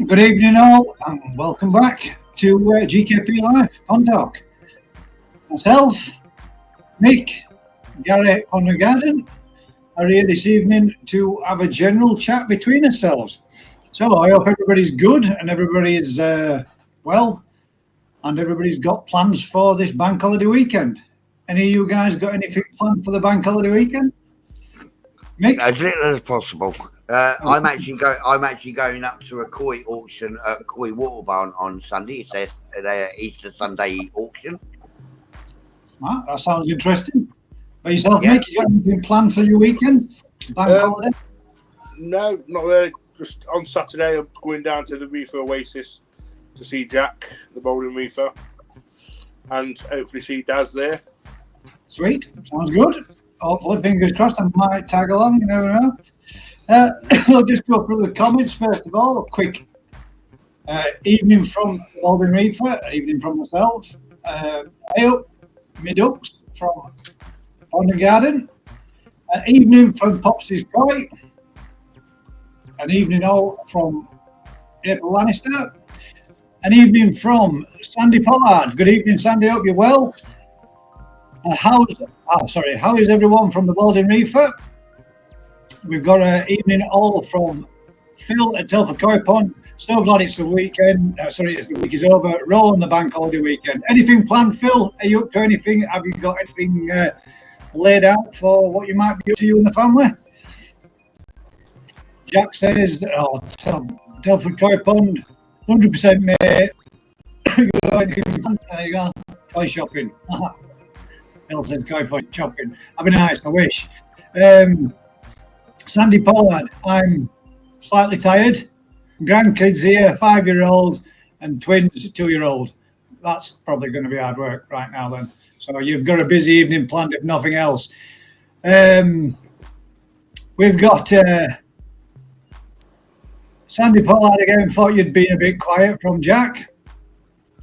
Good evening, all, and welcome back to GKP Live on Talk. Myself, Mick, Gary on the garden are here this evening to have a general chat between ourselves. So I hope everybody's good and everybody is well, and everybody's got plans for this bank holiday weekend. Any of you guys got anything planned for the bank holiday weekend? Mick? As little as possible. I'm actually going up to a koi auction at Koi Water Barn on Sunday. It's their Easter Sunday auction. That sounds interesting. By yourself, Yeah. Mick, you got anything planned for your weekend? Bank holiday? No, not really. Just on Saturday, I'm going down to the Reefer Oasis to see Jack, the bowling reefer, and hopefully see Daz there. Sweet, sounds good. Hopefully, fingers crossed, I might tag along, you never know. I'll just go through the comments first of all. A quick evening from Baldwin Reefer, evening from myself. Hey up, me ducks from On the Garden. Evening from Popsy's Koi. An evening all from April Lannister. An evening from Sandy Pollard. Good evening, Sandy. Hope you're well. How is everyone from the Baldwin Reefer? We've got an evening all from Phil at Telford Koi Pond. So glad it's the weekend. The week is over. Roll on the bank holiday weekend. Anything planned, Phil? Are you up to anything? Have you got anything laid out for what you might be up to, you and the family? Jack says, Telford Koi Pond, 100% mate. There you go. Koi shopping. Phil says koi shopping. Have a nice, I wish. Sandy Pollard, I'm slightly tired. Grandkids here, 5-year-old and twins, 2-year-old. That's probably going to be hard work right now then. So you've got a busy evening planned if nothing else. We've got Sandy Pollard again, thought you'd been a bit quiet from Jack.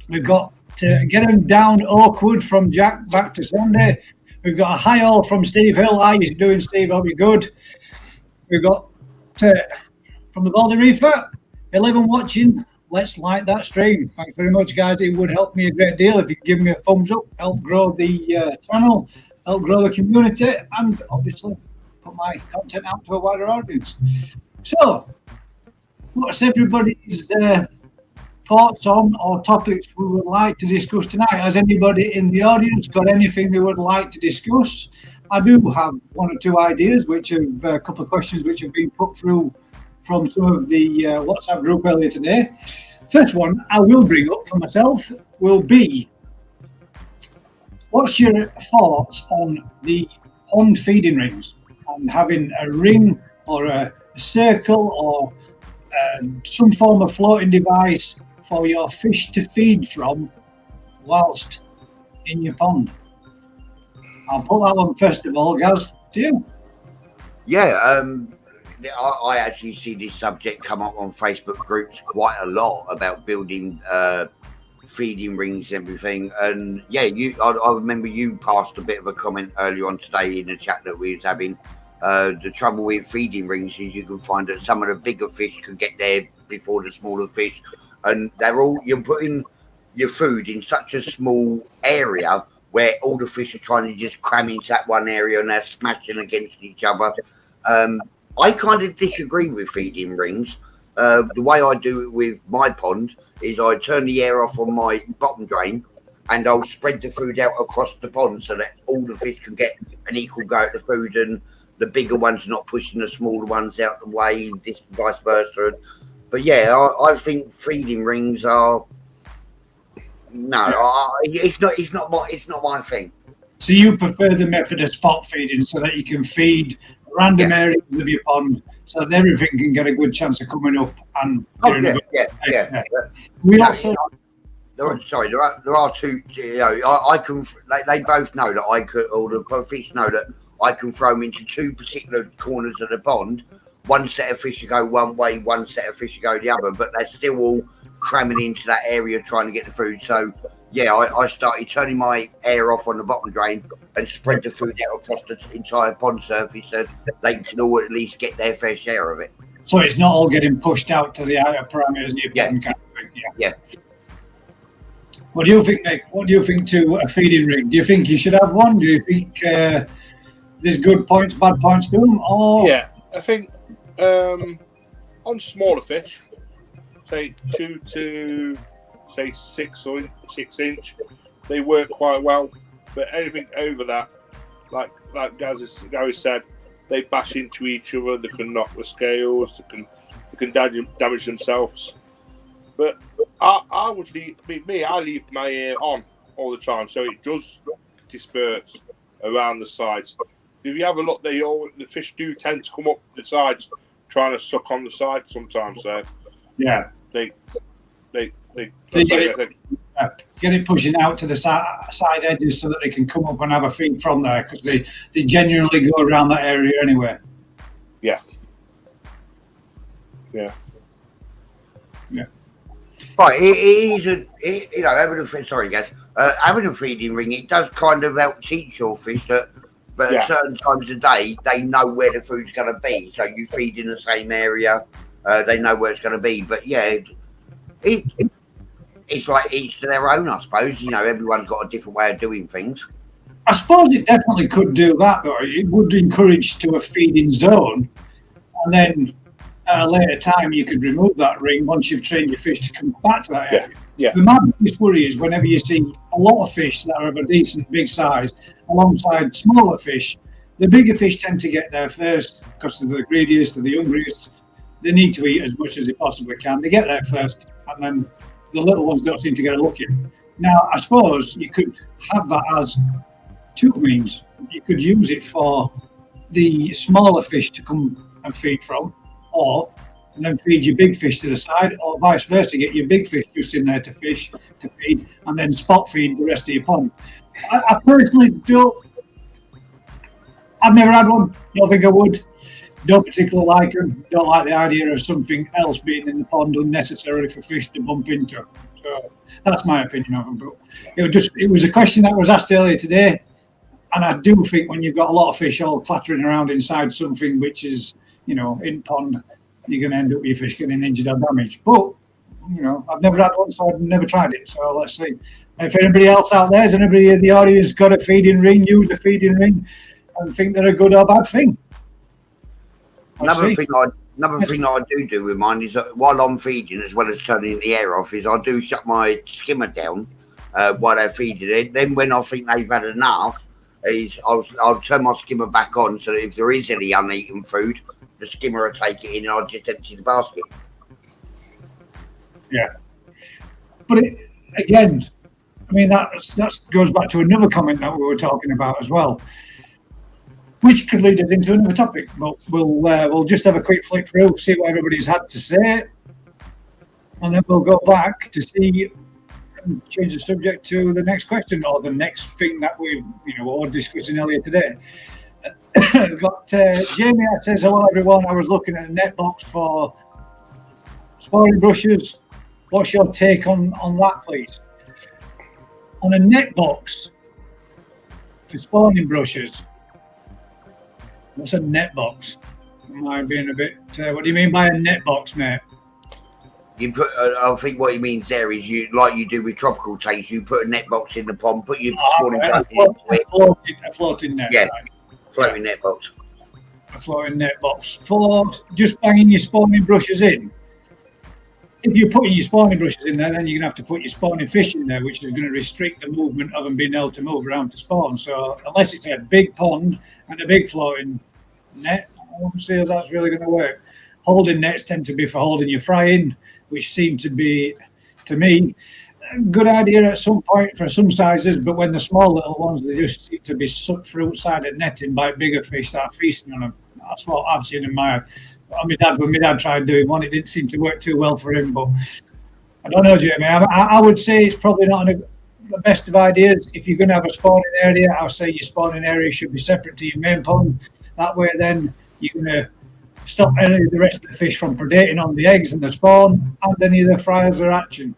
We've got Get Him Down Oakwood from Jack back to Sunday. We've got a hi all from Steve Hill. How you doing, Steve? Hope you're good. We've got from the Baldy Reefer, 11 watching. Let's like that stream. Thanks very much, guys. It would help me a great deal if you give me a thumbs up, help grow the channel, help grow the community, and obviously put my content out to a wider audience. So, what's everybody's thoughts on or topics we would like to discuss tonight? Has anybody in the audience got anything they would like to discuss? I do have one or two ideas, which have a couple of questions which have been put through from some of the WhatsApp group earlier today. First one I will bring up for myself will be, what's your thoughts on the pond feeding rings and having a ring or a circle or some form of floating device for your fish to feed from whilst in your pond? I'll put that one first of all, Gaz. Do you? Yeah, I actually see this subject come up on Facebook groups quite a lot about building feeding rings and everything. And yeah, I remember you passed a bit of a comment earlier on today in the chat that we was having. The trouble with feeding rings is you can find that some of the bigger fish could get there before the smaller fish, and you're putting your food in such a small area where all the fish are trying to just cram into that one area and they're smashing against each other. I kind of disagree with feeding rings. The way I do it with my pond is I turn the air off on my bottom drain and I'll spread the food out across the pond so that all the fish can get an equal go at the food and the bigger ones not pushing the smaller ones out the way, this vice versa. But yeah, I think feeding rings are it's not my thing. So you prefer the method of spot feeding so that you can feed random areas of your pond so that everything can get a good chance of coming up and yeah. We also there are two. You know, I can. They both know that I could, or the fish know that I can throw them into two particular corners of the pond. One set of fish go one way, one set of fish go the other, but they're still all cramming into that area trying to get the food. So yeah, I started turning my air off on the bottom drain and spread the food out across the entire pond surface so they can all at least get their fair share of it. So it's not all getting pushed out to the outer parameters near pond kind of thing. Yeah. What do you think, Nick? What do you think to a feeding ring? Do you think you should have one? Do you think there's good points, bad points to them? Or Yeah, I think on smaller fish, say 2 to say 6 inch, they work quite well. But anything over that, like Gary said, they bash into each other. They can knock the scales. They can damage themselves. But I would leave I leave my ear on all the time, so it does disperse around the sides. If you have a look, the fish do tend to come up the sides, trying to suck on the side sometimes. So yeah, they get it pushing out to the side edges so that they can come up and have a feed from there, because they genuinely go around that area anyway. Yeah. Right, it is having a feeding ring, it does kind of help teach your fish that, but at certain times of day, they know where the food's going to be. So you feed in the same area, they know where it's going to be. But yeah, it's like each to their own, I suppose. Everyone's got a different way of doing things. I suppose it definitely could do that, though. It would encourage to a feeding zone, and then at a later time you could remove that ring once you've trained your fish to come back to that area. Yeah. My biggest worry is whenever you see a lot of fish that are of a decent big size alongside smaller fish, the bigger fish tend to get there first because they're the greediest, they're the hungriest. They need to eat as much as they possibly can. They get there first, and then the little ones don't seem to get a look in. Now, I suppose you could have that as two means. You could use it for the smaller fish to come and feed from, and then feed your big fish to the side, or vice versa, get your big fish just in there to feed, and then spot feed the rest of your pond. I personally I've never had one, don't think I would. Don't particularly like them. Don't like the idea of something else being in the pond unnecessarily for fish to bump into. So that's my opinion of them. But it was a question that was asked earlier today, and I do think when you've got a lot of fish all clattering around inside something which is, in pond, you're going to end up with your fish getting injured or damaged. But I've never had one, so I've never tried it. So let's see. If anybody else out there, has anybody in the audience got a feeding ring, used a feeding ring, and think they're a good or bad thing? Another thing I do with mine is that while I'm feeding, as well as turning the air off, is I do shut my skimmer down while they're feeding it. Then when I think they've had enough, I'll turn my skimmer back on, so that if there is any uneaten food, the skimmer will take it in and I'll just empty the basket. Yeah. But again, I mean, that goes back to another comment that we were talking about as well, which could lead us into another topic. But we'll just have a quick flick through, see what everybody's had to say, and then we'll go back to see and change the subject to the next question or the next thing that we were discussing earlier today. We've got Jamie that says, hello everyone, I was looking at a net box for spawning brushes. What's your take on that, please? On a net box for spawning brushes, what's a net box? Am I being a bit, what do you mean by a net box, mate? You put, I think what he means there is like you do with tropical tanks, you put a net box in the pond, put your spawning brushes into it. A floating net. Yeah, right. floating net box. A floating net box for just banging your spawning brushes in. If you're putting your spawning brushes in there, then you're going to have to put your spawning fish in there, which is going to restrict the movement of them being able to move around to spawn. So unless it's a big pond and a big floating net, I won't see how that's really going to work. Holding nets tend to be for holding your fry in, which seem to be, to me, a good idea at some point for some sizes, but when the small little ones, they just seem to be sucked through outside netting by bigger fish that are feasting on them. That's what I've seen in my... When my dad tried doing one, it didn't seem to work too well for him. But I don't know, Jamie. I would say it's probably not the best of ideas. If you're going to have a spawning area, I would say your spawning area should be separate to your main pond. That way, then you're going to stop any of the rest of the fish from predating on the eggs and the spawn and any of the fryers are hatching.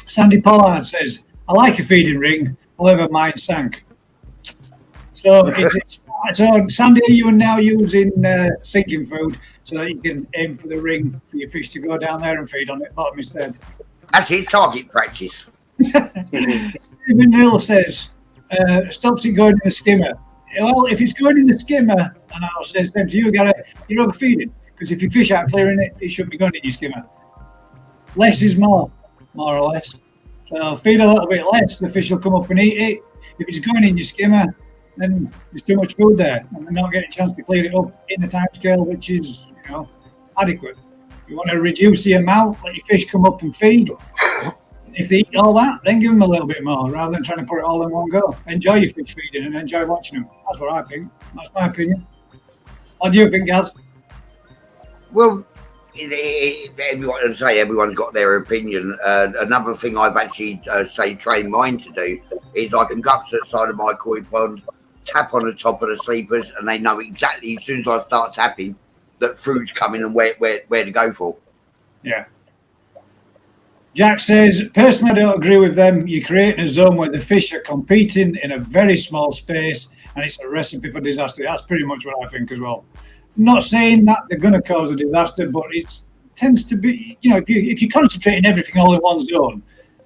Sandy Pollard says, I like a feeding ring, however mine sank. So Sandy, are you now using sinking food so that you can aim for the ring for your fish to go down there and feed on it bottom instead. That's it, target practice. Stephen Hill says, stops it going in the skimmer. Well, if it's going in the skimmer, and I'll say the same to you, Gary, you're overfeeding. Because if your fish aren't clearing it, it shouldn't be going in your skimmer. Less is more or less. So feed a little bit less, the fish will come up and eat it. If it's going in your skimmer, then there's too much food there, and they're not getting a chance to clear it up in the time scale, which is, adequate. You want to reduce the amount, let your fish come up and feed. If they eat all that, then give them a little bit more, rather than trying to put it all in one go. Enjoy your fish feeding and enjoy watching them. That's what I think. That's my opinion. What do you think, Gaz? Well, everyone's got their opinion. Another thing I've actually trained mine to do is I can go up to the side of my koi pond, tap on the top of the sleepers, and they know exactly as soon as I start tapping that food's coming and where to go for. Yeah. Jack says, personally, I don't agree with them. You're creating a zone where the fish are competing in a very small space, and it's a recipe for disaster. That's pretty much what I think as well. I'm not saying that they're going to cause a disaster, but it tends to be, if you're concentrating everything all in one zone,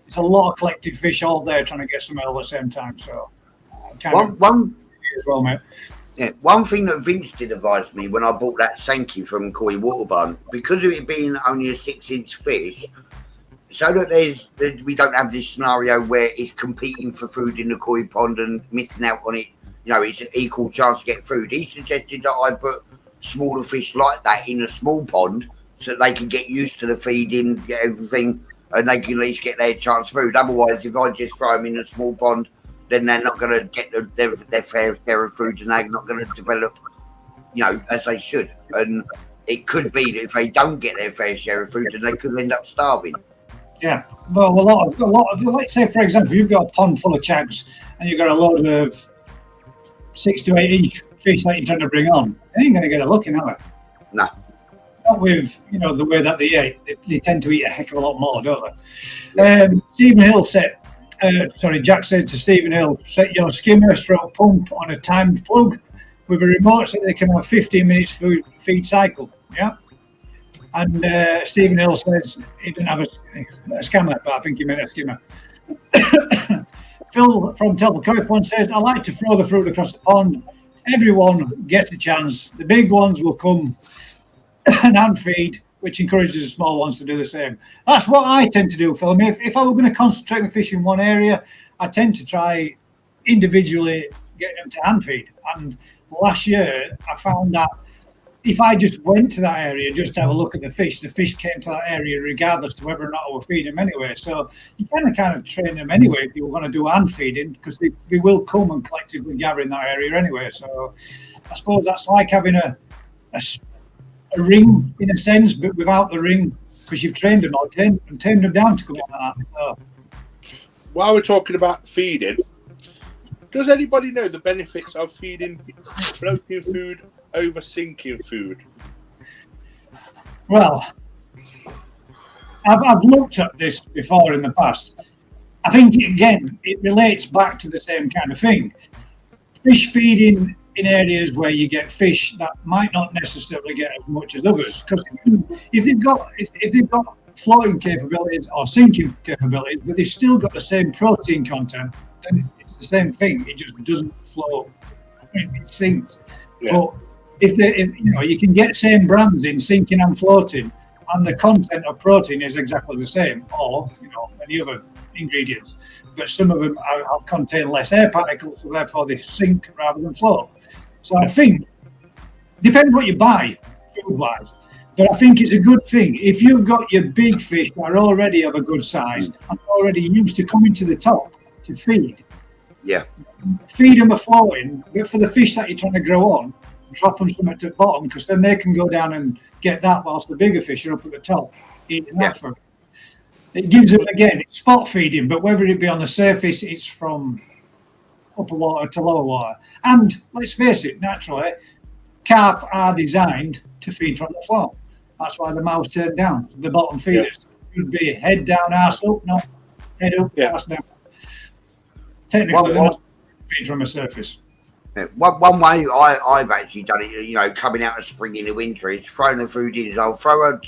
it's a lot of collected fish all there trying to get some all at the same time. So, one as well, mate. Yeah, one thing that Vince did advise me when I bought that Sankey from Koi Water Barn, because of it being only a 6-inch fish, so that we don't have this scenario where it's competing for food in the koi pond and missing out on it. It's an equal chance to get food. He suggested that I put smaller fish like that in a small pond so that they can get used to the feeding, get everything, and they can at least get their chance of food. Otherwise, if I just throw them in a small pond, then they're not going to get their fair share of food, and they're not going to develop, as they should. And it could be that if they don't get their fair share of food, then they could end up starving. Yeah, well, a lot of, let's say, for example, you've got a pond full of chags, and you've got a load of 6 to 8 inch fish that you're trying to bring on. They ain't going to get a look in, are they? No. Not with, the way that they eat. They tend to eat a heck of a lot more, don't they? Stephen Hill said, Jack said to Stephen Hill, set your skimmer stroke pump on a timed plug with a remote so they can have 15 minutes feed cycle. Yeah. And Stephen Hill says he didn't have a scammer, but I think he meant a skimmer. Phil from Telford Koi Pond says, I like to throw the fruit across the pond. Everyone gets a chance. The big ones will come and hand feed, which encourages the small ones to do the same. That's what I tend to do, Phil. I mean, if I were going to concentrate my fish in one area, I tend to try individually get them to hand feed. And last year, I found that if I just went to that area just to have a look at the fish came to that area regardless of whether or not I would feed them anyway. So you kind of train them anyway if you want to do hand feeding, because they will come and collectively gather in that area anyway. So I suppose that's like having a ring in a sense, but without the ring, because you've trained them or tamed them down to come on that. So. While we're talking about feeding, does anybody know the benefits of feeding floating food over sinking food? Well, I've looked at this before in the past. I think, again, it relates back to the same kind of thing. Fish feeding in areas where you get fish that might not necessarily get as much as others, because if they've got floating capabilities or sinking capabilities, but they've still got the same protein content, then it's the same thing. It just doesn't float; it sinks. Yeah. But if you can get same brands in sinking and floating, and the content of protein is exactly the same, or any other ingredients, but some of them contain less air particles, so therefore they sink rather than float. So I think, depends what you buy, food-wise, but I think it's a good thing. If you've got your big fish that are already of a good size and already used to coming to the top to feed, feed them a floating, but for the fish that you're trying to grow on, drop them something to the bottom, because then they can go down and get that whilst the bigger fish are up at the top eating that for them. It gives them, again, it's spot feeding, but whether it be on the surface, it's from upper water to lower water. And let's face it, naturally, carp are designed to feed from the floor. That's why the mouth's turned down. The bottom feeders should be head down, arse up, not head up, arse down. Technically, they're not feed from a surface. Yeah, one way I've actually done it, you know, coming out of spring into winter, is throwing the food in. Is I'll throw a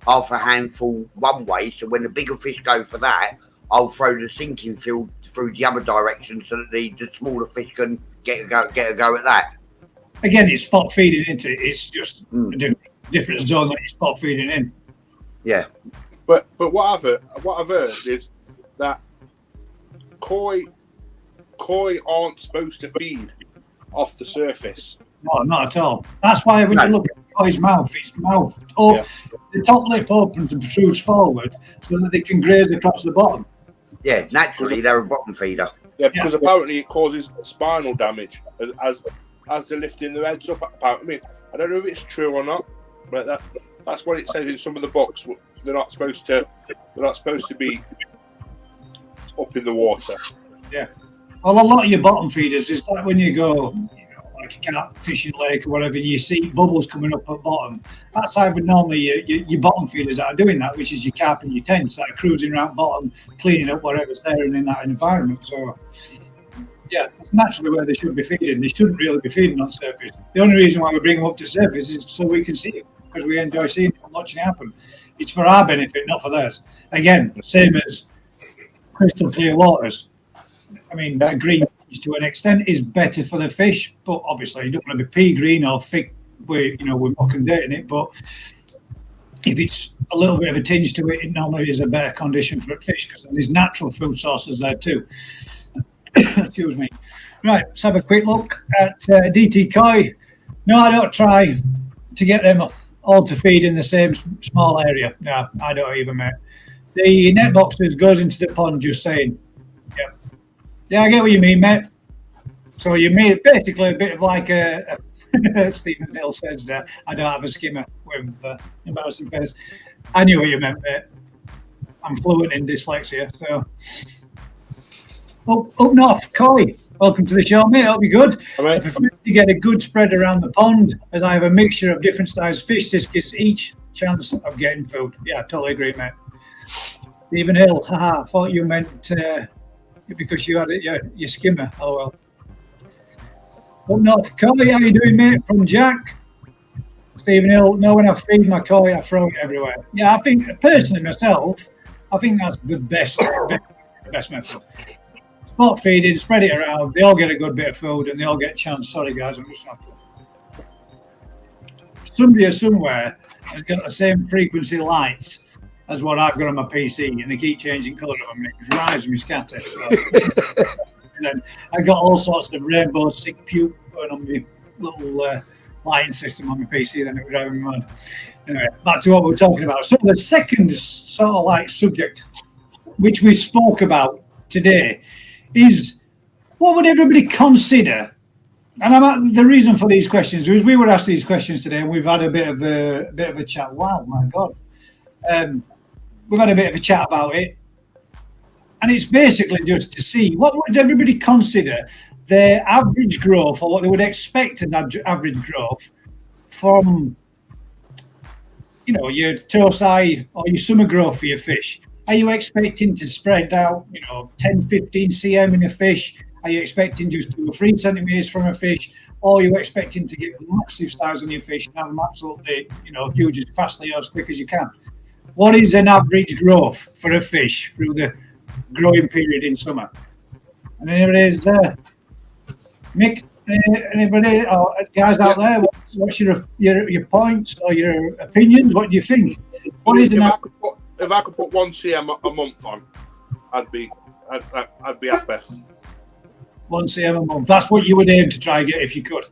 half a handful one way, so when the bigger fish go for that, I'll throw the sinking field through the other direction, so that the smaller fish can get a go at that. Again, it's spot feeding into it. It's just a different zone that you're spot feeding in. Yeah. But what I've heard is that koi aren't supposed to feed off the surface. No, not at all. That's why when you look at the koi's mouth, its mouth, the top lip opens and protrudes forward so that they can graze across the bottom. Yeah, naturally they're a bottom feeder. Yeah, because apparently it causes spinal damage as they're lifting their heads up. I mean, I don't know if it's true or not, but that's what it says in some of the books. They're not supposed to be up in the water. Yeah. Well, a lot of your bottom feeders is like when you go, like a cat fishing lake or whatever, and you see bubbles coming up at bottom. That's either normally your bottom feeders that are doing that, which is your carp and your tench that are cruising around bottom, cleaning up whatever's there and in that environment. So, yeah, that's naturally where they should be feeding. They shouldn't really be feeding on surface. The only reason why we bring them up to surface is so we can see it, because we enjoy seeing it and watching it happen. It's for our benefit, not for theirs. Again, same as crystal clear waters. I mean, a green to an extent is better for the fish, but obviously you don't want to be pea green or thick where we're muck and dirt in it. But if it's a little bit of a tinge to it, it normally is a better condition for a fish, because there's natural food sources there too. Excuse me. Right, let's have a quick look at DT koi. No, I don't try to get them all to feed in the same small area. No, I don't even, mate. The net boxes goes into the pond, just saying. Yeah, I get what you mean, mate. So you made basically a bit of like a Stephen Hill says, I don't have a skimmer with embarrassing face. I knew what you meant, mate. I'm fluent in dyslexia, so. Up north, koi. Welcome to the show, mate. Hope you're good. I prefer to get a good spread around the pond, as I have a mixture of different sized fish. This gives each chance of getting food. Yeah, totally agree, mate. Stephen Hill, haha, thought you meant because you had your skimmer. Oh well. Up north, koi, how you doing, mate? From Jack. Stephen Hill, no, when I feed my koi, I throw it everywhere. Yeah, I think, personally myself, I think that's the best method. Spot feeding, spread it around, they all get a good bit of food and they all get a chance. Sorry guys, I'm just not. Somebody or somewhere has got the same frequency lights as what I've got on my PC, and they keep changing colour on me. It drives me scatter. So. And then I got all sorts of rainbow sick puke going on my little lighting system on my PC, then it was driving me mad. Anyway, back to what we were talking about. So the second sort of like subject, which we spoke about today, is what would everybody consider? And the reason for these questions is we were asked these questions today, and we've had a bit of a chat. Wow, my God. We've had a bit of a chat about it, and it's basically just to see what would everybody consider their average growth, or what they would expect as average growth from, your toe side or your summer growth for your fish. Are you expecting to spread out, 10, 15 cm in a fish? Are you expecting just 2 or 3 centimeters from a fish? Or are you expecting to get a massive size on your fish and have them absolutely, huge as fastly or as quick as you can? What is an average growth for a fish through the growing period in summer? And anybody's Mick, anybody or guys out there, what's your points or your opinions? What do you think? What is if I could put 1 cm a month on, I'd be happy. 1 cm a month. That's what you would aim to try and get if you could.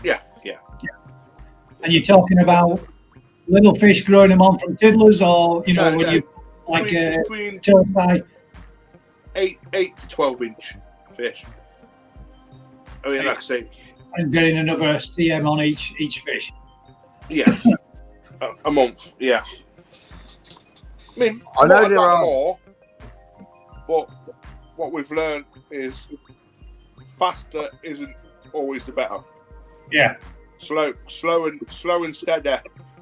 Yeah. And you're talking about little fish growing them on from tiddlers, or when you like between toe-side? 8 to 12 inch fish. I mean, like I say, and getting another cm on each fish. Yeah, a month. Yeah. I mean, I know there are more, but what we've learned is faster isn't always the better. Yeah. Slow and steady,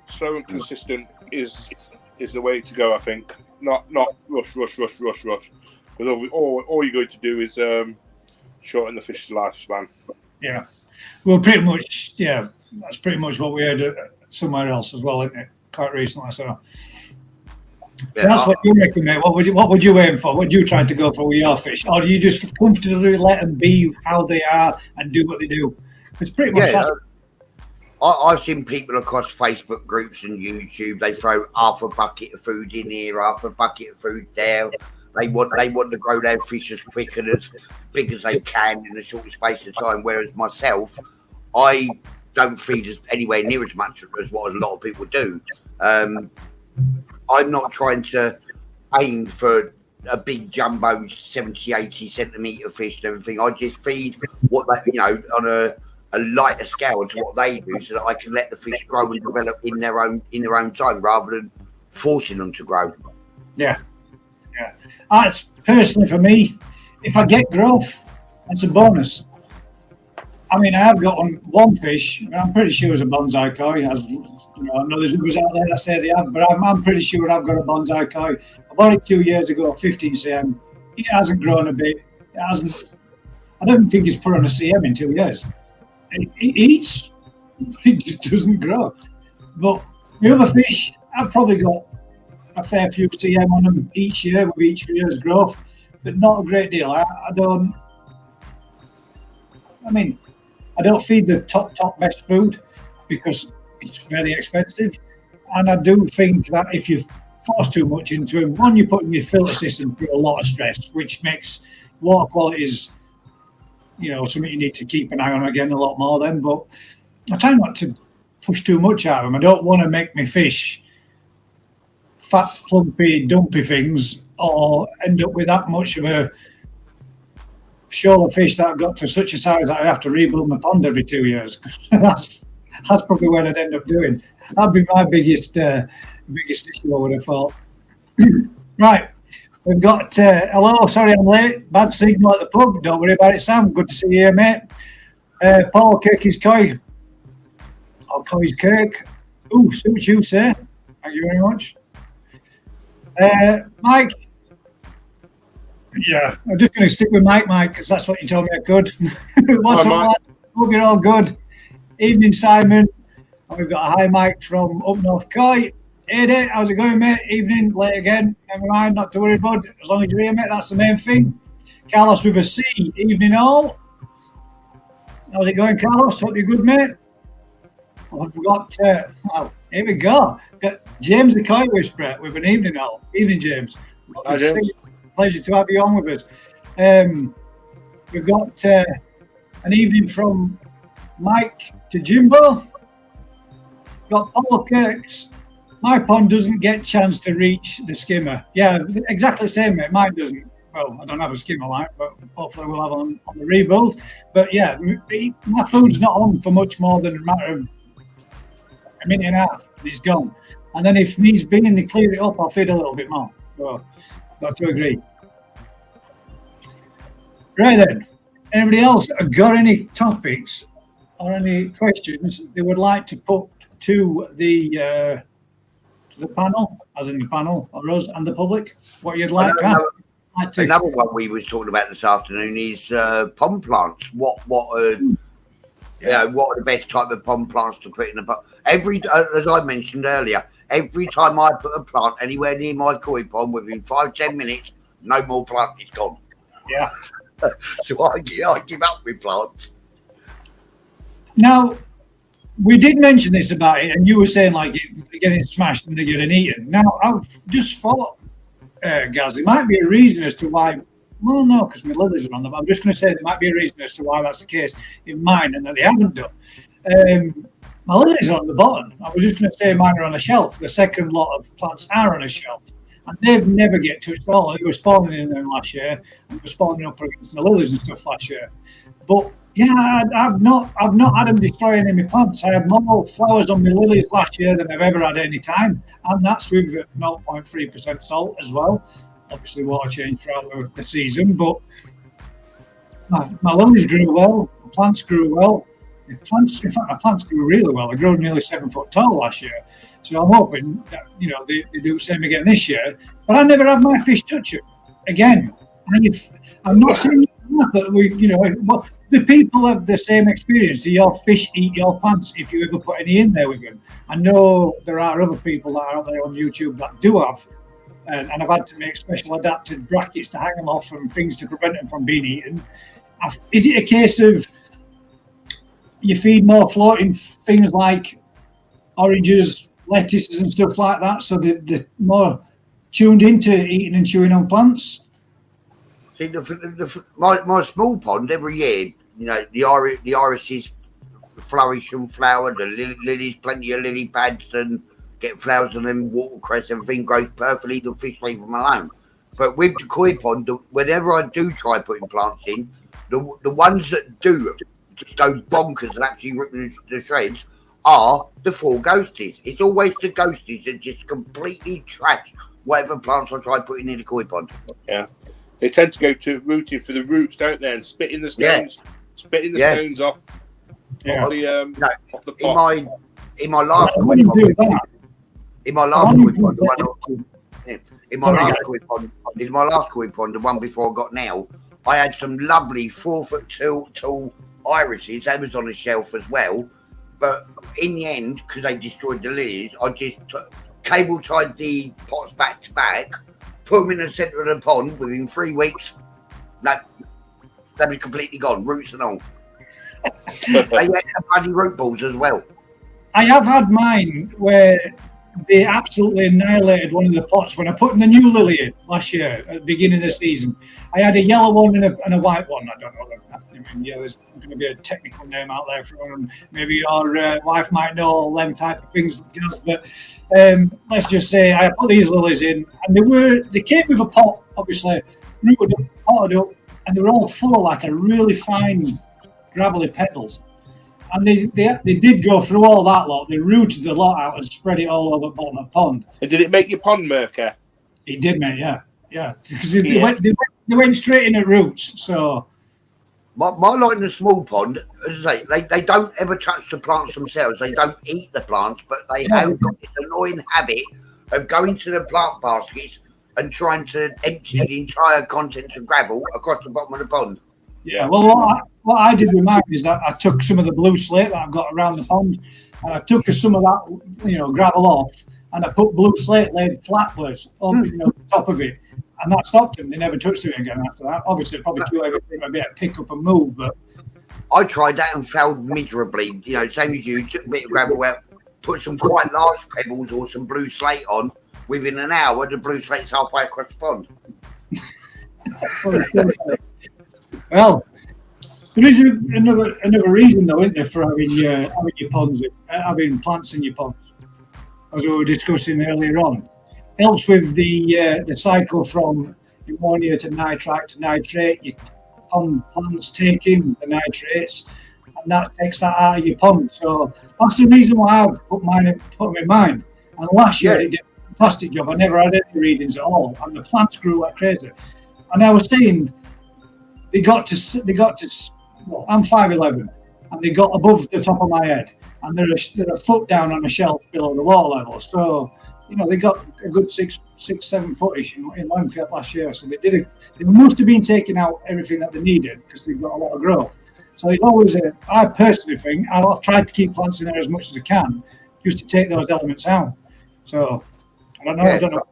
slow and consistent is the way to go. I think not rush. Because all you're going to do is shorten the fish's lifespan. Yeah. Well, pretty much, yeah, that's pretty much what we heard somewhere else as well, isn't it? Quite recently, so. Yeah, That's what you recommend. What would you aim for? Would you try to go for with your fish, or do you just comfortably let them be how they are and do what they do? It's pretty much. yeah. I've seen people across Facebook groups and YouTube. They throw half a bucket of food in here, half a bucket of food there. They want to grow their fish as quick and as big as they can in a short space of time. Whereas myself, I don't feed anywhere near as much as what a lot of people do. I'm not trying to aim for a big jumbo 70, 80 centimetre fish and everything. I just feed what they, on a lighter scale to what they do, so that I can let the fish grow and develop in their own time, rather than forcing them to grow. Yeah. That's personally for me. If I get growth, that's a bonus. I mean, I have got one fish. I'm pretty sure it's a bonsai koi. I know there's others out there that say they have, but I'm pretty sure I've got a bonsai koi. I bought it 2 years ago, 15 cm. It hasn't grown a bit. It hasn't. I don't think it's put on a cm in 2 years. It eats. It just doesn't grow. But the other fish, I've probably got a fair few cm on them each year with each year's growth, but not a great deal. I don't feed the top best food because it's very expensive, and I do think that if you force too much into them, one, you're putting your filter system through a lot of stress, which makes water qualities, something you need to keep an eye on again a lot more then. But I try not to push too much out of them. I don't want to make my fish fat, clumpy, dumpy things, or end up with that much of a shoal of fish that I've got to such a size that I have to rebuild my pond every 2 years. That's probably what I'd end up doing. That'd be my biggest issue, I would have thought. Right, we've got hello. Sorry I'm late. Bad signal at the pub. Don't worry about it, Sam. Good to see you here, mate. Paul Kirky's Koi. Or Koi's Kirk. Ooh, suits you, sir. Thank you very much. Mike. Yeah, I'm just going to stick with Mike, because that's what you told me I could. What's up, Mike? Hope you're all good. Evening, Simon. And we've got a hi, Mike, from up north Koi. Hey, there, how's it going, mate? Evening, late again. Never mind, not to worry, bud. As long as you're here, mate, that's the main thing. Carlos with a C. Evening, all. How's it going, Carlos? Hope you're good, mate. I've got, here we go. Got James the Koi Whisperer with an evening, all. Evening, James. Hi, James. Pleasure to have you on with us. We've got an evening from Mike to Jimbo. Got Paul Kirks. My pond doesn't get a chance to reach the skimmer. Yeah, exactly the same, mate. Mine doesn't. Well, I don't have a skimmer like, but hopefully we'll have on the rebuild. But yeah, my food's not on for much more than a matter of a minute and a half, and it's gone. And then if needs be and they clear it up, I'll feed a little bit more. So, got to agree. Right then, anybody else got any topics or any questions they would like to put to the panel, as in the panel, or us and the public? What you'd like to have? Another one we was talking about this afternoon is pond plants. What are the best type of pond plants to put in the pond? As I mentioned earlier, every time I put a plant anywhere near my koi pond, within 5-10 minutes, no more plant is gone. Yeah. So I give up with plants. Now, we did mention this about it, and you were saying like they're getting smashed and they're getting eaten. Now, I've just thought, Gaz, there might be a reason as to why. Well, no, because my lilies are on them. I'm just going to say there might be a reason as to why that's the case in mine and that they haven't done. My lilies are on the bottom. I was just going to say mine are on a shelf. The second lot of plants are on a shelf. And they've never get touched at all. They were spawning in them last year and were spawning up against my lilies and stuff last year. But yeah, I've not had them destroy any of my plants. I had more flowers on my lilies last year than I've ever had any time. And that's with 0.3% salt as well. Obviously water change throughout the season, but my lilies grew well, the plants grew well. In fact, my plants grew really well. They grew nearly 7 foot tall last year. So I'm hoping that, they do the same again this year. But I never have my fish touch it again. I'm not saying but the people have the same experience. Do your fish eat your plants if you ever put any in there with them? I know there are other people that are out there on YouTube that do have, and I've had to make special adapted brackets to hang them off and things to prevent them from being eaten. Is it a case of you feed more floating things like oranges, lettuces and stuff like that, so they're more tuned into eating and chewing on plants? See, my small pond every year, the irises flourish and flower, the lilies, plenty of lily pads and get flowers on them, watercress, everything grows perfectly, the fish leave them alone. But with the koi pond, whenever I do try putting plants in, the ones that do just go bonkers and actually rip the shreds are the 4 ghosties. It's always the ghosties that just completely trash whatever plants I try putting in the koi pond. Yeah. They tend to go to rooting for the roots, don't they? And spitting the stones, stones off, off the pot. In my last koi pond, the one before I got now, I had some lovely 4 foot tall irises. That was on the shelf as well. But in the end, because they destroyed the lilies, I just cable tied the pots back to back, put them in the centre of the pond. Within 3 weeks, they'd be completely gone, roots and all. They had the bloody root balls as well. I have had mine where they absolutely annihilated one of the pots when I put in the new lily in last year at the beginning of the season. I had a yellow one and a white one. I don't know. There's going to be a technical name out there for them. Maybe your wife might know all them type of things. But let's just say I put these lilies in, and they came with a pot, obviously, potted up, and they were all full of like a really fine gravelly petals. And they did go through all that lot. They rooted the lot out and spread it all over the bottom of the pond. And did it make your pond murky? It did, mate. Yeah. Because they went straight in at roots. So my lot in the small pond, as I say, they don't ever touch the plants themselves. They don't eat the plants, but they have got this annoying habit of going to the plant baskets and trying to empty the entire contents of gravel across the bottom of the pond. Yeah. Well, what I did with mine is that I took some of the blue slate that I've got around the pond, and I took some of that, gravel off, and I put blue slate laid flatwards over, the top of it, and that stopped them. They never touched it again after that. Obviously, probably too heavy for a bit of pick up and move, but I tried that and failed miserably. Same as you, took a bit of gravel out, put some quite large pebbles or some blue slate on. Within an hour, the blue slate's halfway across the pond. Well, there is another reason, though, isn't there, for having your ponds, having plants in your ponds, as we were discussing earlier on. Helps with the cycle from ammonia to nitrite to nitrate. Your pond plants take in the nitrates, and that takes that out of your pond. So that's the reason why I've put them in mine. And last year it did a fantastic job. I never had any readings at all, and the plants grew like crazy. And I was saying, they got to. Well, I'm 5'11", and they got above the top of my head, and they're a foot down on a shelf below the water level. So, they got a good 6-7 footish in length last year. So they must have been taking out everything that they needed because they've got a lot of growth. So it's always I personally think I'll try to keep plants in there as much as I can, just to take those elements out. So I don't know.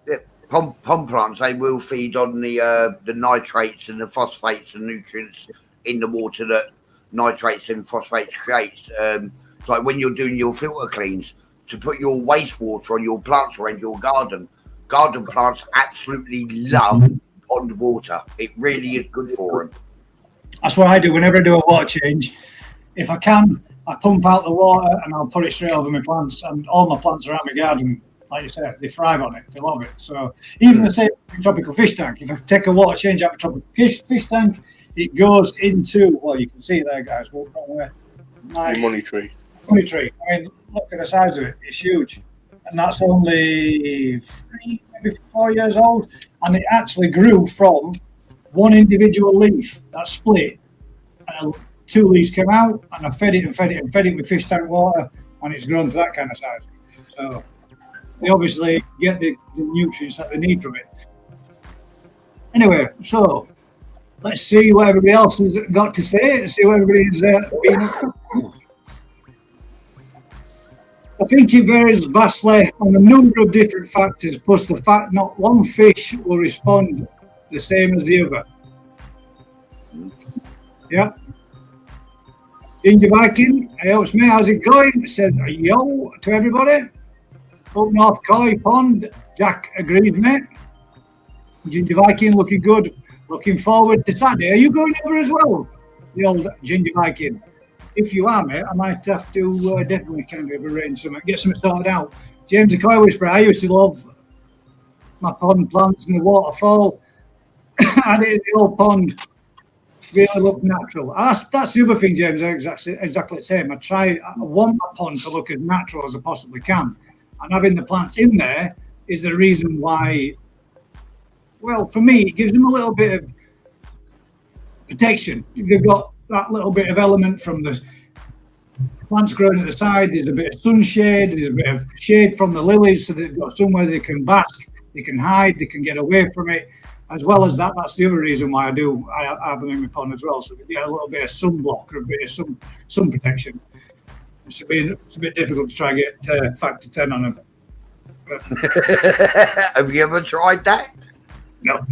Yeah. Pond plants, they will feed on the nitrates and the phosphates and nutrients in the water that nitrates and phosphates creates. It's like when you're doing your filter cleans, to put your wastewater on your plants around your garden. Garden plants absolutely love pond water. It really is good for them. That's what I do whenever I do a water change. If I can, I pump out the water and I'll put it straight over my plants. And all my plants around my garden, like you said, they thrive on it. They love it. So even the same tropical fish tank, if I take a water change out of a tropical fish tank, it goes into, well, you can see it there, guys. My money tree. Money tree. I mean, look at the size of it. It's huge. And that's only 3, maybe 4 years old. And it actually grew from one individual leaf that split. And 2 leaves came out, and I fed it with fish tank water, and it's grown to that kind of size. So they obviously get the nutrients that they need from it. Anyway, so let's see what everybody else has got to say. See what everybody's been up to. I think it varies vastly on a number of different factors, plus the fact not one fish will respond the same as the other. Yeah. Ginger Viking, hey, it's me, how's it going? Says yo to everybody. Up North Koi Pond, Jack agrees, mate. Ginger Viking looking good. Looking forward to Saturday. Are you going over as well? The old Ginger Viking. If you are, mate, I might have to definitely kind of arrange something, get something sorted out. James the Koi Whisperer, I used to love my pond plants in the waterfall. I did the old pond. Really look natural. That's the other thing, James. Exactly the same. I want my pond to look as natural as I possibly can, and having the plants in there is the reason why. Well, for me, it gives them a little bit of protection. You've got that little bit of element from the plants growing at the side. There's a bit of sunshade. There's a bit of shade from the lilies, so they've got somewhere they can bask, they can hide, they can get away from it. As well as that, that's the other reason why I have them in my pond as well. So we get a little bit of sunblock or a bit of sun protection. It's a bit difficult to try and get factor 10 on them. Have you ever tried that? No.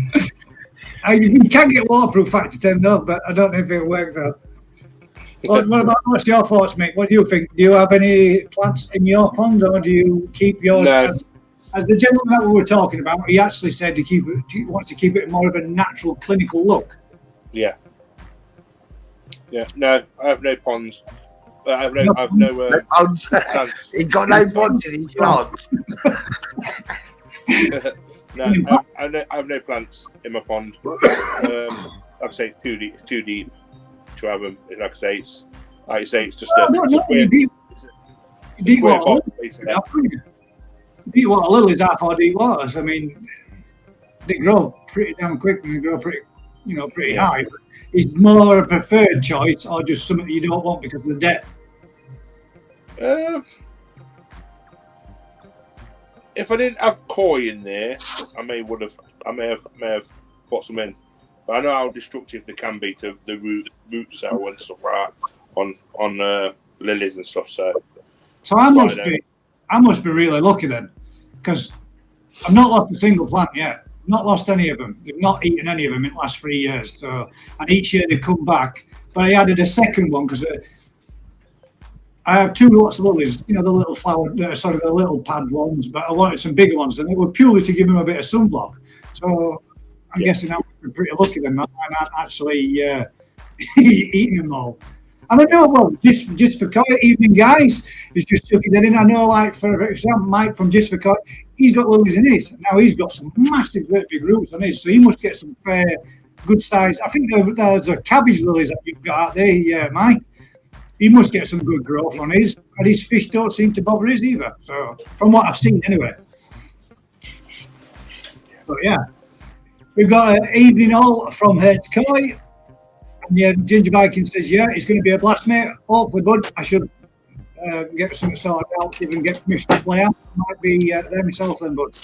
You can get waterproof factor 10 though, but I don't know if it works out. What's your thoughts, mate? What do you think? Do you have any plants in your pond, or do you keep yours? No. As the gentleman that we were talking about, he actually said he wants to keep it more of a natural, clinical look. Yeah. Yeah. No, I have no ponds. I have no ponds. plants. He's got no ponds in his plants. No, I have no plants in my pond. Like I say, it's too deep to have them. Like I say, it's just a deep water. pot, basically. Deep water lilies are for deep waters. I mean, they grow pretty damn quick and they grow pretty high. But it's more a preferred choice, or just something that you don't want because of the depth. If I didn't have koi in there, I may have put some in. But I know how destructive they can be to the root cell and stuff like that on lilies and stuff. So I must be really lucky then, because I've not lost a single plant yet. Not lost any of them. They've not eaten any of them in the last 3 years. So, and each year they come back. But I added a second one because I have two lots of lilies. The little the little pad ones. But I wanted some bigger ones, and it was purely to give them a bit of sunblock. So I'm guessing I must be pretty lucky then. I'm not actually eating them all. And I know, well, just for Koi, evening guys, is just chucking that in. I know, like, for example, Mike from Just for Koi, he's got lilies in his. Now he's got some massive, great big roots on his, so he must get some fair, good size. I think there's a cabbage lilies that you've got out there, Mike. He must get some good growth on his, and his fish don't seem to bother his either. So, from what I've seen, anyway. But yeah, we've got an evening all from Hertz Koi. And yeah, Ginger Viking says, yeah, it's going to be a blast, mate. Hopefully, bud, I should get something sorted out, even get permission to play out. Might be there myself then, bud.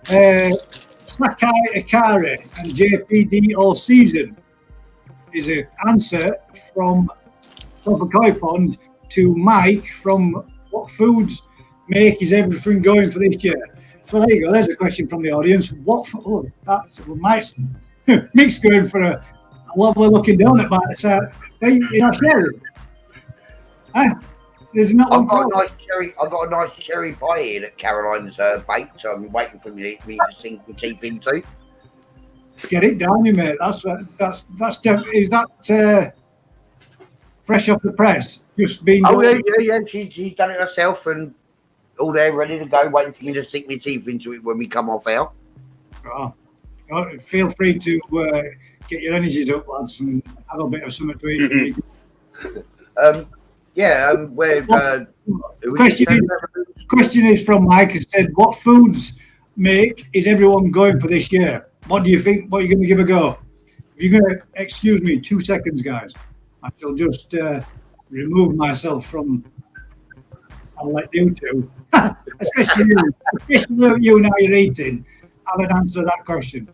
Sakai Akari and JPD all season is an answer from Proper Koi Pond to Mike from what foods make is everything going for this year? Well, there you go. There's a question from the audience. Mike's Mick's going for a lovely looking donut by the side. You're not sharing? There's not I've got a nice cherry pie here that Caroline's baked, so I'm waiting for me to sink my teeth into. Get it down, you mate. Is that fresh off the press? Just being. Oh yeah. She's done it herself and all there ready to go, waiting for me to sink my teeth into it when we come off out. Oh, feel free to get your energies up, lads, and have a bit of something to eat. Question is from Mike. He said, what foods make is everyone going for this year? What do you think? What are you going to give a go? If you're going to excuse me 2 seconds, guys, I shall just remove myself from. I'll let you two, especially you now you're eating, have an answer to that question.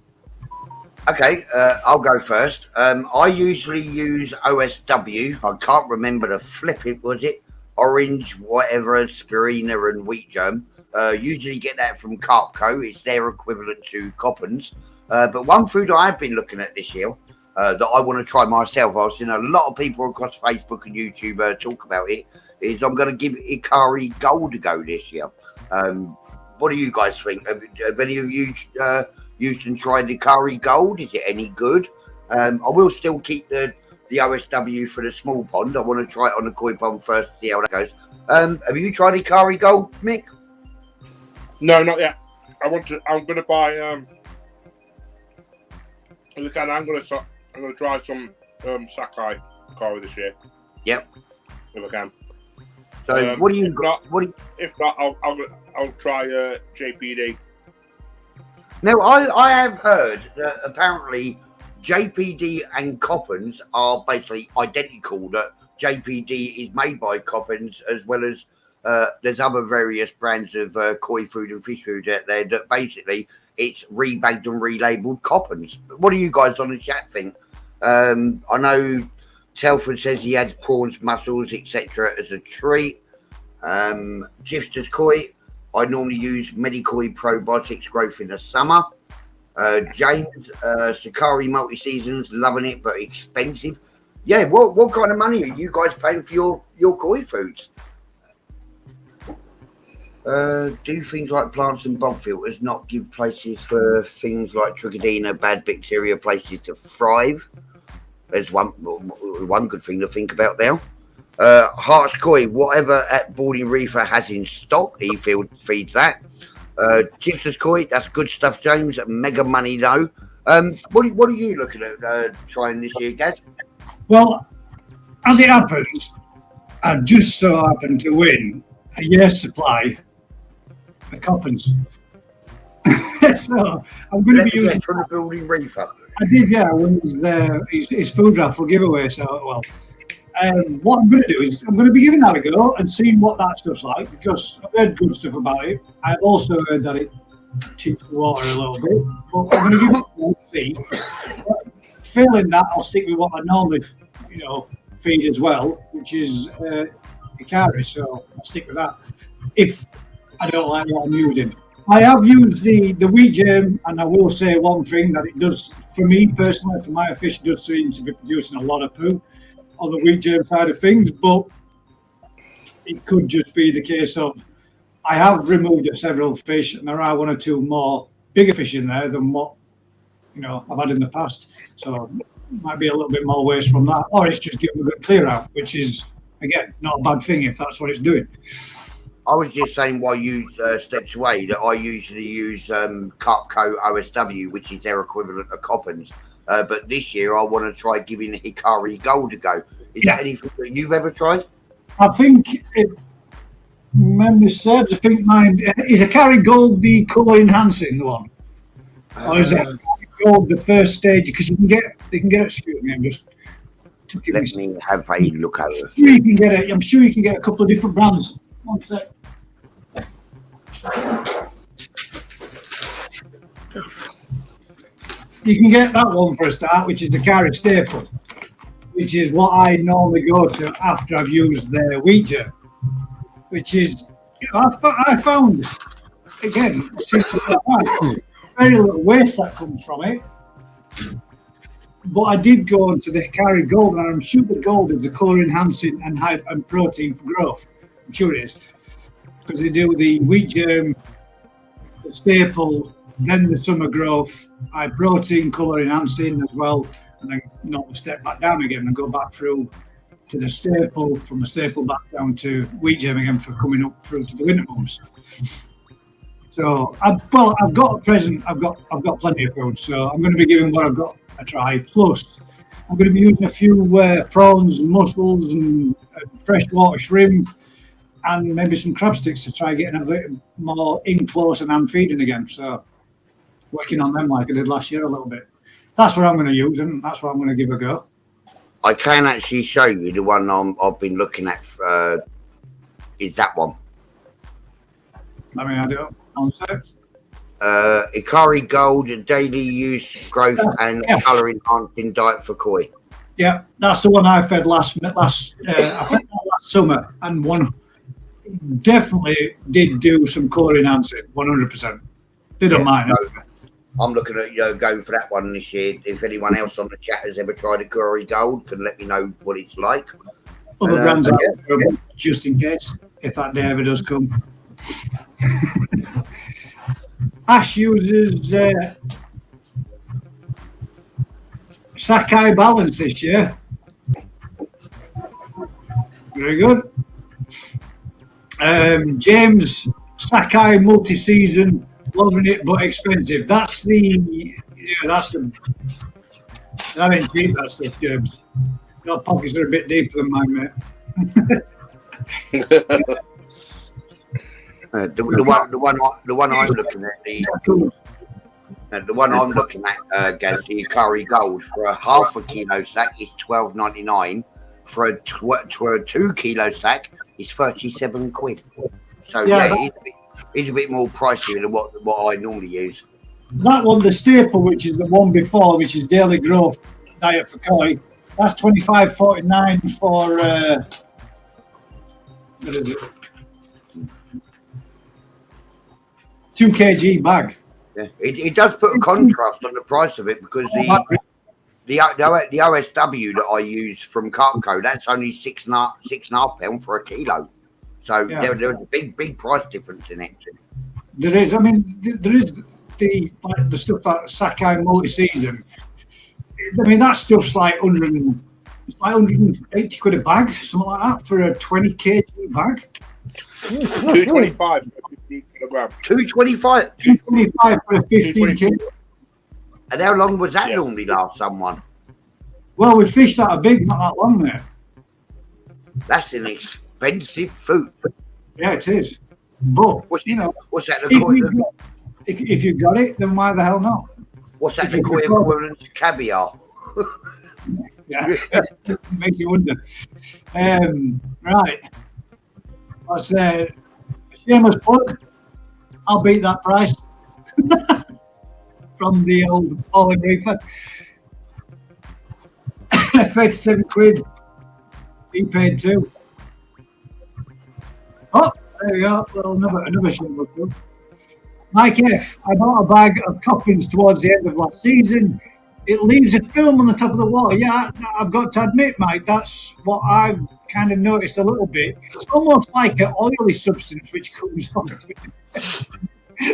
Okay, I'll go first. I usually use OSW. I can't remember the flip. It was it orange, whatever, spirina and wheat germ. Usually get that from Carpco. It's their equivalent to Coppens. But one food I have been looking at this year that I want to try myself. I've seen a lot of people across Facebook and YouTube talk about it. Is I'm going to give Ikari Gold a go this year. What do you guys think? Have any of you used and tried the Ikari Gold? Is it any good? I will still keep the OSW for the small pond. I want to try it on the koi pond first to see how that goes. Have you tried Ikari Gold, Mick? No, not yet. I'm going to buy. If I can, I'm going to try some Sakai Kari this year. Yep. If I can. So what do you? If not, I'll try JPD. Now I have heard that apparently JPD and Coppens are basically identical. That JPD is made by Coppens, as well as there's other various brands of koi food and fish food out there that basically it's rebagged and relabeled Coppens. What do you guys on the chat think? I know Telford says he had prawns, mussels, etc. as a treat. Gifter's koi, I normally use Medikoi Probiotics Growth in the summer. James, Sakari multi-seasons, loving it, but expensive. Yeah, what kind of money are you guys paying for your koi foods? Do things like plants and bog filters not give places for things like Trickle-in, bad bacteria places to thrive? There's one good thing to think about there. Heart's Koi, whatever at Boarding Reefer has in stock, he feeds that. Gypsum's Koi, that's good stuff, James. Mega money though. What are you looking at trying this year, Gaz? Well, as it happens, I just so happened to win a year's supply of Coppens. So I'm going to be using from the Boarding Reefer. I did, yeah. When his food raffle giveaway. So, well, what I'm going to do is I'm going to be giving that a go and seeing what that stuff's like, because I've heard good stuff about it. I've also heard that it cheats the water a little bit, but I'm going to give it a go and see. Failing that, I'll stick with what I normally, feed as well, which is Ikari. So I'll stick with that. If I don't like what I'm using. I have used the wheat germ, and I will say one thing that it does, for me personally, for my fish, does seem to be producing a lot of poo on the wheat germ side of things, but it could just be the case of I have removed several fish, and there are one or two more bigger fish in there than what I've had in the past. So might be a little bit more waste from that, or it's just giving a good clear out, which is again not a bad thing if that's what it's doing. I was just saying while you stepped away that I usually use Carpco OSW, which is their equivalent of Coppens. But this year I want to try giving Hikari Gold a go. Is that anything that you've ever tried? I think, memory serves, I think mine is Hikari Gold the colour enhancing one, or is it Gold the first stage? Because they can get it. Excuse me, I'm just. Let me have a look over. I'm sure you can get a couple of different brands. One sec. You can get that one for a start, which is the Hikari staple, which is what I normally go to after I've used the wheat germ, which is, I found, again, very little waste that comes from it. But I did go into the Hikari Gold, and I'm sure the gold is the colour enhancing and protein for growth. I'm sure it is, because they do the wheat germ, the staple, then the summer growth, high protein, colour enhancing as well, and then not step back down again and go back through to the staple, from the staple back down to wheat germ again for coming up through to the winter months. So I've got a present. I've got plenty of food, so I'm going to be giving what I've got a try. Plus, I'm going to be using a few prawns, and mussels, and freshwater shrimp, and maybe some crab sticks to try getting a bit more in close and hand feeding again. So working on them like I did last year a little bit. That's what I'm going to use, and that's what I'm going to give a go. I can actually show you the one I've been looking at. Is that one? I mean, I don't. On set. Ikari Gold, daily use, growth, and colour enhancing diet for koi. Yeah, that's the one I fed last I think last summer, and one definitely did do some colour enhancing, 100%. Didn't mind. So I'm looking at going for that one this year. If anyone else on the chat has ever tried Ikari Gold, can let me know what it's like. Other brands out there, just in case, if that day ever does come. Ash uses Sakai Balance this year. Very good. James, Sakai multi-season, loving it but expensive. That ain't cheap, that stuff, James. Your pockets are a bit deeper than mine, mate. The one I'm looking at, the one I'm looking at, Gaz, the Ikari Gold, for a half a kilo sack is £12.99. For a 2 kilo sack, it's 37 quid. So it's a bit more pricey than what I normally use. That one, the staple, which is the one before, which is daily growth diet for koi, that's $25.49 for what is it? 2 kg bag. Yeah, it does put a contrast on the price of it, because the OSW that I use from Cartco, that's only £6.5 for a kilo. So there's a big price difference in it. There is. I mean, there is the stuff that Sakai multi-season. I mean, that stuff's like 180 quid a bag, something like that, for a 20 kg bag. 225 for 15 kilograms. 225. 225 for a 15 kg. And how long was that normally last someone? Well, we fished that a big, not that long, mate. That's an expensive food. Yeah, it is. But what's that? If you got it, then why the hell not? What's that the koi equivalent to caviar? Yeah, makes you wonder. Right. Let's a shameless plug. I'll beat that price from the old All-in Reefer. 37 quid. He paid 2. Oh, there we go. Well, another shameless plug. Mike F, I bought a bag of coppins towards the end of last season. It leaves a film on the top of the water. Yeah, I've got to admit, Mike, that's what I've kind of noticed a little bit. It's almost like an oily substance which comes off.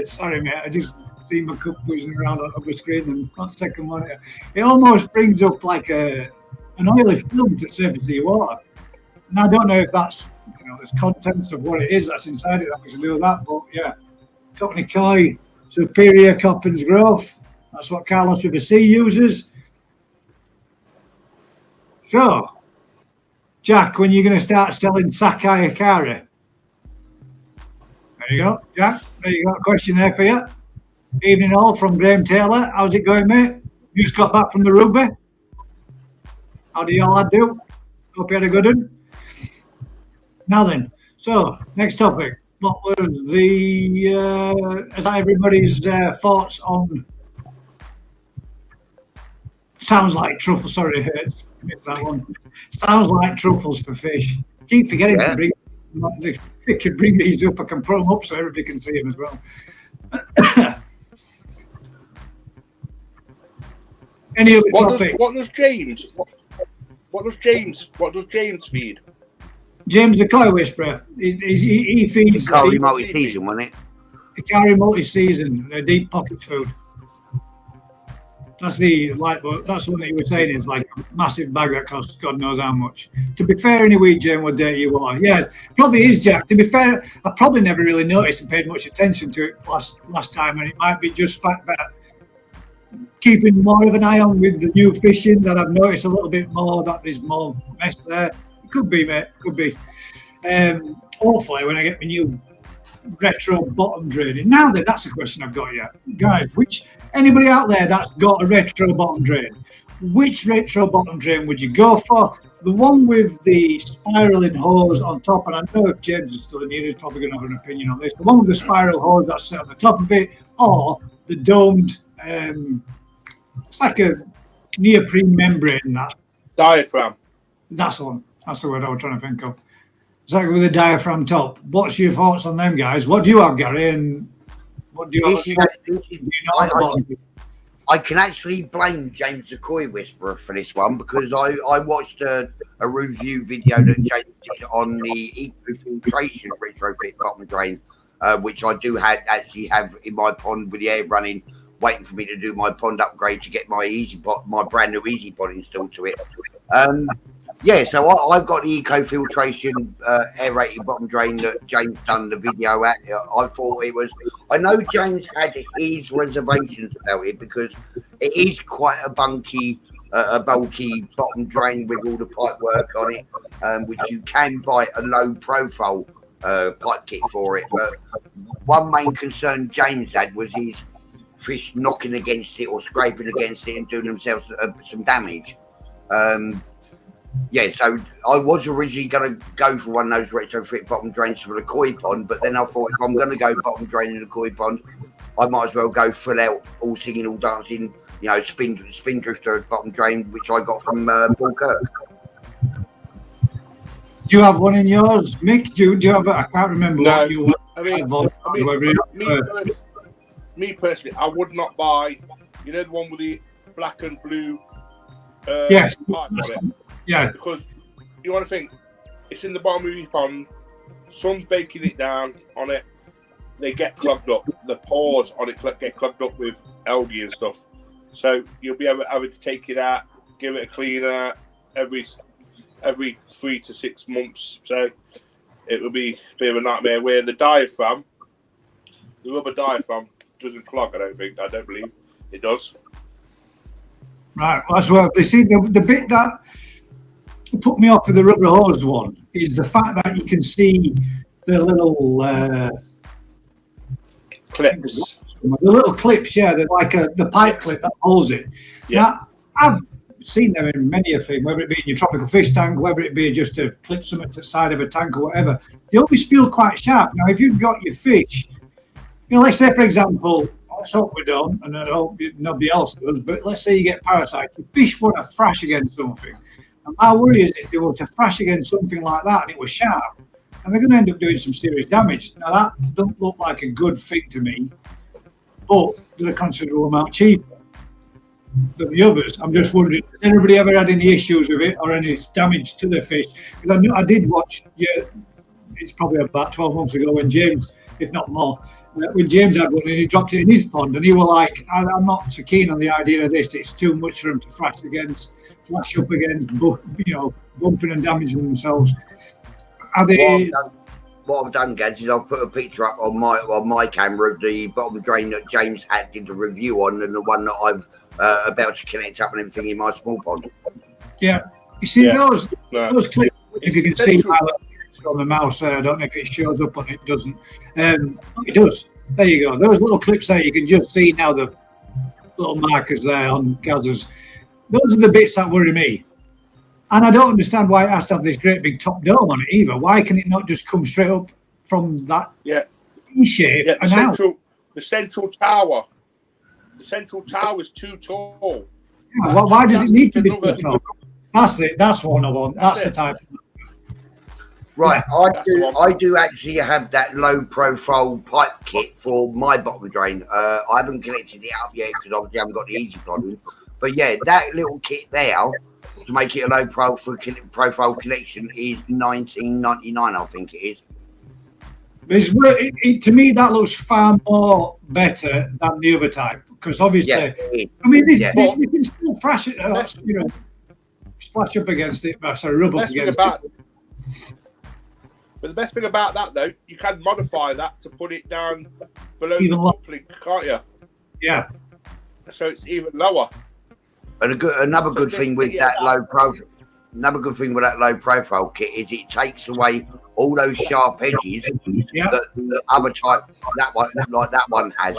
Sorry, mate, I just see my cup moving around on the screen and not second monitor. It almost brings up like an oily film to the surface of your water. And I don't know if that's, there's contents of what it is that's inside it that makes it do that, but yeah. Cockney Koi, superior coppins growth. That's what Carlos with a C uses. So, Jack, when are you going to start selling Sakai Ikari? There you go, Jack. There you go. A question there for you. Evening all from Graham Taylor. How's it going, mate? You just got back from the rugby. How do y'all do? Hope you had a good one. Now then, so next topic. What were everybody's thoughts on? Sounds like truffles. Sorry, it's that one. Sounds like truffles for fish. Keep forgetting to bring. They could bring these up. I can put them up so everybody can see them as well. Any other topic? What does James feed? James the Koi Whisperer. He feeds Ikari multi-season, wasn't it? Ikari multi-season, deep pocket food. That's the that's the one that you were saying is like a massive bag that costs God knows how much. To be fair, any week, James will dare you are. Yeah, probably is, Jack. To be fair, I probably never really noticed and paid much attention to it last time, and it might be just fact that keeping more of an eye on with the new fishing that I've noticed a little bit more that there's more mess there. Could be, mate. Could be. Hopefully, when I get my new retro bottom drain. Now then, that's a question I've got. Yeah, guys. Anybody out there that's got a retro bottom drain? which retro bottom drain would you go for? The one with the spiraling hose on top, and I know if James is still in here, he's probably going to have an opinion on this. The one with the spiral hose that's set on the top of it, or the domed, it's like a neoprene membrane, that Diaphragm. that's the one. That's the word I was trying to think of. It's like with a diaphragm top. What's your thoughts on them, guys? What do you have, Gary? And what do you have? I can actually blame James the Koi Whisperer for this one because I watched a review video that James did on the eco-filtration retrofit bottom drain, which I do actually have in my pond with the air running, waiting for me to do my pond upgrade to get my brand new Easy Pod installed to it. Yeah, so I've got the eco-filtration aerated bottom drain that James done the video at. I thought it was... I know James had his reservations about it because it is quite a bulky bottom drain with all the pipe work on it, which you can buy a low-profile pipe kit for it. But one main concern James had was his fish knocking against it or scraping against it and doing themselves some damage. Yeah, so I was originally going to go for one of those retrofit bottom drains for the koi pond, but then I thought if I'm going to go bottom drain in the koi pond, I might as well go full out, all singing, all dancing, you know, spin drifter bottom drain, which I got from Paul Kirk. Do you have one in yours, Mick? Do you have? I can't remember. No, what you me personally, I would not buy. You know the one with the black and blue. Yes. Pipe on it? Yeah. Because you want to think, it's in the bottom of your pond. Sun's baking it down on it. They get clogged up. The pores on it get clogged up with algae and stuff. So you'll be having to take it out, give it a cleaner every 3 to 6 months. So it will be a bit of a nightmare. Where the diaphragm, the rubber diaphragm, doesn't clog. I don't believe it does. Right. That's what they see. The bit that put me off with the rubber hose one is the fact that you can see the little Clips. The little clips, yeah, they're like the pipe clip that holds it. Yeah. Now, I've seen them in many a thing, whether it be in your tropical fish tank, whether it be just to clip something to the side of a tank or whatever. They always feel quite sharp. Now, if you've got your fish, you know, let's say, for example, let's hope we don't, and I hope nobody else does, but let's say you get parasites. Your fish want to thrash against something. And my worry is if they were to thrash against something like that and it was sharp, and they're going to end up doing some serious damage. Now, that doesn't look like a good thing to me, but they're a considerable amount cheaper than the others. I'm just wondering, has anybody ever had any issues with it or any damage to their fish? Because I did watch, it's probably about 12 months ago when James, if not more, when James had one and he dropped it in his pond and he was like, I'm not so keen on the idea of this. It's too much for them to flash up against, bumping and damaging themselves. What I've done, Gaz, is I've put a picture up on my camera of the bottom drain that James had did a review on, and the one that I'm about to connect up and everything in my small pond. Yeah, you see those clips. If you can see on the mouse there, I don't know if it shows up on it. Doesn't. It does. There you go. Those little clips there, you can just see now the little markers there on Gaz's. Those are the bits that worry me. And I don't understand why it has to have this great big top dome on it either. Why can it not just come straight up from that shape? Yeah, the central tower. The central tower is too tall. Yeah, why does it need to be too tall? That's it. That's one I want. That's the type. Right, I do actually have that low profile pipe kit for my bottom drain. I haven't connected it up yet because obviously I haven't got the Easy Pod in. But yeah, that little kit there to make it a low profile connection is $19.99, I think it is. To me, that looks far more better than the other type because obviously, I mean, you can still thrash it, splash up against it, rub up against it. But the best thing about that, though, you can modify that to put it down below the coupling, can't you? Yeah. So it's even lower. And another good thing with that low profile kit is it takes away all those sharp edges that the other type, that one has.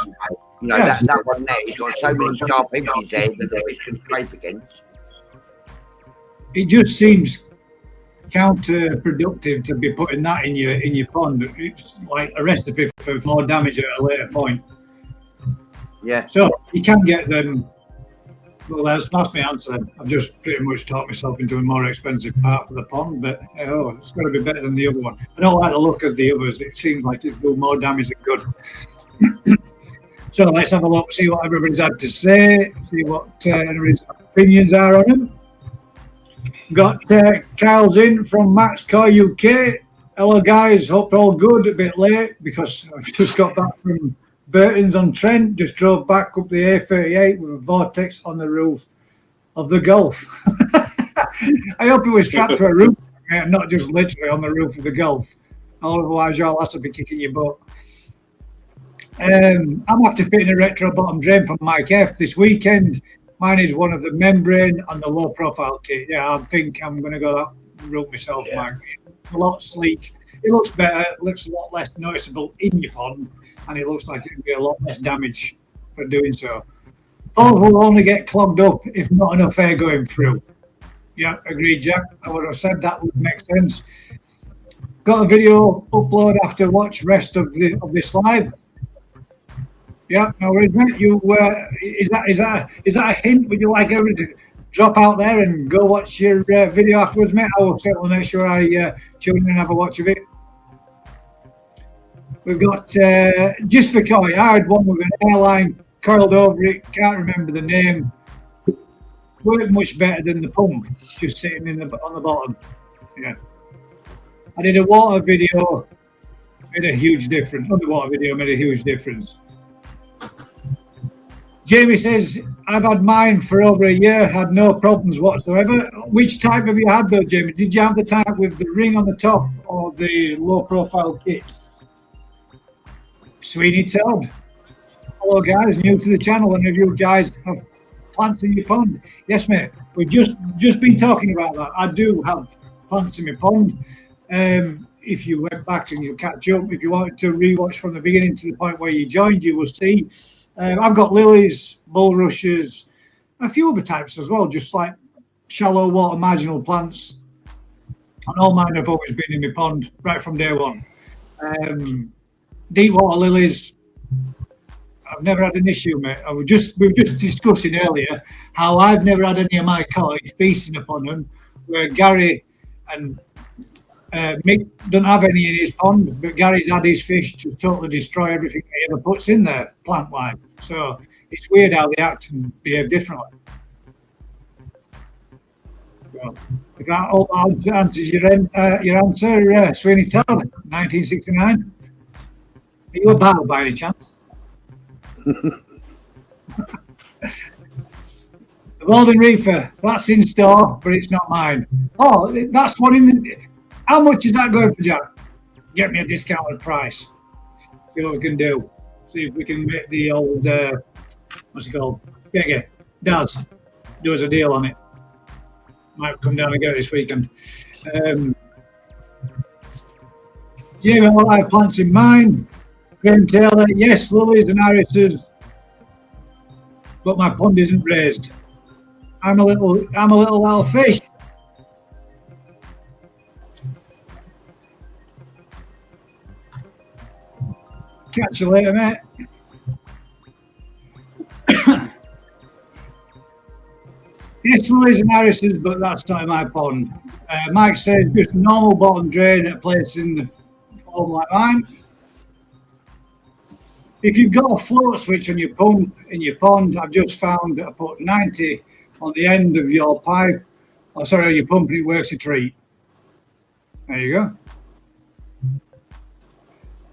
You know, that one there, it's got so many sharp edges there that the fish can scrape against. it just seems counterproductive to be putting that in your pond. It's like a recipe for more damage at a later point. Yeah. So you can get them. Well, that's my answer. I've just pretty much talked myself into a more expensive part of the pond, but it's got to be better than the other one. I don't like the look of the others. It seems like it's doing more damage than good. So let's have a look, see what everybody's had to say, see what everybody's opinions are on them. Got Kyle's in from Max Car UK. Hello guys, hope all good. A bit late because I've just got back from Burton's on Trent. Just drove back up the A38 with a vortex on the roof of the Gulf. I hope it was strapped to a roof, not just literally on the roof of the Gulf. Otherwise, you'll have to be kicking your butt. I'm after fitting a retro bottom drain from Mike F this weekend. Mine is one of the membrane and the low profile kit. Yeah, I think I'm going to go that route myself, Mike. It's a lot sleek. It looks better. It looks a lot less noticeable in your pond, and it looks like it can be a lot less damage for doing so. Holes will only get clogged up if not enough air going through. Yeah, agreed, Jack. I would have said that would make sense. Got a video upload after watch rest of this live. Yeah, no worries, mate. You is that a hint? Would you like everybody to drop out there and go watch your video afterwards, mate? I will certainly make sure I tune in and have a watch of it. We've got just for Coy. I had one with an airline coiled over it. Can't remember the name. Worked much better than the pump, just sitting on the bottom. Yeah. I did a water video. Made a huge difference. Underwater video made a huge difference. Jamie says, I've had mine for over a year, had no problems whatsoever. Which type have you had though, Jamie? Did you have the type with the ring on the top or the low profile kit? Sweeney Todd. Hello guys, new to the channel, and if you guys have plants in your pond. Yes, mate. We've just been talking about that. I do have plants in my pond. If you went back and you catch up, if you wanted to rewatch from the beginning to the point where you joined, you will see I've got lilies, bulrushes, a few other types as well, just like shallow water marginal plants. And all mine have always been in my pond right from day one. Deep water lilies, I've never had an issue, mate. We were just discussing earlier how I've never had any of my cottage feasting upon them, where Gary and Mick don't have any in his pond, but Gary's had his fish to totally destroy everything he ever puts in there, plant-wise. So it's weird how they act and behave differently. So, if that answers your answer, Sweeney Todd, 1969. Are you a battle by any chance? The Golden Reefer, that's in store, but it's not mine. Oh, that's one in the... How much is that going for, Jack? Get me a discounted price. See what we can do. See if we can make the old, what's it called? Yeah, Daz, do us a deal on it. Might come down and get it this weekend. Jamie, well, I have plants in mine. Graham Taylor, yes, lilies and irises, but my pond isn't raised. I'm a little fish. Catch you later, mate. Yes, lilies and irises, but that's not in my pond. Mike says just a normal bottom drain at a place in the form like mine. If you've got a float switch on your pump in your pond, I've just found I put 90 on the end of your pipe. Oh, sorry, your pump, and it works a treat. There you go.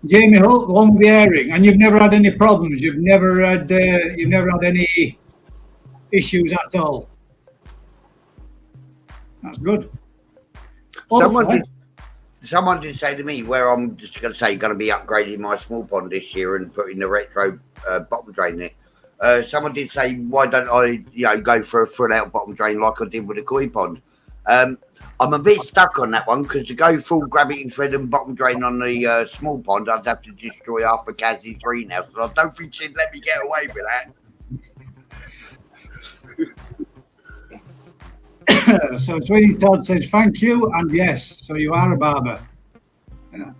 Jamie Holt, the one with the airing, and you've never had any problems. You've never had any issues at all. That's good. Someone did say to me, where I'm just going to say going to be upgrading my small pond this year and putting the retro bottom drain there. Someone did say, why don't I, go for a full out bottom drain like I did with the koi pond? I'm a bit stuck on that one because to go full gravity fed and bottom drain on the small pond, I'd have to destroy half of Kaz's greenhouse, and I don't think she'd let me get away with that. So Sweeney Todd says thank you and yes. So you are a barber. Yeah.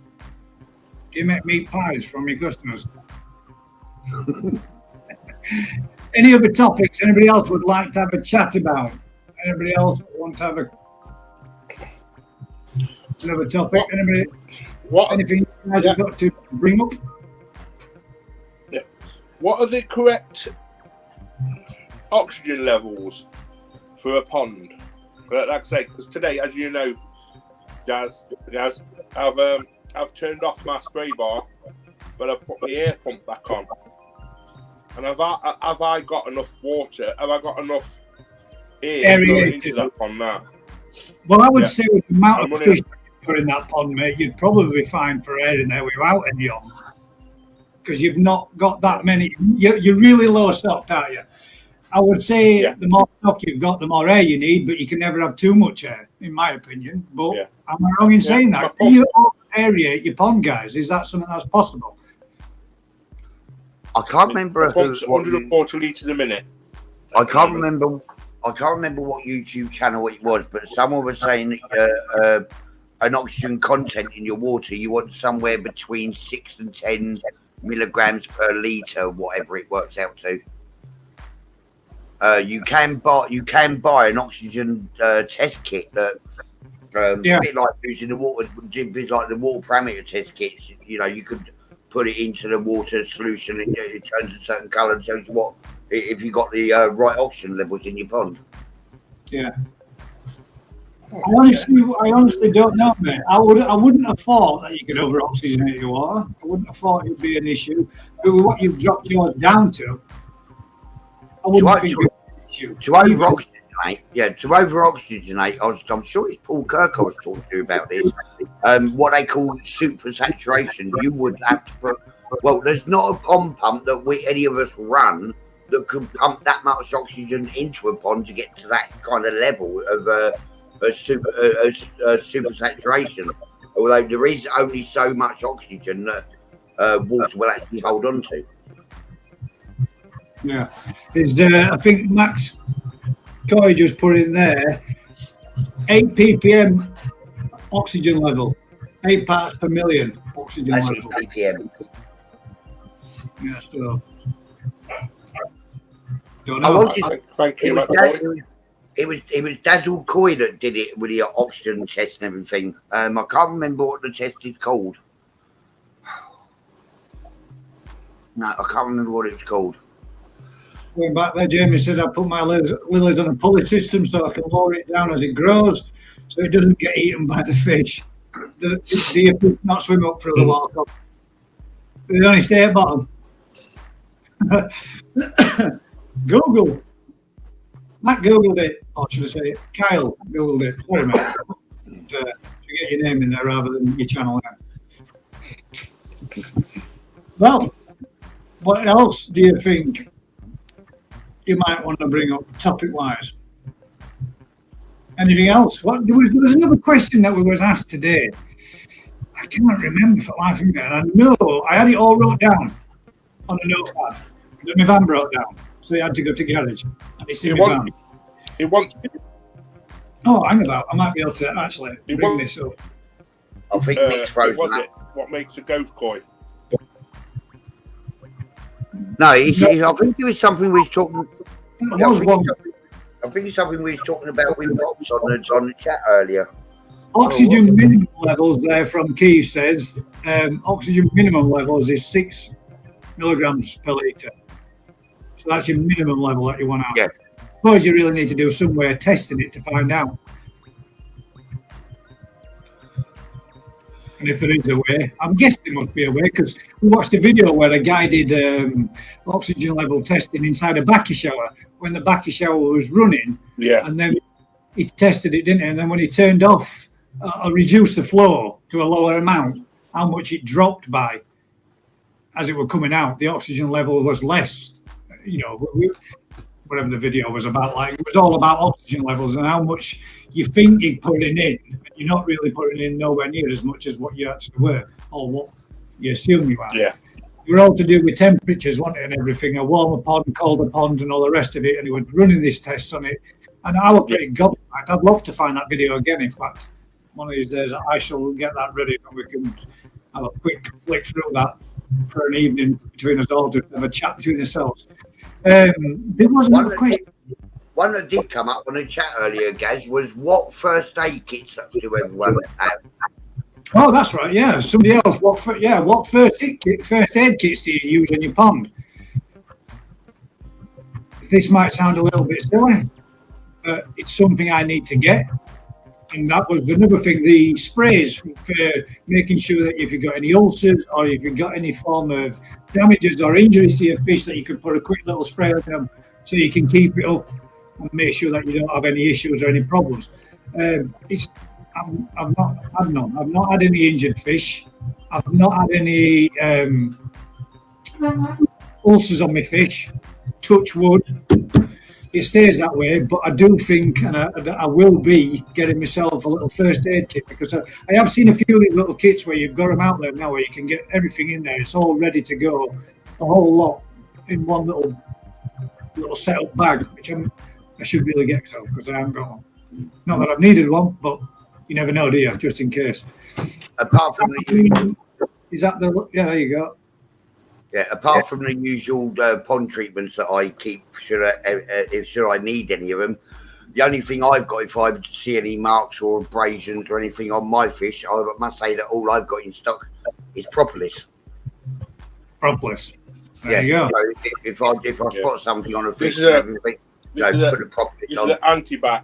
Do you make meat pies from your customers? Any other topics anybody else would like to have a chat about? Anybody else want to have another topic? Anybody? Anything you guys have got to bring up? Yeah. What are the correct oxygen levels for a pond? But like I say, because today, as you know, Daz, I've turned off my spray bar, but I've put my air pump back on. And have I got enough water? Have I got enough air going into that pond now? Well, I would say with the amount of fish you're in that pond, mate, you'd probably be fine for air in there without any on. Because you've not got that many. You're really low stocked, aren't you? I would say the more stock you've got, the more air you need, but you can never have too much air, in my opinion. But am I wrong in saying that? Can you aerate your pond, guys? Is that something that's possible? I can't remember. 140 litres a minute. I can't remember what YouTube channel it was, but someone was saying an oxygen content in your water, you want somewhere between 6 and 10 milligrams per litre, whatever it works out to. You can buy an oxygen test kit that a bit like using the water, a bit like the water parameter test kits. You know, you could put it into the water solution, it turns a certain colour and tells you what if you got the right oxygen levels in your pond. Yeah. I honestly don't know, mate. I wouldn't have thought that you could over oxygenate your water. I wouldn't have thought it would be an issue. But with what you've dropped yours down to, I wouldn't think it would be an issue. To over oxygenate, I'm sure it's Paul Kirk I was talking to about this. What they call super saturation, you would have to put. Well, there's not a pond pump that any of us run that could pump that much oxygen into a pond to get to that kind of level of super saturation. Although there is only so much oxygen that water will actually hold on to. Yeah, I think Max Coy just put in there 8 ppm oxygen level, 8 parts per million oxygen That's level. 8 ppm. Yeah, so don't know. It was Dazzle Coy that did it with the oxygen test and everything. I can't remember what the test is called. No, I can't remember what it's called. Going back there, Jamie said I put my lilies on a pulley system so I can lower it down as it grows so it doesn't get eaten by the fish. The deer not swim up through the water. They only stay at bottom. Google. Matt Googled it, or should I say Kyle Googled it. Sorry, mate. You get your name in there rather than your channel name. Well, what else do you think you might want to bring up topic-wise? Anything else? There was another question that we was asked today. I can't remember for life of me. And I know I had it all wrote down on a notepad that my van brought down. So he had to go to garage. And it's in my van. Oh, hang about. I might be able to actually bring this up. I think Nick's frozen up. What makes a ghost koi? No, I think it was something we was talking. I think it's something we was talking about with Rops on the chat earlier. Oxygen minimum levels there from Keith says oxygen minimum levels is 6 milligrams per litre. So that's your minimum level that you want to have. Yeah. I suppose you really need to do some way of testing it to find out. And if there is a way, I'm guessing there must be a way because we watched a video where a guy did oxygen level testing inside a backy shower when the backy shower was running. Yeah. And then he tested it, didn't he? And then when he turned off or reduced the flow to a lower amount, how much it dropped by as it were coming out, the oxygen level was less. You know, whatever the video was about, like it was all about oxygen levels and how much you think you're putting in, but you're not really putting in nowhere near as much as what you actually were or what you assume you are. Yeah. It were all to do with temperatures, wasn't it, and everything, a warmer pond, colder pond and all the rest of it, and he was running these tests on it, And I was pretty gobsmacked. I'd love to find that video again. In fact, one of these days I shall get that ready and we can have a quick flick through that for an evening between us all, to have a chat between ourselves. There was another question. One that did come up on the chat earlier, Gaz, was what first aid kits do everyone have? Oh, that's right. Yeah, somebody else. What first aid kits do you use in your pond? This might sound a little bit silly, but it's something I need to get. And that was another thing, the sprays for making sure that if you've got any ulcers or if you've got any form of damages or injuries to your fish, that you can put a quick little spray on them so you can keep it up and make sure that you don't have any issues or any problems. I've not had none. I've not had any injured fish. I've not had any ulcers on my fish. Touch wood. It stays that way, but I do think, and I will be getting myself a little first aid kit, because I have seen a few of these little kits where you've got them out there now where you can get everything in there. It's all ready to go, a whole lot in one little setup bag, which I should really get myself because I haven't got one. Not that I've needed one, but you never know, do you? Just in case. Apart from the is that the yeah? There you go. Yeah, apart from the usual pond treatments that I keep, should I need any of them, the only thing I've got, if I see any marks or abrasions or anything on my fish, I must say that all I've got in stock is propolis. Propolis. There you go. So if I spot something on a fish, put the propolis on. The antibac.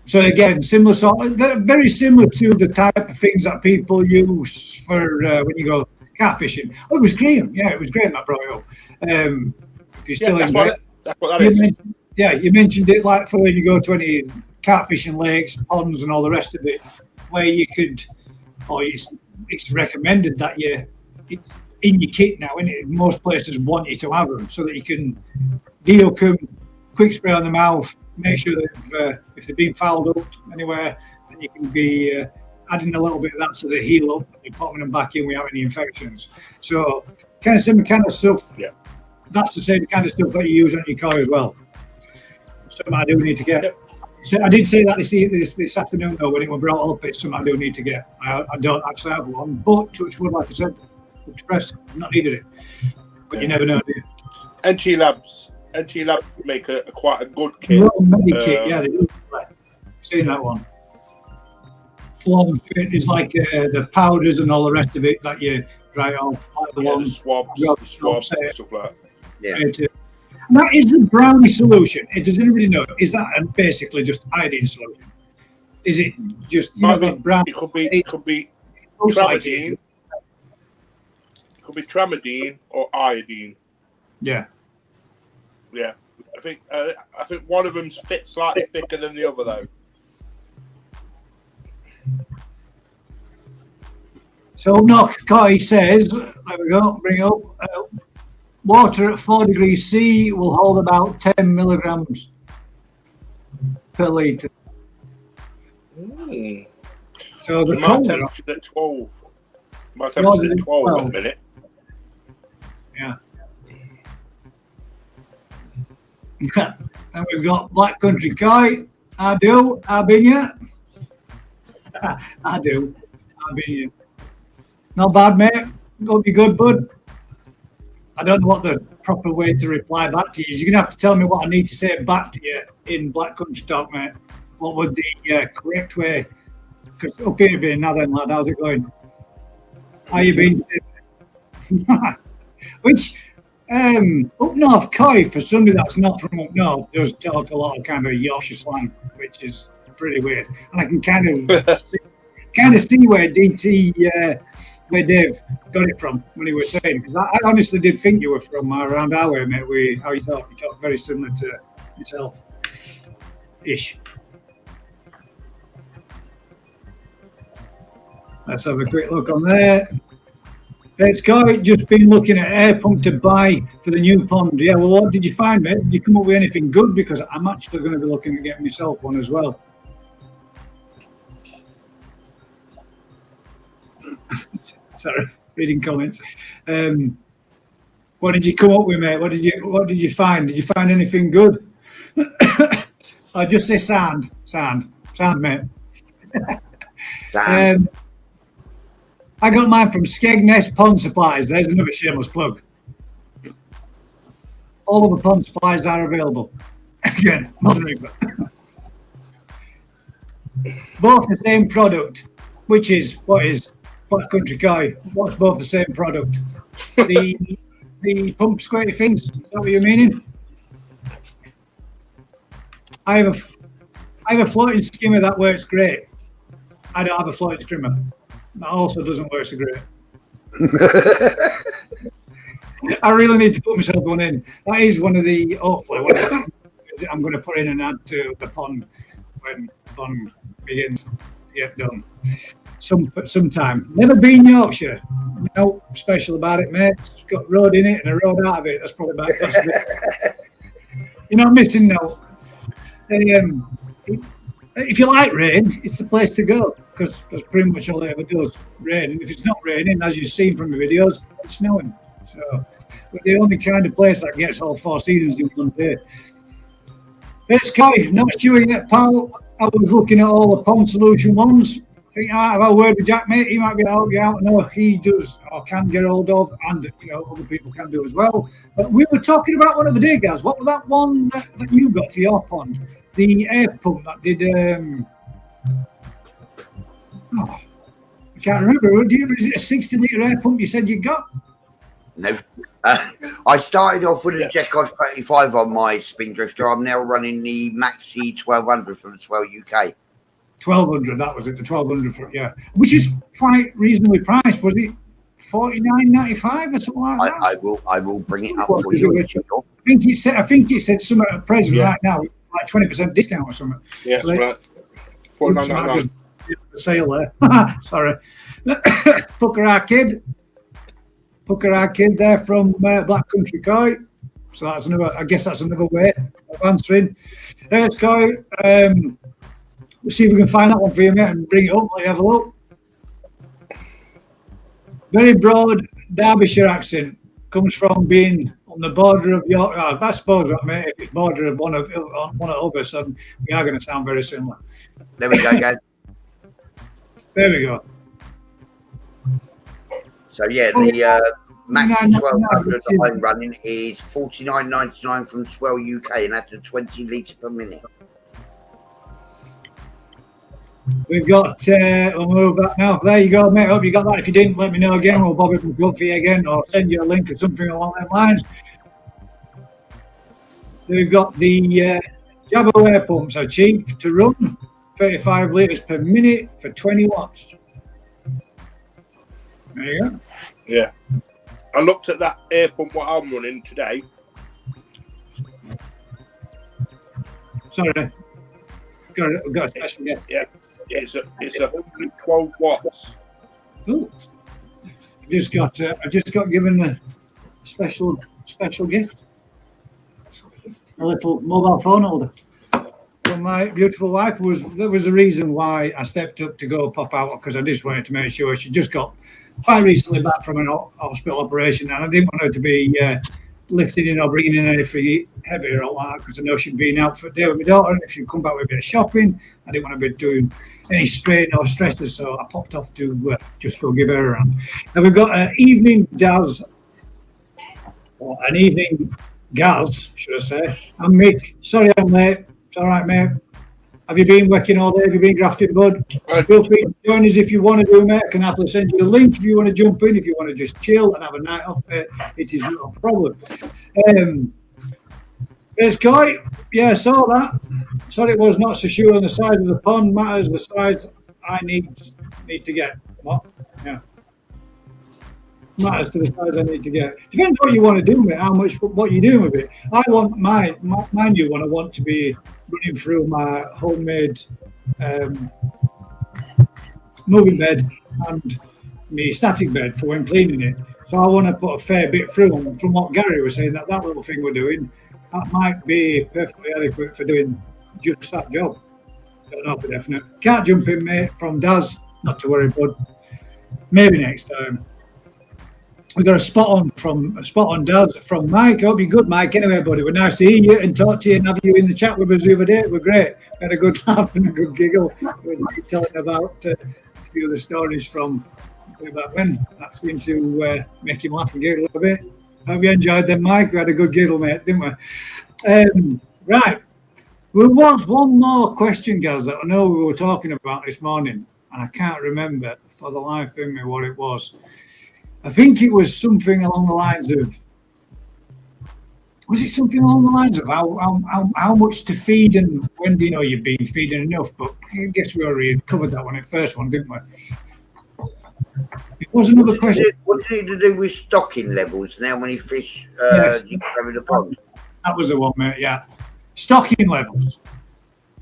So again, similar sort, very similar to the type of things that people use for when you go catfishing. Oh, it was Graham. Yeah, it was Graham that brought it up. If you're still in there, that's what that is. You mentioned it like for when you go to any catfishing lakes, ponds, and all the rest of it, where you could, or it's recommended that it's in your kit now. Most places want you to have them so that you can deal them, quick spray on the mouth, make sure that if they've been fouled up anywhere, then you can be adding a little bit of that so they heal up and you're popping them back in without any infections. So kind of similar kind of stuff. Yeah. That's the same kind of stuff that you use on your koi as well. Something I do need to get. Yep. So I did say that this afternoon though when it was brought up. It's something I do need to get. I don't actually have one, but touch wood, like I said, I've not needed it. But you never know, do you? NT Labs make quite a good kit. Kit, yeah, they do. Seen that one. Form fit is like the powders and all the rest of it that you dry off, like the swabs, stuff like that. Yeah. And that is the brownie solution. Does anybody know? Is that basically just iodine solution? Is it just the brown? It could be tramadine. It could be tramadine or iodine. Yeah. Yeah. I think one of them's fit slightly thicker than the other though. So Knock Kai says, there we go, bring it up. Water at 4 degrees C will hold about 10 milligrams per litre. So the my temperature's at 12. My temperature's at 12 at the minute. Yeah. And we've got Black Country Koi. I do. I've been here. I do. I've been here. Not bad, mate. Hope you're good, bud. I don't know what the proper way to reply back to you is. You're going to have to tell me what I need to say back to you in Black Country Talk, mate. What would the correct way? Because up here being now then, lad, how's it going? How you been? Which, up north, Koi, for somebody that's not from up north, does talk a lot of kind of Yorkshire slang, which is pretty weird. And I can kind of see where DT... where Dave got it from when he was saying, because I honestly did think you were from around our way, mate. How you talk very similar to yourself, ish. Let's have a quick look on there. It's got just been looking at air pump to buy for the new pond. Yeah, well, what did you find, mate? Did you come up with anything good? Because I'm actually going to be looking at getting myself one as well. Sorry, reading comments. What did you come up with, mate? What did you find? Did you find anything good? I just say sound, mate. Sam, I got mine from Skegness Pond Supplies. There's another shameless plug. All of the pond supplies are available. Again, modern Reaper. Both the same product, which is what is Black Country Koi. What's both the same product? The pump squirty things. Is that what you're meaning? I have a floating skimmer that works great. I don't have a floating skimmer. That also doesn't work so great. I really need to put myself one in. That is one of the hopefully I'm going to put in and add to the pond when the pond begins to get done. Sometime. Never been Yorkshire. No special about it, mate. It's got road in it and a road out of it. That's probably about it. You're not missing no. If you like rain, it's the place to go because that's pretty much all it ever does. Rain. And if it's not raining, as you've seen from the videos, it's snowing. So we're the only kind of place that gets all 4 seasons in one day. It's Koi, not chewing yet, pal. I was looking at all the pond solution ones. I think I have a word with Jack, mate. He might be able to help you out. I know he does or can get hold of, and other people can do as well. But we were talking about one of the day, guys. What was that one that you got for your pond? The air pump that did. I can't remember. Is it a 60-litre air pump you said you got? no. I started off with a Jekos 35 on my spin drifter. I'm now running the Maxi 1200 from the Swell UK. 1200, that was it, the 1200 for, yeah. Which is quite reasonably priced. Was it $49.95 or something like that? I will bring it up for you. I think it said something at present right now, like 20% discount or something. Yeah, so right. $49.99. The sale there. Sorry. Pucker Arcade there from Black Country Koi. So that's another. I guess that's another way of answering. It's Koi. Let's see if we can find that one for you, mate, and bring it up. Let you have a look. Very broad Derbyshire accent. Comes from being on the border of York. I suppose, mate, if it's border of one of us, we are going to sound very similar. There we go, guys. There we go. So yeah, the Maxi 1200 that I'm running is $49.99 from Swell UK, and that's a 20 litre per minute. We've got, we'll move back now. There you go, mate. Hope you got that. If you didn't, let me know again. We'll bob it and go for you again, or send you a link or something along those lines. We've got the Jabbo air pumps are cheap to run, 35 litres per minute for 20 watts. There you go. Yeah. I looked at that air pump what I'm running today. Sorry. Got a special guest. Yeah. It's 112 watts. Ooh. I just got given a special gift. A little mobile phone holder. From my beautiful wife. There was a reason why I stepped up to go pop out, because I just wanted to make sure she just got quite recently back from an hospital operation, and I didn't want her to be lifting in or bringing in anything heavy or all that, because I know she'd been out for a day with my daughter, and if she'd come back with a bit of shopping, I didn't want to be doing any strain or stresses, so I popped off to just go give her a run. And we've got an evening Gaz, or an evening Gaz, should I say. I'm Mick. Sorry I'm late. It's all right, mate. Have you been working all day? Have you been grafting, bud? Feel free to join us if you want to do, mate. I can happily send you the link if you want to jump in. If you want to just chill and have a night off, it is not a problem. There's Koi. Yeah, I saw that. Sorry, it was not so sure on the size of the pond. Matters the size I need to get. What? Yeah. Matters to the size I need to get. Depends what you want to do with it, what you're doing with it. I want mind you, when I want to be running through my homemade moving bed and my static bed for when cleaning it. So I want to put a fair bit through them. From what Gary was saying, that little thing we're doing, that might be perfectly adequate for doing just that job. Don't know for definite. Can't jump in, mate, from Daz. Not to worry, bud. Maybe next time. We got a spot on Daz from Mike. Hope you're good, Mike. Anyway, buddy, we're nice to hear you and talk to you and have you in the chat with us the other day. We're great. We had a good laugh and a good giggle. We were telling about a few of the stories from way back when. That seemed to make him laugh and giggle a bit. Hope you enjoyed them, Mike. We had a good giggle, mate, didn't we? Right. There was one more question, guys, that I know we were talking about this morning, and I can't remember for the life of me what it was. I think it was something along the lines of, how much to feed and when do you know you've been feeding enough? But I guess we already covered that one in the first one, didn't we? It was another question. What did it do with stocking levels and how many fish you have in the pond? That was the one, mate, yeah. Stocking levels.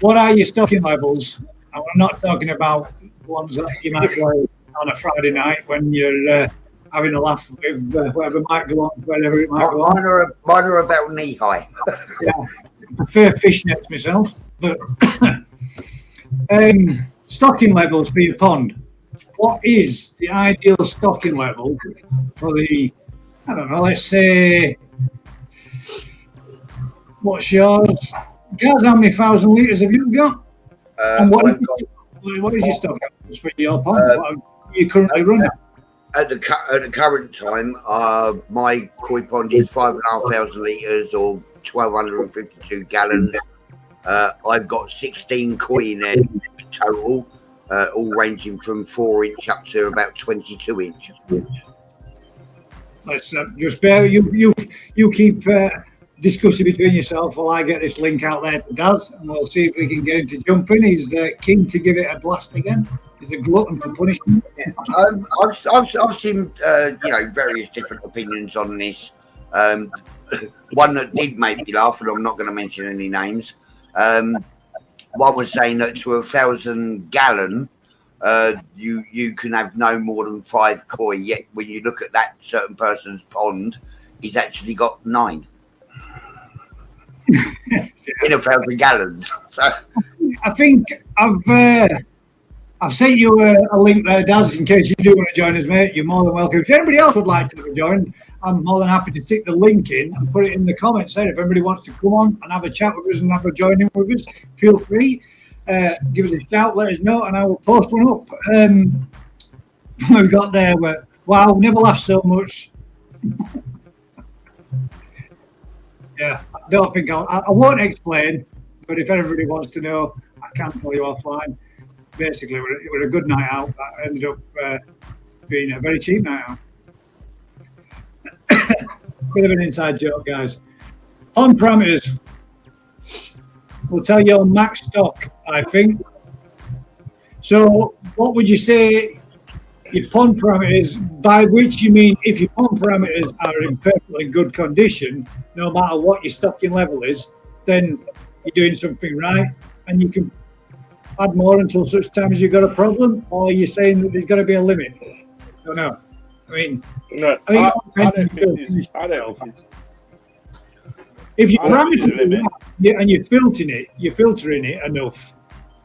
What are your stocking levels? And we're not talking about ones that you might play on a Friday night when you're having a laugh with whatever might go on, wherever it might go on. Mine are about knee high. Yeah, I prefer fishnets myself. But stocking levels for your pond. What is the ideal stocking level for the, I don't know, let's say, what's yours? Guys, how many thousand litres have you got? And what is your stocking levels for your pond? What are you currently running? At the current time, my koi pond is 5,500 litres or 1,252 gallons. I've got 16 koi in there total, all ranging from 4-inch up to about 22-inch. Let's just bear. You keep discussing between yourself while I get this link out there to Daz, and we'll see if we can get him to jump in. He's keen to give it a blast again. He's a glutton for punishment. Yeah. I've seen various different opinions on this. One that did make me laugh, and I'm not going to mention any names. One was saying that to 1,000 gallon, you can have no more than 5 koi. Yet when you look at that certain person's pond, he's actually got 9 in 1,000 gallons. So I think I've sent you a link there, Daz, in case you do want to join us, mate. You're more than welcome. If anybody else would like to join, I'm more than happy to stick the link in and put it in the comments there. If anybody wants to come on and have a chat with us and have a join in with us, feel free. Give us a shout, let us know, and I will post one up. We've got there, wow, never laughed so much. Yeah, I don't think I won't explain, but if everybody wants to know, I can tell you offline. Basically, it was a good night out. That ended up being a very cheap night out. Bit of an inside joke, guys. On parameters, we'll tell you on max stock, I think. So, what would you say your pond parameters, by which you mean if your pond parameters are in perfectly good condition, no matter what your stocking level is, then you're doing something right, and you can add more until such time as you've got a problem, or are you saying that there's got to be a limit? I don't know. I mean, no, I don't think it's. If your parameters and you're filtering it enough,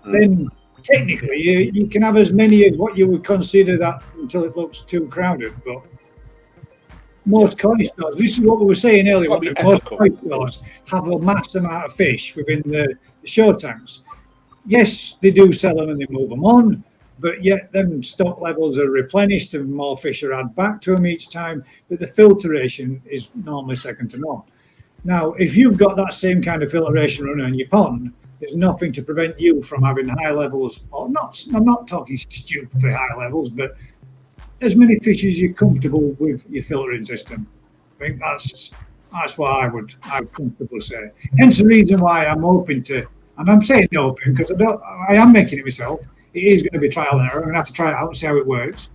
then technically you can have as many as what you would consider that until it looks too crowded. But most koi stores, this is what we were saying earlier, most koi stores have a mass amount of fish within the show tanks. Yes, they do sell them and they move them on, but yet them stock levels are replenished and more fish are added back to them each time. But the filtration is normally second to none. Now, if you've got that same kind of filtration running on your pond, there's nothing to prevent you from having high levels, or not. I'm not talking stupidly high levels, but as many fish as you're comfortable with your filtering system. I think that's what I would comfortably say. Hence the reason why I'm open to. And I'm saying open because I am making it myself. It is going to be trial and error. I'm going to have to try it out and see how it works.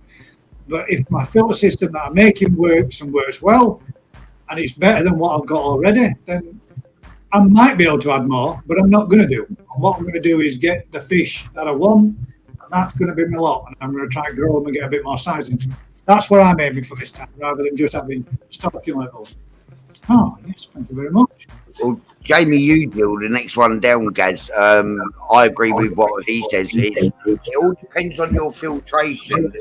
But if my filter system that I'm making works and works well, and it's better than what I've got already, then I might be able to add more, but I'm not going to do. What I'm going to do is get the fish that I want, and that's going to be my lot. And I'm going to try and grow them and get a bit more size into them. That's what I'm aiming for this time, rather than just having stocking levels. Oh, yes, thank you very much. Well, Jamie Udill, the next one down, Gaz. I agree with what he says. It all depends on your filtration.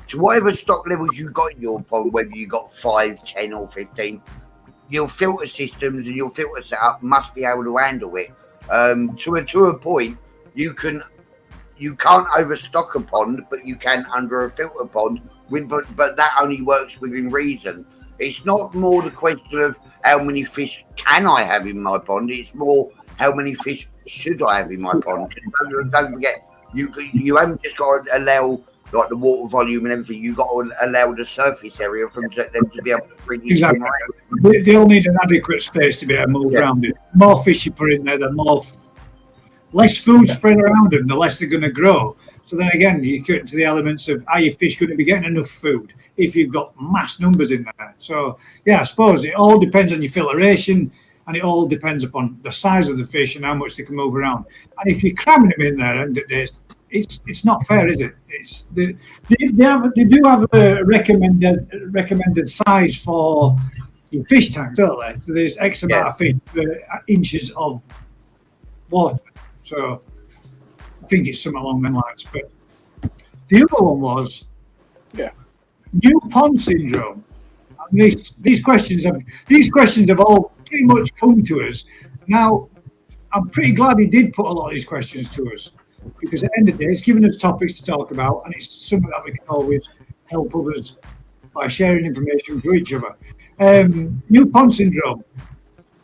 to whatever stock levels you got in your pond, whether you got 5, 10 or 15, your filter systems and your filter setup must be able to handle it. To a point, you can't overstock a pond, but you can under a filter pond. But that only works within reason. It's not more the question of how many fish can I have in my pond. It's more how many fish should I have in my pond. Don't forget, you haven't just got to allow like the water volume and everything. You've got to allow the surface area for them to be able to bring you exactly. They all need an adequate space to be able to move around it. The more fish you put in there, the less food spread around them, the less they're going to grow. So then again, you get to the elements of are your fish going to be getting enough food if you've got mass numbers in there. So yeah, I suppose it all depends on your filtration, and it all depends upon the size of the fish and how much they can move around. And if you're cramming them in there, and it's not fair, is it? They do have a recommended size for your fish tanks, don't they? So there's X amount of fish per inches of water. So I think it's something along them lines. But the other one was new pond syndrome. And these questions have all pretty much come to us. Now, I'm pretty glad he did put a lot of these questions to us, because at the end of the day, it's given us topics to talk about, and it's something that we can always help others by sharing information to each other. New pond syndrome.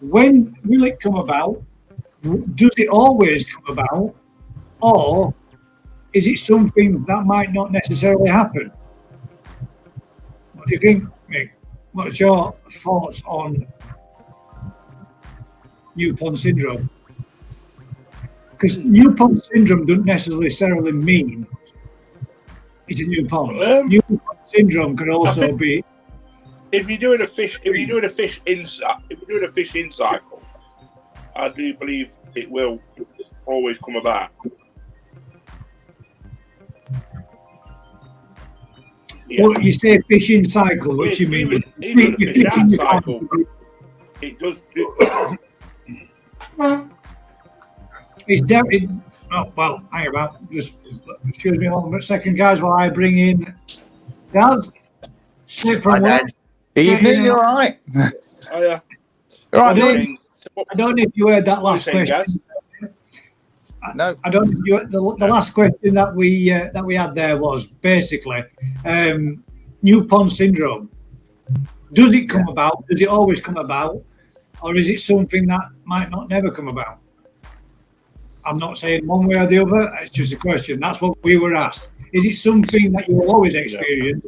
When will it come about? Does it always come about? Or is it something that might not necessarily happen? What do you think, Mick? What's your thoughts on new pond syndrome? Because new pond syndrome doesn't necessarily mean it's a new pond. New pond syndrome can also be if you're doing a fish in cycle, I do believe it will always come about. Yeah. Well, you say fish in cycle, what do you mean? Even a fish out cycle, it does do. It's definitely. Oh, well, hang about. Just excuse me one second, guys, while I bring in Daz. Straight from work. Evening, you're right. Oh yeah. Right, I don't know if you heard that last question. No, I don't know if you heard the last question that we had there was basically new pond syndrome. Does it come about? Does it always come about, or is it something that might not never come about? I'm not saying one way or the other. It's just a question. That's what we were asked. Is it something that you will always experience,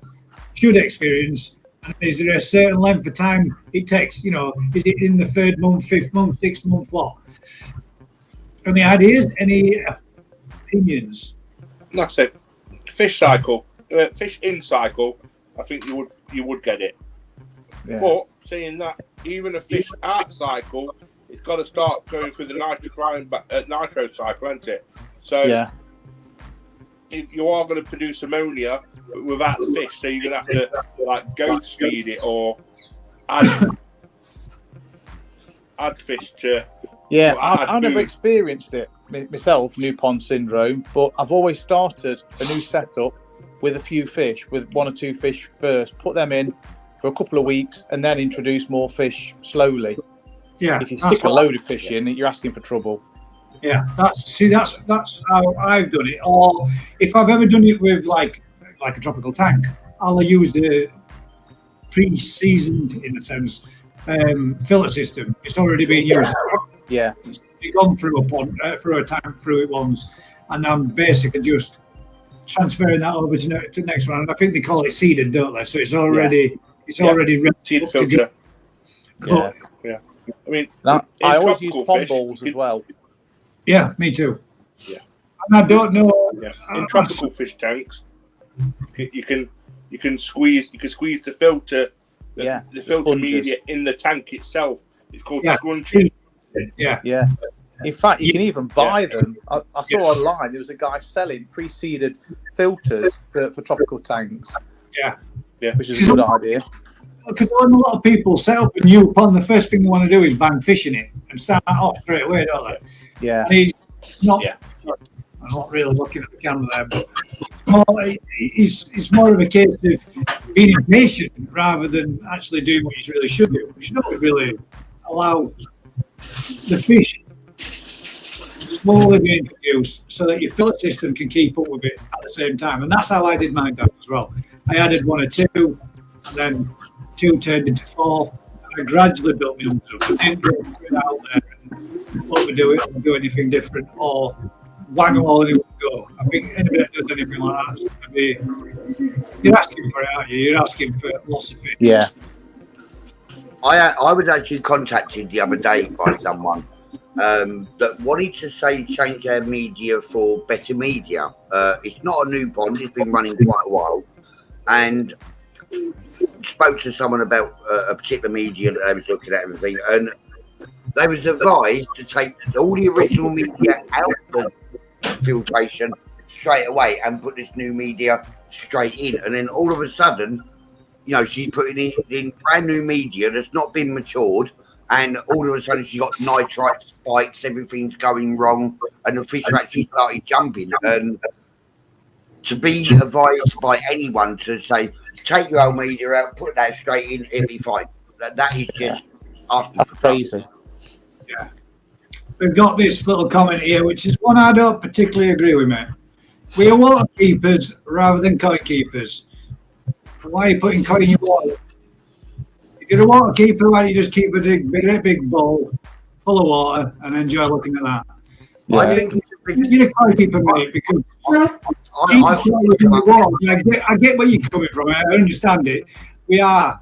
should experience? And is there a certain length of time it takes? You know, is it in the 3rd month, 5th month, 6th month? What? Any ideas? Any opinions? Like I said, fish cycle, fish in cycle. I think you would get it. Yeah. But saying that, even a fish out cycle, it's got to start going through the nitro cycle, isn't it? So if you are going to produce ammonia without the fish, so you're going to have to like ghost feed it or add fish to. Yeah, I've never experienced it myself, new pond syndrome, but I've always started a new setup with a few fish, with 1 or 2 fish first, put them in for a couple of weeks, and then introduce more fish slowly. Yeah, if you stick a load of fish in, you're asking for trouble. Yeah, that's how I've done it. Or if I've ever done it with like a tropical tank, I'll use the pre-seasoned, in a sense, filter system. It's already been used. Yeah, it's gone through a tank through it once, and I'm basically just transferring that over to the next one. And I think they call it seeded, don't they? So it's already already ready. Seed filter. Yeah. I mean, I always use pond balls as well. Yeah, me too. Yeah, and I don't know. Yeah. In tropical fish tanks, you can squeeze the filter. The filter media in the tank itself. It's called scrunching. Yeah. In fact, you can even buy them. I saw online there was a guy selling pre-seeded filters for tropical tanks. Yeah, which is a good idea. Because when a lot of people set up a new pond, the first thing they want to do is bang fish in it and start off straight away, don't they? Yeah. And it's not I'm not really looking at the camera there, but it's more of a case of being impatient rather than actually doing what you really should do. You should always really allow the fish slowly be introduced so that your fillet system can keep up with it at the same time. And that's how I did mine down as well. I added 1 or 2, and then 2 turned into 4. I gradually built my numbers up. I didn't go straight out there and overdo it or do anything different or wang them all in one go. I think anybody that does anything like that, you're asking for it, aren't you? You're asking for lots of fish. Yeah. I was actually contacted the other day by someone that wanted to change our media for better media. It's not a new pond, it's been running quite a while, and spoke to someone about a particular media that they was looking at everything, and they was advised to take all the original media out of the filtration straight away and put this new media straight in. And then all of a sudden, she's putting in brand new media that's not been matured, and all of a sudden she's got nitrite spikes, everything's going wrong, and the fish are actually started jumping. And to be advised by anyone to say, take your old media out, put that straight in, it'll be fine. That is just asking for crazy. Yeah. We've got this little comment here, which is one I don't particularly agree with, mate. We are water keepers rather than koi keepers. Why are you putting koi in your water? If you're a water keeper, why don't you just keep a big bowl full of water and enjoy looking at that? Yeah. I think you're a koi keeper, mate, because I get where you're coming from. I understand it. We are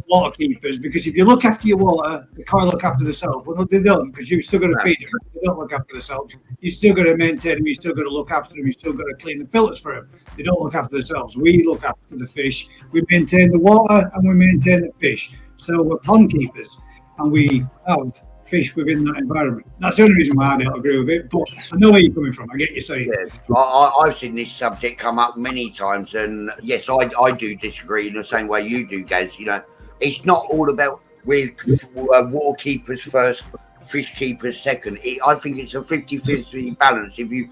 water keepers because if you look after your water, the koi look after themselves. Well, no, they don't, because you've still got to feed them. They don't look after themselves. You still got to maintain them. You still got to look after them. You still got to clean the fillets for them. They don't look after themselves. We look after the fish. We maintain the water and we maintain the fish. So we're pond keepers, and we have fish within that environment. That's the only reason why I don't agree with it. But I know where you're coming from. I get you saying. Yeah. I've seen this subject come up many times, and yes, I do disagree in the same way you do, Gaz. It's not all about with water keepers first, fish keepers second. I think it's a 50-50 balance. If you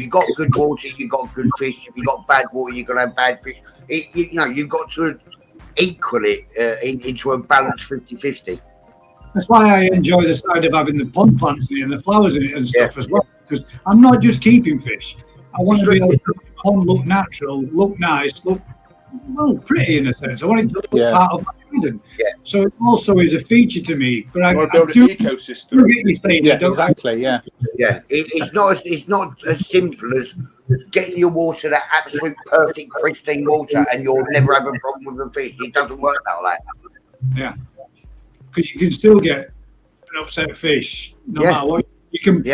got good water, you got good fish. If you got bad water, you're gonna have bad fish. You've got to equal it into a balanced 50-50. That's why I enjoy the side of having the pond plants in it and the flowers in it and stuff as well. Because I'm not just keeping fish. I want to be able to make the pond look natural, look nice, look pretty in a sense. I want it to look part of my garden. Yeah. So it also is a feature to me. But I build an ecosystem. Exactly. Yeah. Yeah. It's not as simple as getting your water that absolute perfect pristine water and you'll never have a problem with the fish. It doesn't work like that. Yeah. Because you can still get an upset fish no matter what. You can go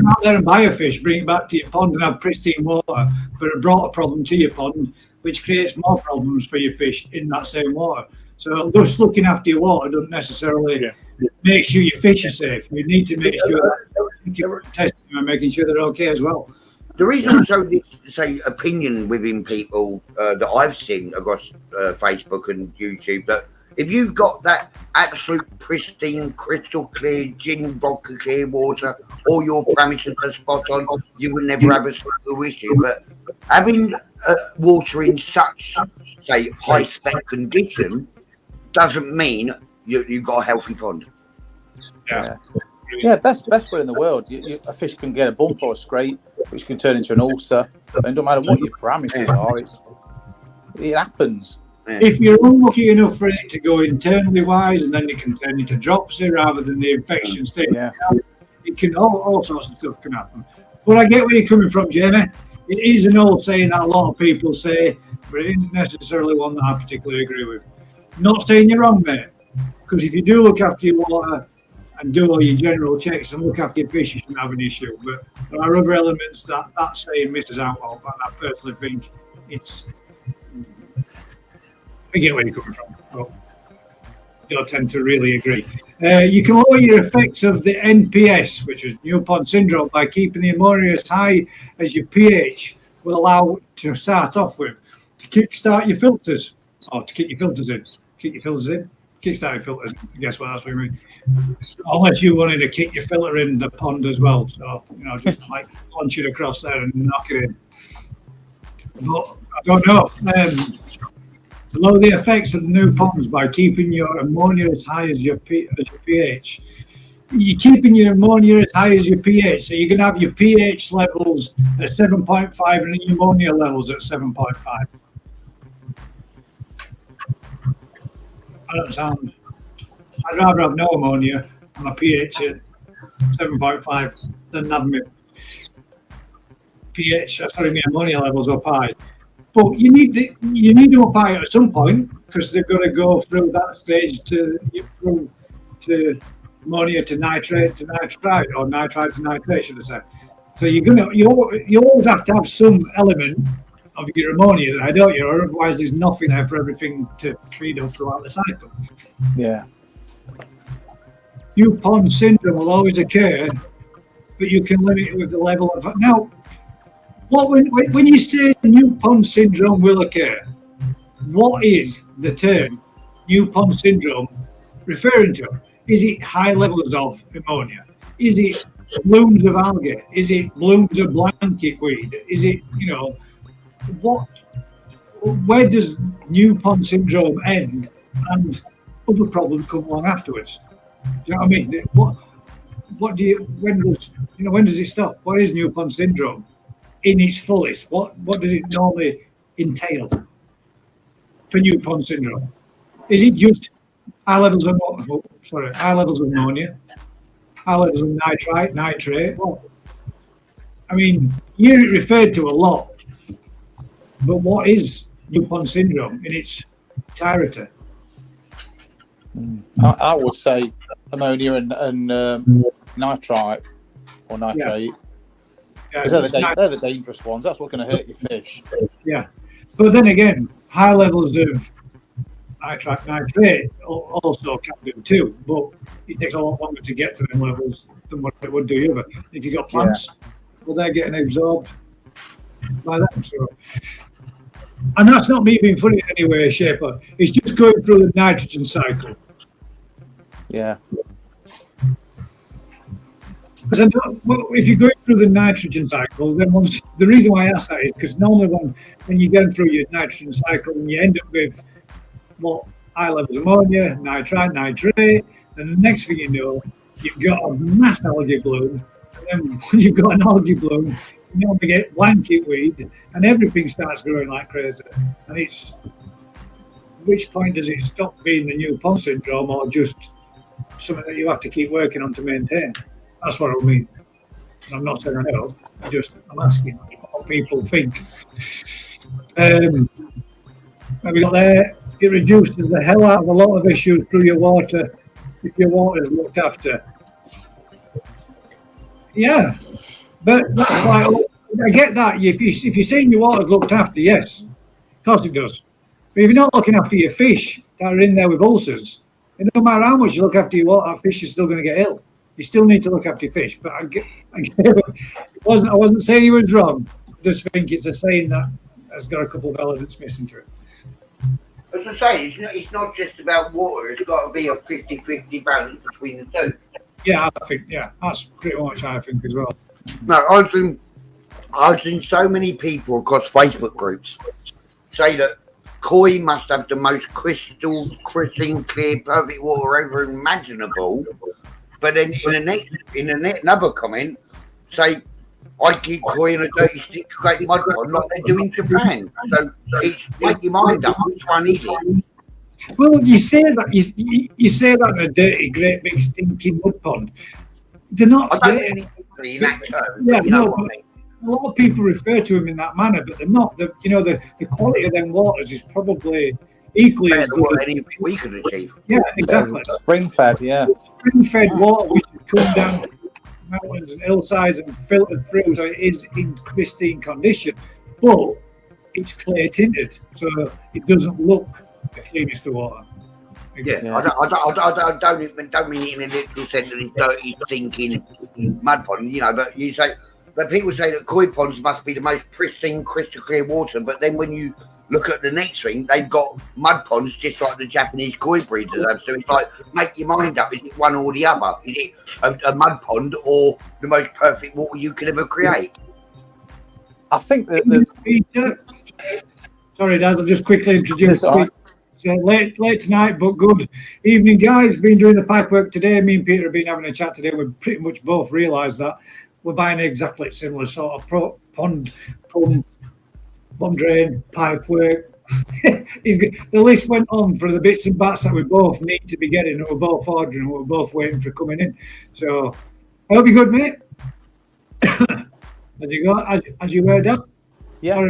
out there and buy a fish, bring it back to your pond and have pristine water, but it brought a problem to your pond, which creates more problems for your fish in that same water. So just looking after your water doesn't necessarily make sure your fish are safe. You need to make sure that you're testing them and making sure they're okay as well. There is also this, opinion within people that I've seen across Facebook and YouTube that if you've got that absolute pristine, crystal clear, gin vodka clear water, all your parameters are spot on, you will never have a single issue. But having water in such, high spec condition doesn't mean you've got a healthy pond. Yeah, best way in the world. A fish can get a bump or a scrape, which can turn into an ulcer. And it doesn't matter what your parameters are, it happens. If you're unlucky enough for it to go internally wise, and then it can turn into dropsy rather than the infection state, it can all sorts of stuff can happen. But I get where you're coming from, Jamie. It is an old saying that a lot of people say, but it isn't necessarily one that I particularly agree with. I'm not saying you're wrong, mate, because if you do look after your water and do all your general checks and look after your fish, you shouldn't have an issue. But there are other elements that saying misses out on, and I personally think it's. I get where you're coming from. But I don't tend to really agree. You can lower your effects of the NPS, which is new pond syndrome, by keeping the ammonia as high as your pH will allow to start off with. To kickstart your filters, or to kick your filters in. Kick your filters in. kickstarting filters. Guess what? That's what I mean. Unless you wanted to kick your filter in the pond as well, so just like launch it across there and knock it in. But I don't know. Below the effects of the new ponds by keeping your ammonia as high as your pH. You're keeping your ammonia as high as your pH, so you can have your pH levels at 7.5 and your ammonia levels at 7.5. I don't sound. I'd rather have no ammonia and my pH at 7.5 than have my my ammonia levels up high. But you need to up high at some point because they've got to go through that stage to ammonia to nitrate to nitrite, or nitrite to nitrate, should I say. So you always have to have some element of your ammonia there, don't you? Or otherwise there's nothing there for everything to feed on throughout the cycle. Yeah. New pond syndrome will always occur, but you can limit it with the level of... Now, when you say new pond syndrome will occur, what is the term new pond syndrome referring to? Is it high levels of ammonia? Is it blooms of algae? Is it blooms of blanket weed? Is it, where does new pond syndrome end and other problems come along afterwards? Do you know what I mean? When does it stop? What is new pond syndrome in its fullest? What does it normally entail for new pond syndrome? Is it just high levels of ammonia, high levels of nitrite, nitrate? Well, I mean, you're referred to a lot, but what is new pond syndrome in its entirety? I would say ammonia and nitrite or nitrate. Because they're the dangerous ones. That's what's going to hurt your fish. Yeah. But then again, high levels of nitrate also can do too, but it takes a lot longer to get to them levels than what it would do other. If you've got plants, well, they're getting absorbed by them. So, and that's not me being funny in any way, shape, or it's just going through the nitrogen cycle. Yeah. Because if you're going through the nitrogen cycle, then the reason why I ask that is because normally when you're going through your nitrogen cycle and you end up with high levels of ammonia, nitrite, nitrate, then the next thing you know, you've got a mass algae bloom, and then when you've got an algae bloom, you normally get blanket weed, and everything starts growing like crazy. And it's which point does it stop being the new pond syndrome, or just something that you have to keep working on to maintain? That's what I mean. I'm not saying I know. I'm asking what people think. We got there. It reduces the hell out of a lot of issues through your water if your water is looked after. Yeah, but that's like, I get that. If you're saying your water's looked after, yes, of course it does. But if you're not looking after your fish that are in there with ulcers, and no matter how much you look after your water, that fish is still going to get ill. You still need to look after your fish. But I wasn't saying he was wrong. I just think it's a saying that has got a couple of elements missing to it. As I say, it's not just about water. It's got to be a 50-50 balance between the two. Yeah, I think, that's pretty much how I think as well. No, I've seen so many people across Facebook groups say that koi must have the most crystal clear, perfect water ever imaginable. But then in another comment, say, I keep koi in a dirty stick to create mud pond like they do in Japan. So it's make your mind up. Which one is it? Well, you say that you say that in a dirty, great big stinking mud pond. They're not. I don't mean in that term. Yeah, you know what I mean. A lot of people refer to them in that manner, but they're not. The quality of them waters is probably equally as good as anything we could achieve. Yeah, exactly. Spring fed, yeah. Spring fed water which has come down from mountains and hillsides and filtered through, so it is in pristine condition, but it's clear tinted, so it doesn't look the cleanest of water. Yeah. I don't mean it in a literal sense that it's dirty, stinking mud pond, but you say. But people say that koi ponds must be the most pristine, crystal clear water. But then when you look at the next thing. They've got mud ponds just like the Japanese koi breeders have. So it's like, make your mind up. Is it one or the other? Is it a mud pond or the most perfect water you could ever create? I think that Peter, sorry, Daz, I'll just quickly introduce you. So late tonight, but good evening, guys. Been doing the pipe work today. Me and Peter have been having a chat today. We've pretty much both realised that we're buying exactly similar sort of pond, pump, bomb drain, pipe work. The list went on for the bits and bats that we both need to be getting, and we're both ordering, and we're both waiting for coming in. So I hope you're good, mate. As you were, Dad? Yeah.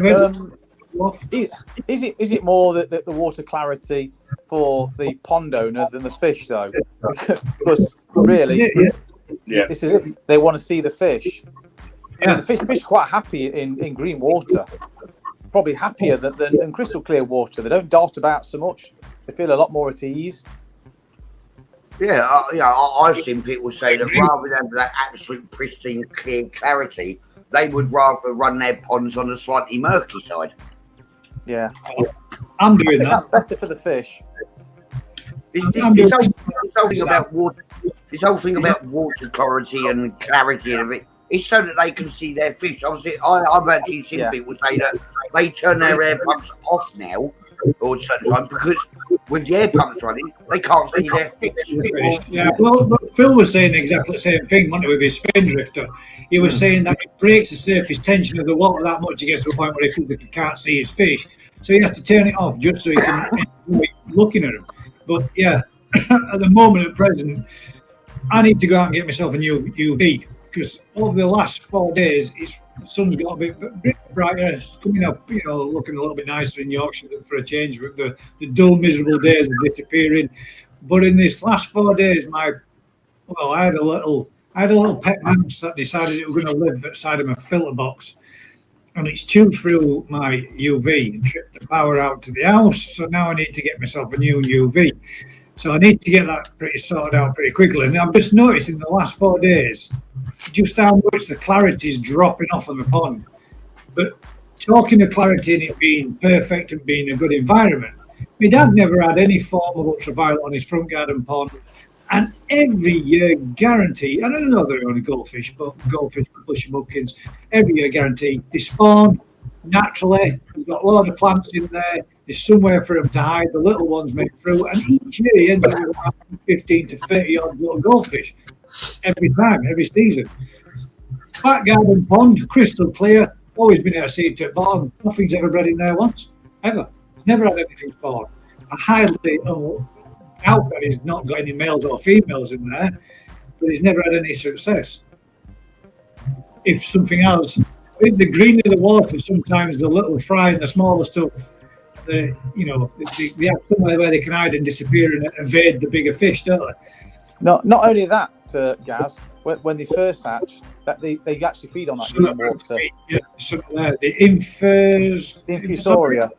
Is it more the water clarity for the pond owner than the fish, though? Because really, this is it. They want to see the fish. I mean, the fish are quite happy in green water, probably happier than crystal clear water. They don't dart about so much. They feel a lot more at ease. Yeah, I've seen people say that rather than that absolute pristine clear clarity, they would rather run their ponds on the slightly murky side. Yeah, I'm doing that. That's better for the fish. This whole thing about water clarity and clarity and everything, it's so that they can see their fish. Obviously, I've actually seen people say that they turn their air pumps off now all the time because with the air pumps running, they can't see their fish. Yeah, well, Phil was saying exactly the same thing, wasn't he, with his spin drifter? He was saying that it breaks the surface tension of the water that much, he gets to a point where he physically can't see his fish. So he has to turn it off just so he can enjoy looking at them. But yeah, at the moment, at present, I need to go out and get myself a new UV because over the last 4 days, the sun's got a bit brighter. It's coming up, looking a little bit nicer in Yorkshire for a change. But the dull, miserable days are disappearing. But in this last 4 days, I had a little pet mouse that decided it was going to live outside of my filter box, and it's chewed through my UV and tripped the power out to the house. So now I need to get myself a new UV. So I need to get that pretty sorted out pretty quickly. And I've just noticed in the last 4 days just how much the clarity is dropping off on the pond. But talking of clarity and it being perfect and being a good environment, my dad never had any form of ultraviolet on his front garden pond. And every year guarantee, I don't know they're only goldfish, publishing buckins, every year guarantee, they spawn naturally. We've got a lot of plants in there. There's somewhere for them to hide. The little ones make through, and each year he ends up with about 15 to 30 odd little goldfish every time, every season. Back garden pond, crystal clear, always been able to see it at bottom. Nothing's ever bred in there once, ever. Never had anything spawned. I highly doubt that he's not got any males or females in there, but he's never had any success. If something else, the green of the water, sometimes the little fry and the smaller stuff, they have somewhere where they can hide and disappear and evade the bigger fish, don't they? Not only that, Gaz, when they first hatch, that they actually feed on that green water. Yeah, the infusoria.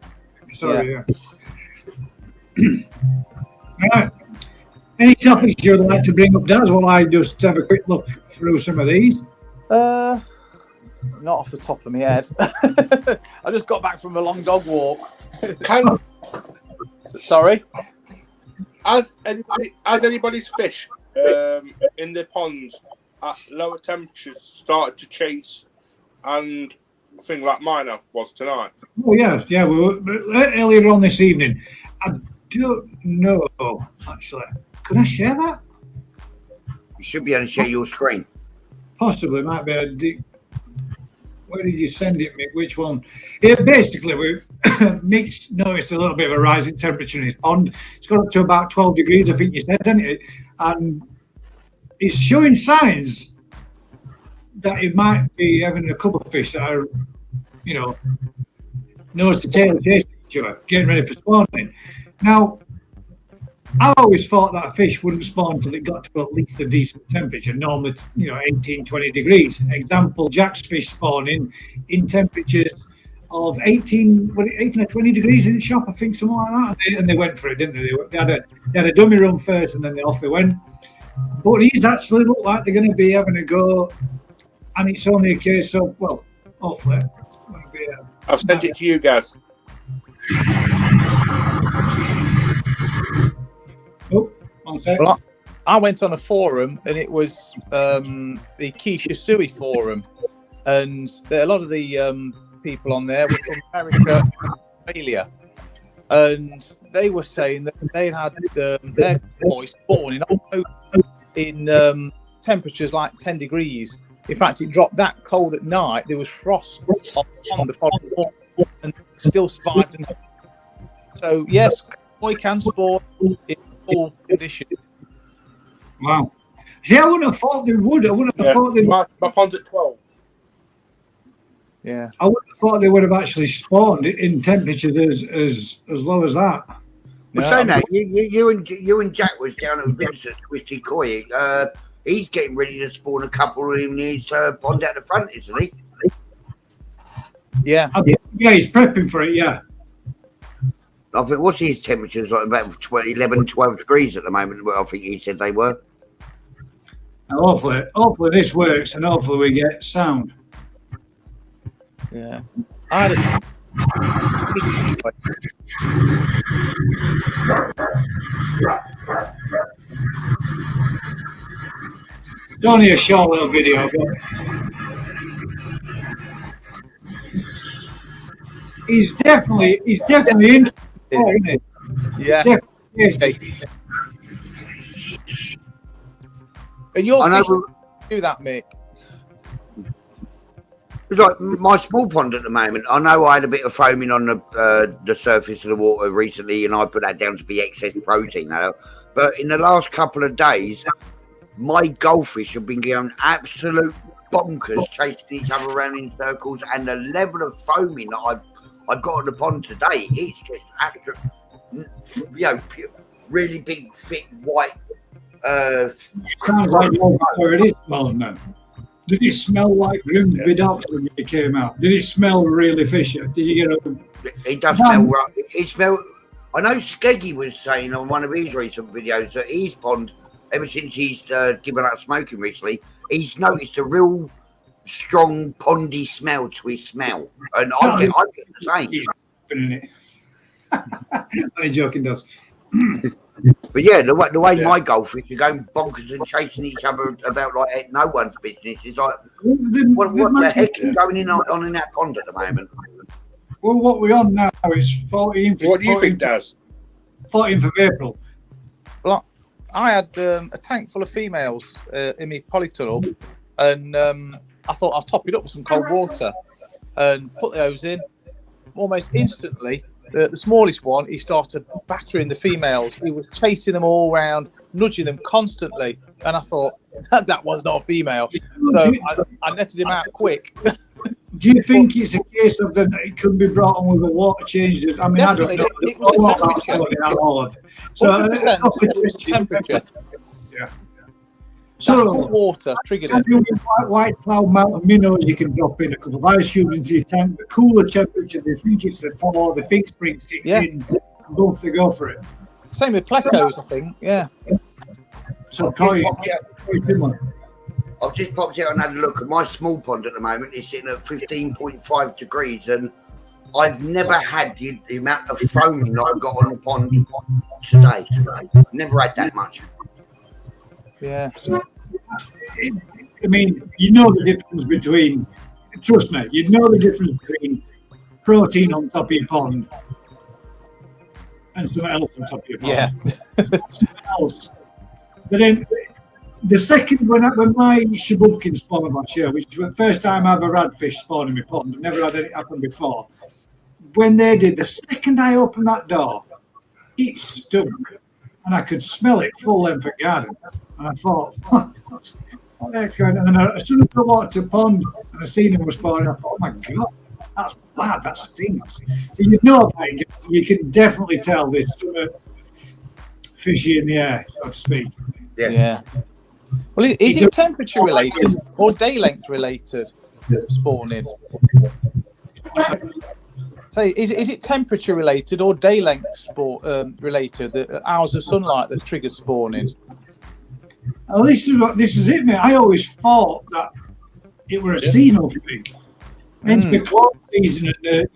Right. Any topics you'd like to bring up, Daz, while I just have a quick look through some of these? Not off the top of my head. I just got back from a long dog walk. Sorry? Has anybody's fish in their ponds at lower temperatures started to chase and thing like mine was tonight? Oh, yeah. We were earlier on this evening. I don't know, actually. Could I share that? You should be able to share your screen. Possibly, might be a... Where did you send it, Mick? Which one? Yeah, basically, Mick's noticed a little bit of a rise in temperature in his pond. It's got up to about 12 degrees, I think you said, didn't it? And it's showing signs that it might be having a couple of fish that are, nose to tail chasing each other, getting ready for spawning. Now, I always thought that a fish wouldn't spawn until it got to at least a decent temperature, normally, 18, 20 degrees. Example, Jack's fish spawning in temperatures of 18 or 20 degrees in the shop, I think, something like that. And they went for it, didn't they? They had a dummy run first and then off they went. But these actually look like they're going to be having a go. And it's only a case of, hopefully. I've sent it to you guys. Oh, one sec. Well, I went on a forum, and it was the Keisha Sui forum, and a lot of the people on there were from America, Australia, and they were saying that they had their boys born in temperatures like 10 degrees. In fact, it dropped that cold at night. There was frost on the following morning, and still survived. So yes, boy can spawn in all conditions. Wow. See, I wouldn't have thought they would. I wouldn't have thought they would. My pond's at 12. Yeah. I wouldn't have thought they would have actually spawned in temperatures as low as that. Well, saying that, you and Jack was down at Vincent's Twisted Koi. He's getting ready to spawn a couple in his pond out the front, isn't he? Yeah. Yeah, he's prepping for it, yeah. I think, what's his temperatures like? About 11, 12 degrees at the moment. Well, I think he said they were. And hopefully this works, and hopefully we get sound. Yeah. I had It's only a short little video, but he's definitely interested, isn't he? Yeah. Definitely. And you're I know. do that, Mick. It's like my small pond at the moment. I know I had a bit of foaming on the surface of the water recently, and I put that down to be excess protein now. But in the last couple of days, my goldfish have been going absolute bonkers, chasing each other around in circles, and the level of foaming that I've got on the pond today, it's just after, really big, thick, white. Sounds like where it is smelling then. Did it smell like Grimsby Docks when it came out? Did it smell really fishy? Did you get a... It does smell right. It smell. I know Skeggy was saying on one of his recent videos that his pond, ever since he's given up smoking recently, he's noticed a real strong pondy smell to his smell, and I get the same. He's in it. Only joking, does. But yeah, the way my goldfish are going bonkers and chasing each other about like no one's business is like, what the heck is going on in that pond at the moment? Well, what we're on now is 14th. What do you think, Daz? 14th of April. Well, I had a tank full of females in my polytunnel, and I thought I'll top it up with some cold water and put those in. Almost instantly, the smallest one, he started battering the females. He was chasing them all around, nudging them constantly, and I thought that was not a female. So I netted him out quick. Do you think it's a case of that it could be brought on with the water changes? I mean, Definitely. I don't know. It was the temperature. All of it. So, 100% it was temperature. Yeah. So So, water triggered it. white cloud mountain minnows you can drop in a couple of ice cubes into your tank. The cooler temperature, they think it's the fall, they think spring kicks in, and don't they go for it? Same with plecos, I think. Yeah. So, I've just popped out and had a look at my small pond at the moment. It's sitting at 15.5 degrees, and I've never had the amount of foaming that I've got on the pond today. Never had that much. Yeah. I mean, you know the difference between, trust me, you know the difference between protein on top of your pond and something else on top of your pond. Yeah. Something else. But then the second, when my Shabubkin spawned last year, which was the first time I ever had fish spawn in my pond, I've never had it happen before. When they did, the second I opened that door, it stunk. And I could smell it full length of garden. And I thought, what the heck's going on? And as soon as I walked to the pond and I seen him was spawning, I thought, oh my God, that's bad, that stinks. So you know about it, you can definitely tell there's some fishy in the air, so to speak. Yeah. Well, is it temperature related or day length related spawning? So is it temperature related or day length related? The hours of sunlight that triggers spawning. Oh, this is it, mate. I always thought that it were a seasonal thing. Hence the close season, at the,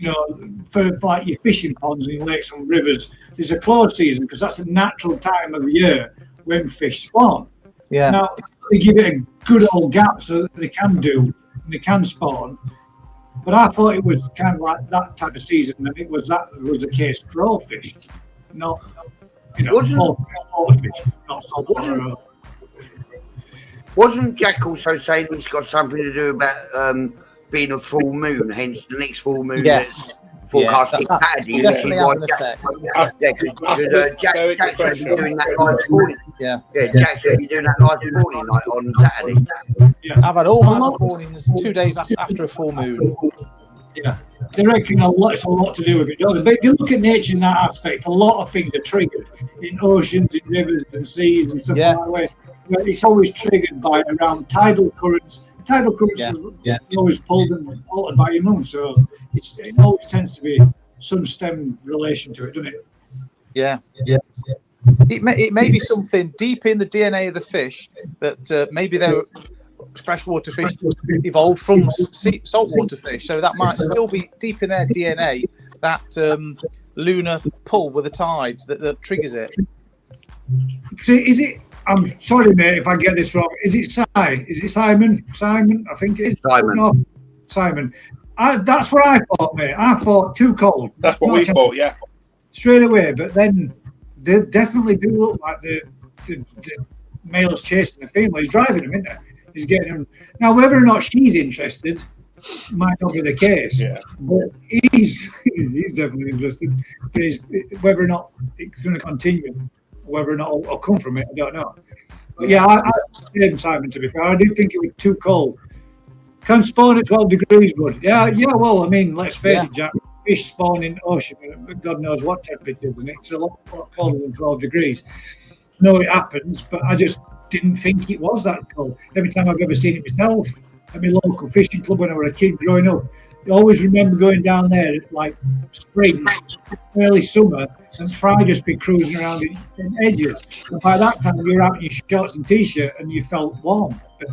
for like your fishing ponds and lakes and rivers, there's a close season because that's the natural time of year when fish spawn. Yeah. Now, they give it a good old gap so that they can spawn. But I thought it was kind of like that type of season, and it was the case for all fish. Not, all the fish, not saltwater. Wasn't Jack also saying it's got something to do about being a full moon, hence the next full moon that's forecasted Saturday? Definitely has an effect. Because Jack's actually doing that live this morning. Yeah, Jack's actually doing that live this morning, like on Saturday. Yeah, I've had all my mornings 2 days after a full moon. Yeah, they reckon it's a lot to do with it, don't they? But if you look at nature in that aspect, a lot of things are triggered in oceans, in rivers and seas and stuff like that. It's always triggered by around tidal currents. Tidal currents are always pulled and altered by your moon, so it always tends to be some stem relation to it, doesn't it? Yeah. It may be something deep in the DNA of the fish that maybe they're freshwater fish evolved from saltwater fish, so that might still be deep in their DNA, that lunar pull with the tides that triggers it. So is it? I'm sorry, mate, if I get this wrong. Is it Simon? Simon, I think it is. Simon. No, Simon. That's what I thought, mate. I thought too cold. That's what we thought, yeah. Straight away, but then they definitely do look like the male's chasing the female. He's driving them, isn't he? He's getting them. Now, whether or not she's interested might not be the case. Yeah. But he's definitely interested. Whether or not it's going to continue, whether or not I'll come from it, I don't know. But yeah, I said Simon, to be fair. I did think it was too cold. Can spawn at 12 degrees, bud. Yeah, well, I mean, let's face it, Jack. Fish spawn in ocean, God knows what temperature, isn't it? It's a lot colder than 12 degrees. No, it happens, but I just didn't think it was that cold. Every time I've ever seen it myself at my local fishing club when I was a kid growing up, I always remember going down there at like spring, early summer, and Fry just be cruising around in edges. And by that time, you were out in your shorts and t-shirt and you felt warm. But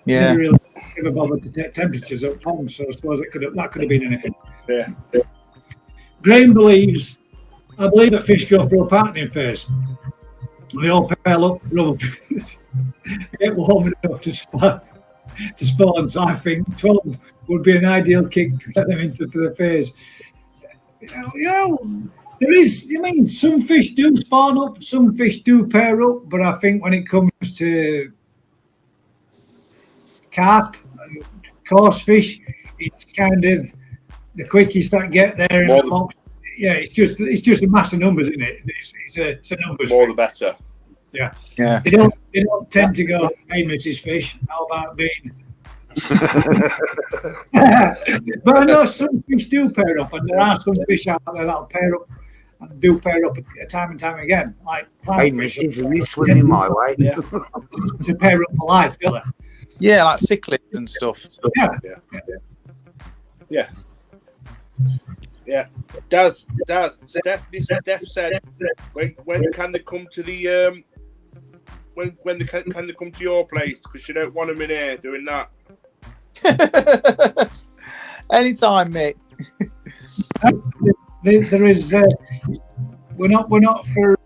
never really ever bothered to take temperatures at ponds, so I suppose that could have been anything. Yeah. Graham I believe that fish go through a partnering phase. They all pair up, rub, get warm enough to spawn. So I think 12 would be an ideal kick to get them into the phase. There is, some fish do spawn up, some fish do pair up, but I think when it comes to carp and coarse fish, it's kind of the quickest that get there in the box. Yeah, it's just a mass of numbers, isn't it? It's a numbers. More the better. Yeah. They don't tend to go, hey, Mrs. Fish, how about being? But I know some fish do pair up, and there are some fish out there that'll pair up and do pair up time and time again. Like clownfish, are you swimming my way? Yeah. To pair up for life, don't they? Yeah, like cichlids and stuff. Yeah. Does Steph said when can they come to the when they can they come to your place, because you don't want them in here doing that. Anytime, Mick. There is we're not for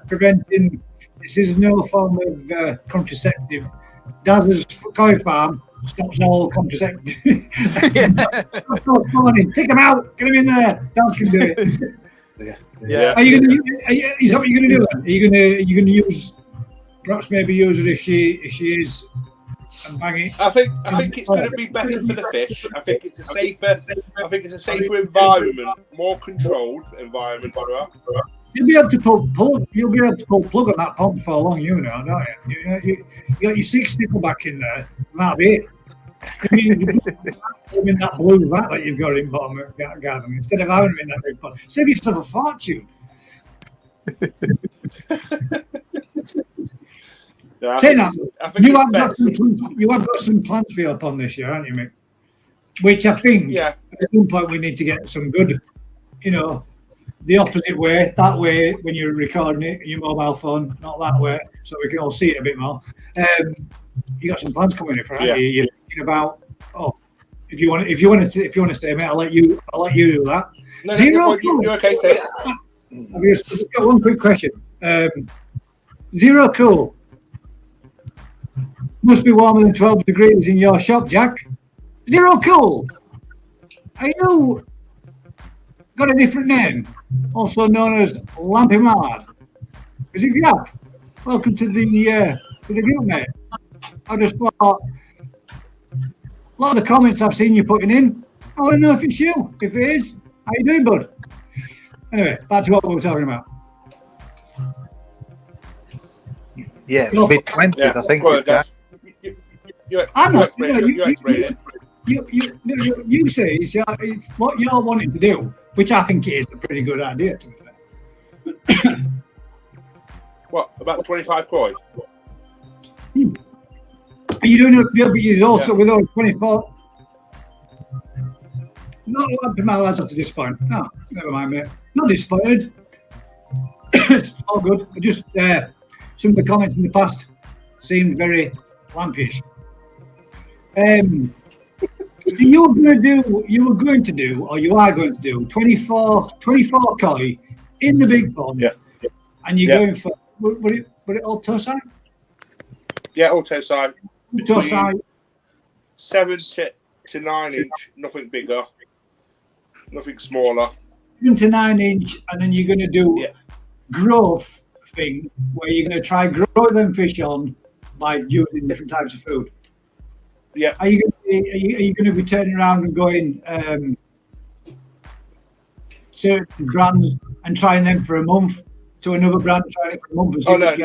preventing. This is no form of contraceptive. Daz's koi farm stops all contraceptive. Take them out. Get them in there. Daz can do it. Yeah. Is that what you're going to do then? Are you going to use? Perhaps maybe use it if she is, and bang it. I think it's going to be better for the fish. I think it's a safer environment, more controlled environment for her. You'll be able to pull. You'll be able to pull plug on that pump for long, don't you? You got your 6 stickleback in there. That'll be it. In that blue vat that you've got in bottom of the garden, instead of having them in that big pot, save yourself a fortune. Yeah, you have got some plans for your pond this year, haven't you, Mick? Which I think at some point we need to get some good, the opposite way. That way, when you're recording it, your mobile phone, not that way, so we can all see it a bit more. You got some plans coming in for, haven't you? You're thinking about, If you want to stay, mate, I'll let you do that. No, Zero. you're okay, say it. I've just got one quick question. Zero cool. Must be warmer than 12 degrees in your shop, Jack. Zero cool. Are you got a different name, also known as Lampy Mallard? Because if you have, welcome to the group, mate. I just thought a lot of the comments I've seen you putting in, I want to know if it's you. If it is, how you doing, bud? Anyway, back to what we were talking about. Yeah, mid-20s, I think. Well, Jack. I'm not. You You say it's what you're wanting to do, which I think is a pretty good idea. To be fair. What, about 25 koi? Are you doing it? But you also with those 24. Not like my lads are to disappoint. No, never mind, mate. Not disappointed. It's all good. I just some of the comments in the past seemed very lampish. So you are going to do 24 koi in the big pond. Yeah. And you're going for would it auto side? Yeah, auto side. Auto side. 7 to 9 inch, nothing bigger, nothing smaller. 7 to 9 inch, and then you're going to do growth thing where you're going to try grow them fish on by using different types of food. Yeah. Are you going to be turning around and going certain brands and trying them for a month to another brand, trying it for a month? Oh no. I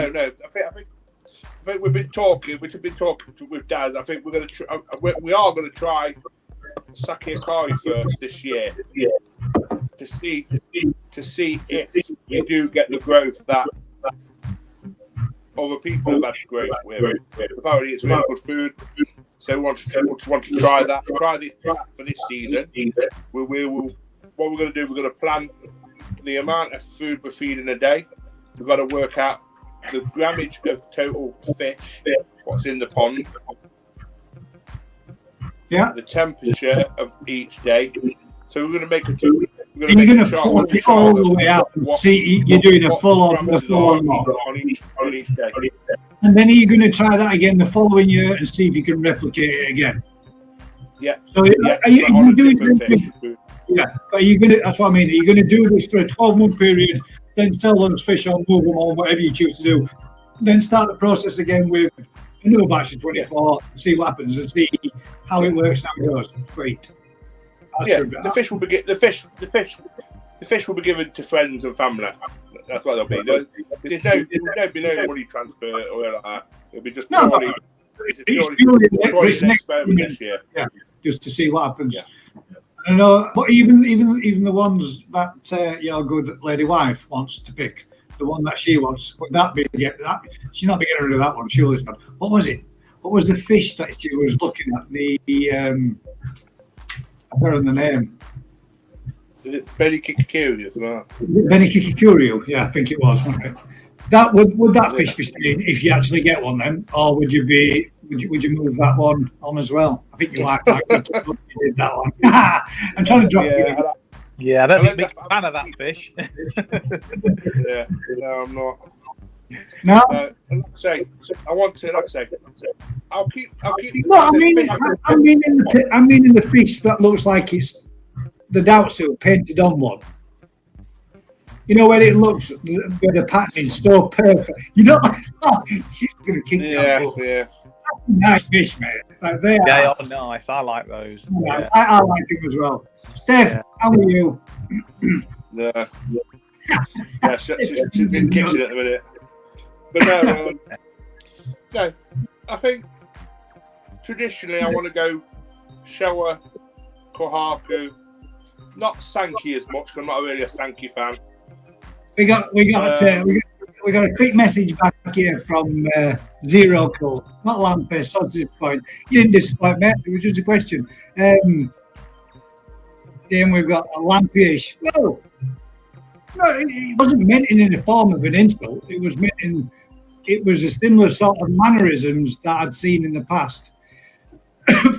think we've been talking with Dad. I think we are going to try Saki Akari first this year. Yeah. To see if we do get the growth that other people have had growth with. Apparently, it's really good food. So we want to try that. Try this for this season. We will. What we're going to do? We're going to plan the amount of food we're feeding a day. We've got to work out the grammage of total fish, what's in the pond. Yeah. The temperature of each day. So we're going to make a. You're going to plot it all the way out and see you're doing a full on each day. And then are you going to try that again the following year and see if you can replicate it again? Yeah. So are you doing this? Yeah, but are you going to? That's what I mean. Are you going to do this for a 12-month period, then sell those fish on, move them on, whatever you choose to do, then start the process again with a new batch of 24, see what happens and see how it works, how it goes. Great. The fish will be the fish will be given to friends and family. That's what they'll be. There'll be no money transfer or anything like that. It'll be just purely an experiment this year. Yeah, just to see what happens. Yeah. I know, but even the ones that your good lady wife wants to pick, the one that she wants, would that be that? She's not be getting rid of that one. She always got. What was it? What was the fish that she was looking at? I don't know the name. Is it Benny Kikikuri as well? Benny Kikikuri, yeah, I think it was. Okay. That would that fish be staying if you actually get one then, or would you move that one on as well? I think you like that. You did that one. I'm trying to drop you. Yeah, I don't think I'm a fan of that fish. Yeah, no, I'm not. No. I'll keep. No, I mean in the fish that looks like it's the Dautsu painted on one. You know when it looks where the pattern is so perfect. You know, she's gonna kick you out. Yeah. Nice fish, mate. Like they are nice. I like those. Yeah. I like them as well. Steph, how are you? Yeah, she's in the kitchen at the minute. But no, I think traditionally I want to go Showa, Kohaku, not Sankey as much because I'm not really a Sankey fan. We got a quick message back here from Zero Cool, not Lampy. So to this point, you didn't disappoint, mate. It was just a question. Then we've got a Lampyish. Well, no, it wasn't meant in the form of an insult. It was meant in. It was a similar sort of mannerisms that I'd seen in the past.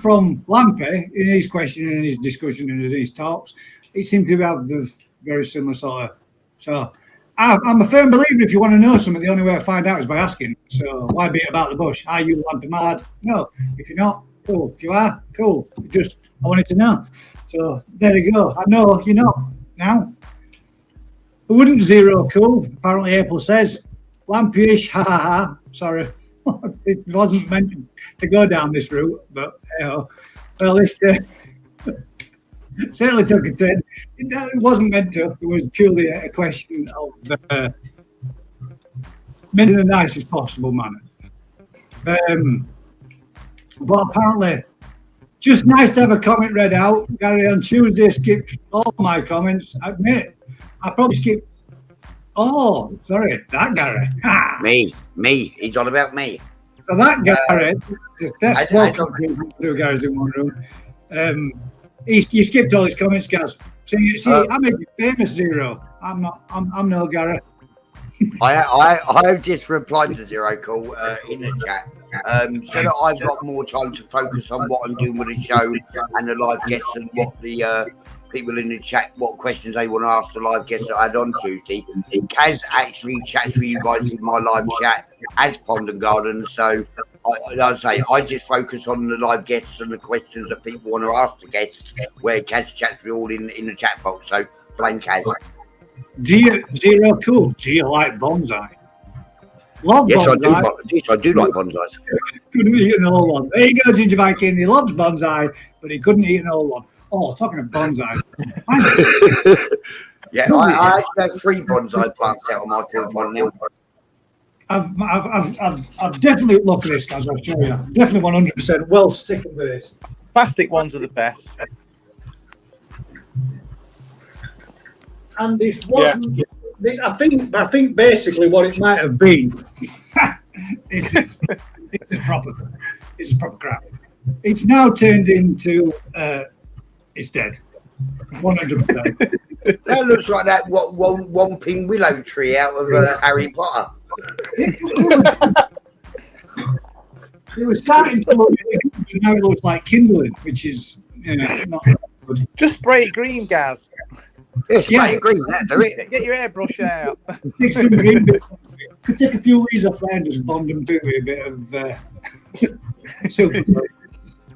from Lampy in his question and his discussion and his talks, it seemed to have the very similar sort of. So I'm a firm believer if you want to know something, the only way to find out is by asking. So why beat about the bush? Are you Lampy mad? No. If you're not, cool. If you are, cool. Just I wanted to know. So there you go. I know you're not now. I wouldn't zero cool. Apparently April says Lampy-ish. Ha ha ha. Sorry. It wasn't meant to go down this route, but well, this certainly took a turn. It wasn't meant to. It was purely a question of made in the nicest possible manner. But apparently, just nice to have a comment read out. Gary on Tuesday skipped all my comments. I admit, I probably skipped. Oh, sorry, that Gary. Ha! Me. He's on about me. So that Gary, that's well confusing. Two guys in one room. You skipped all his comments, Gaz. See, I made you famous, Zero. I'm not. I'm no Gary. I've just replied to Zero Cool in the chat, so that I've got more time to focus on what I'm doing with the show and the live guests and what the people in the chat, what questions they want to ask the live guests that I had on Tuesday. Kaz actually chats with you guys in my live chat as Pond and Garden, so I just focus on the live guests and the questions that people want to ask the guests, where Kaz chats with all in the chat box. So blame Kaz. Zero Cool. Do you like bonsai? Love yes, bonsai. I do like bonsais. Couldn't eat an old one. There you go, Ginger Viking. He loves bonsai, but he couldn't eat an old one. Oh, talking of bonsai. Yeah, I actually have 3 bonsai plants out on my toy pond now. I've definitely looked at this, guys. I'll show you. Definitely 100% well sick of this. Plastic ones are the best. And this wasn't. This, I think basically what it might have been. This is proper. This is proper crap. It's now turned into. It's dead. 100%. That looks like that Whomping Willow tree out of Harry Potter. It was starting to look. Now it looks like kindling, which is not good. Just spray it green, Gaz. Yeah, spray it green. Do it. Get your airbrush out. Take some green bits. Could take a few of these off there and just bond them to with a bit of silver.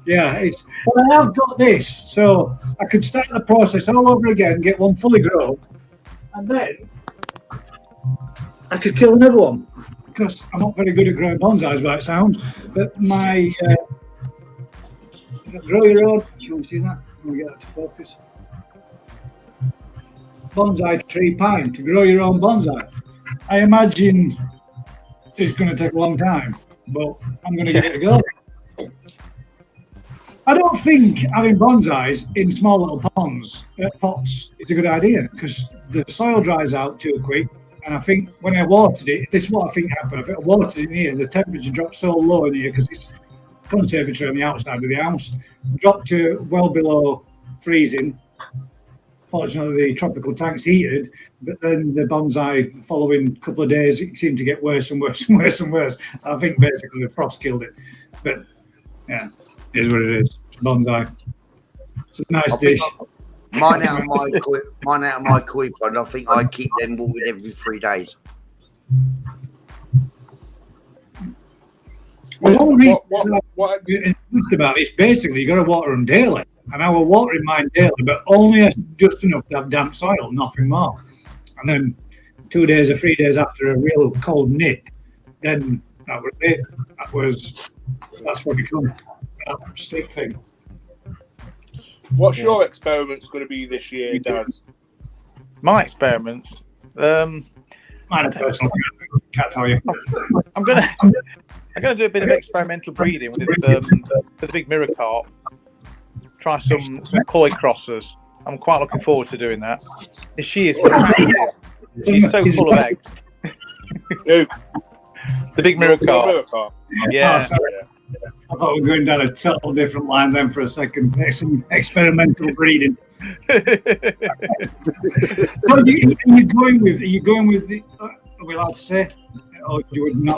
Yeah, but I have got this, so I could start the process all over again, get one fully grown, and then I could kill another one, because I'm not very good at growing bonsais by it sounds, but my grow your own, you want to see that? Let me get that to focus. Bonsai tree pine, to grow your own bonsai. I imagine it's going to take a long time, but I'm going to give it a go. I don't think having bonsais in small little pots is a good idea, because the soil dries out too quick. And I think when I watered it, this is what I think happened. I think I watered it in here, the temperature dropped so low in here because it's conservatory on the outside of the house, dropped to well below freezing. Fortunately, the tropical tank's heated, but then the bonsai following couple of days, it seemed to get worse and worse and worse and worse. I think basically the frost killed it. But yeah. Is what it is. It's bonsai. It's a nice dish. Mine out of my koi pond. I think I keep them watered every 3 days. Well, all the reason about it's basically you got to water them daily, and I will water mine daily, but only just enough to have damp soil, nothing more. And then 2 days or 3 days after a real cold nip, then that was it. That's what it comes. Stick thing. What's your experiments going to be this year, Daz? My experiments? Mine are personal. Can't tell you. I'm gonna do a bit of experimental breeding with the big mirror carp. Try some koi crossers. I'm quite looking forward to doing that. She is fantastic. She's so full of eggs. Who? The big mirror carp. Yeah. I thought we were going down a total different line then for a second. Some experimental breeding. So are you going with the? Are we allowed to say? Or you would not?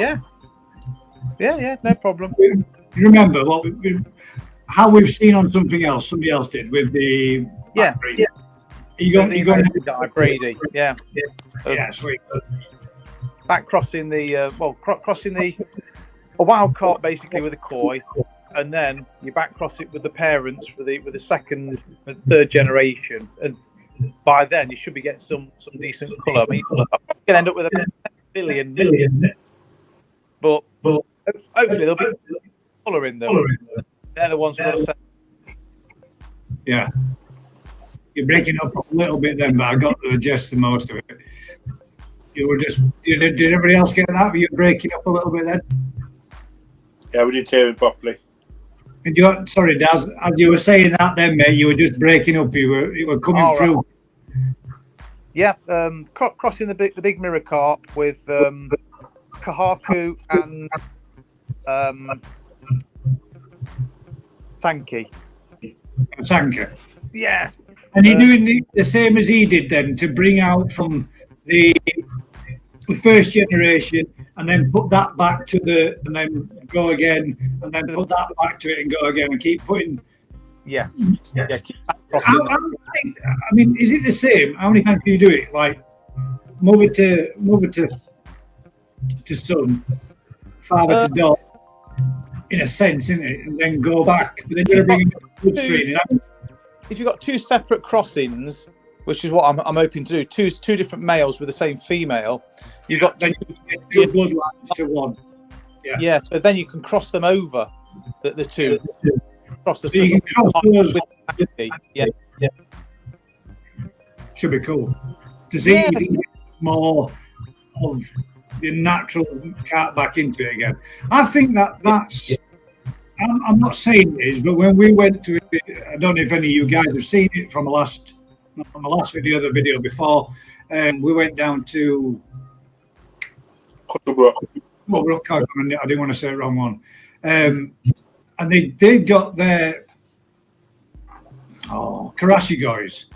Yeah, no problem. You remember what how we've seen on something else, somebody else did with the backbreed. Yeah. You got guy Brady, yeah, sweet. back crossing the crossing a wild card basically with a koi, and then you back cross it with the parents with the second and third generation, and by then you should be getting some decent colour. I mean, I'm gonna end up with a million, but hopefully there'll be colour in them. They're the ones we've got to say. Yeah. You're breaking up a little bit then, but I got to adjust the most of it. You were just, did everybody else get that? Were you breaking up a little bit then? Yeah, we didn't hear it properly. And sorry, Daz, as you were saying that then, mate, you were just breaking up. You were coming through. Right. Yeah, crossing the big mirror carp with Kahaku and Tanky. Tanker. Yeah. And you're doing the same as he did then, to bring out from the first generation and then put that back to and then go again, and then put that back to it and go again, and keep putting. Yeah. Keep I mean, is it the same? How many times do you do it? Like mother to son, father to daughter, in a sense, isn't it? And then go back. But then you're bringing good training. If you've got two separate crossings, which is what I'm hoping to do, two different males with the same female, you've got then two bloodlines to one. Yeah. So then you can cross them over the two. Cross the so you can cross those. Yeah. Should be cool to see if you can get more of the natural carp back into it again. I think that's. I'm not saying it is, but when we went to it, I don't know if any of you guys have seen it from the last video, the video before. We went down to. Well, I didn't want to say the wrong one. And they got their Karashi guys.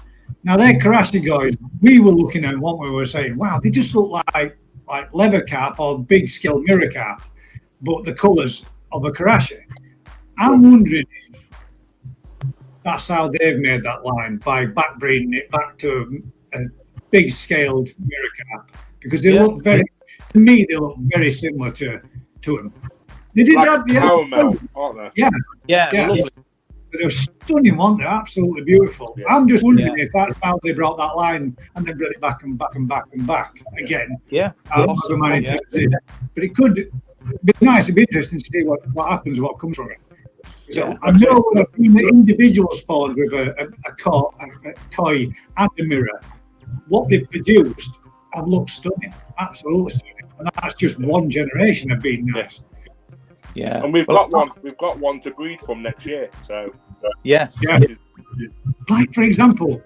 Now their Karashi guys, we were looking at what we were saying. Wow, they just look like leather carp or big scale mirror carp, but the colours of a Karashi. I'm wondering if that's how they've made that line, by backbreeding it back to a big scaled mirror carp, because they look very similar to them. They did like have the caramel, aren't they? Yeah. Lovely. But they're stunning, weren't they? Absolutely beautiful. Yeah. I'm just wondering if that's how they brought that line and then brought it back and back and back and back again. Yeah. Awesome. But it could be nice. It'd be interesting to see what happens, what comes from it. So I know when I've seen the individual spawns with a koi and a mirror, what they've produced have looked stunning, absolutely stunning. And that's just one generation of being nice. Yeah, and we've got one to breed from next year. So yes, like for example,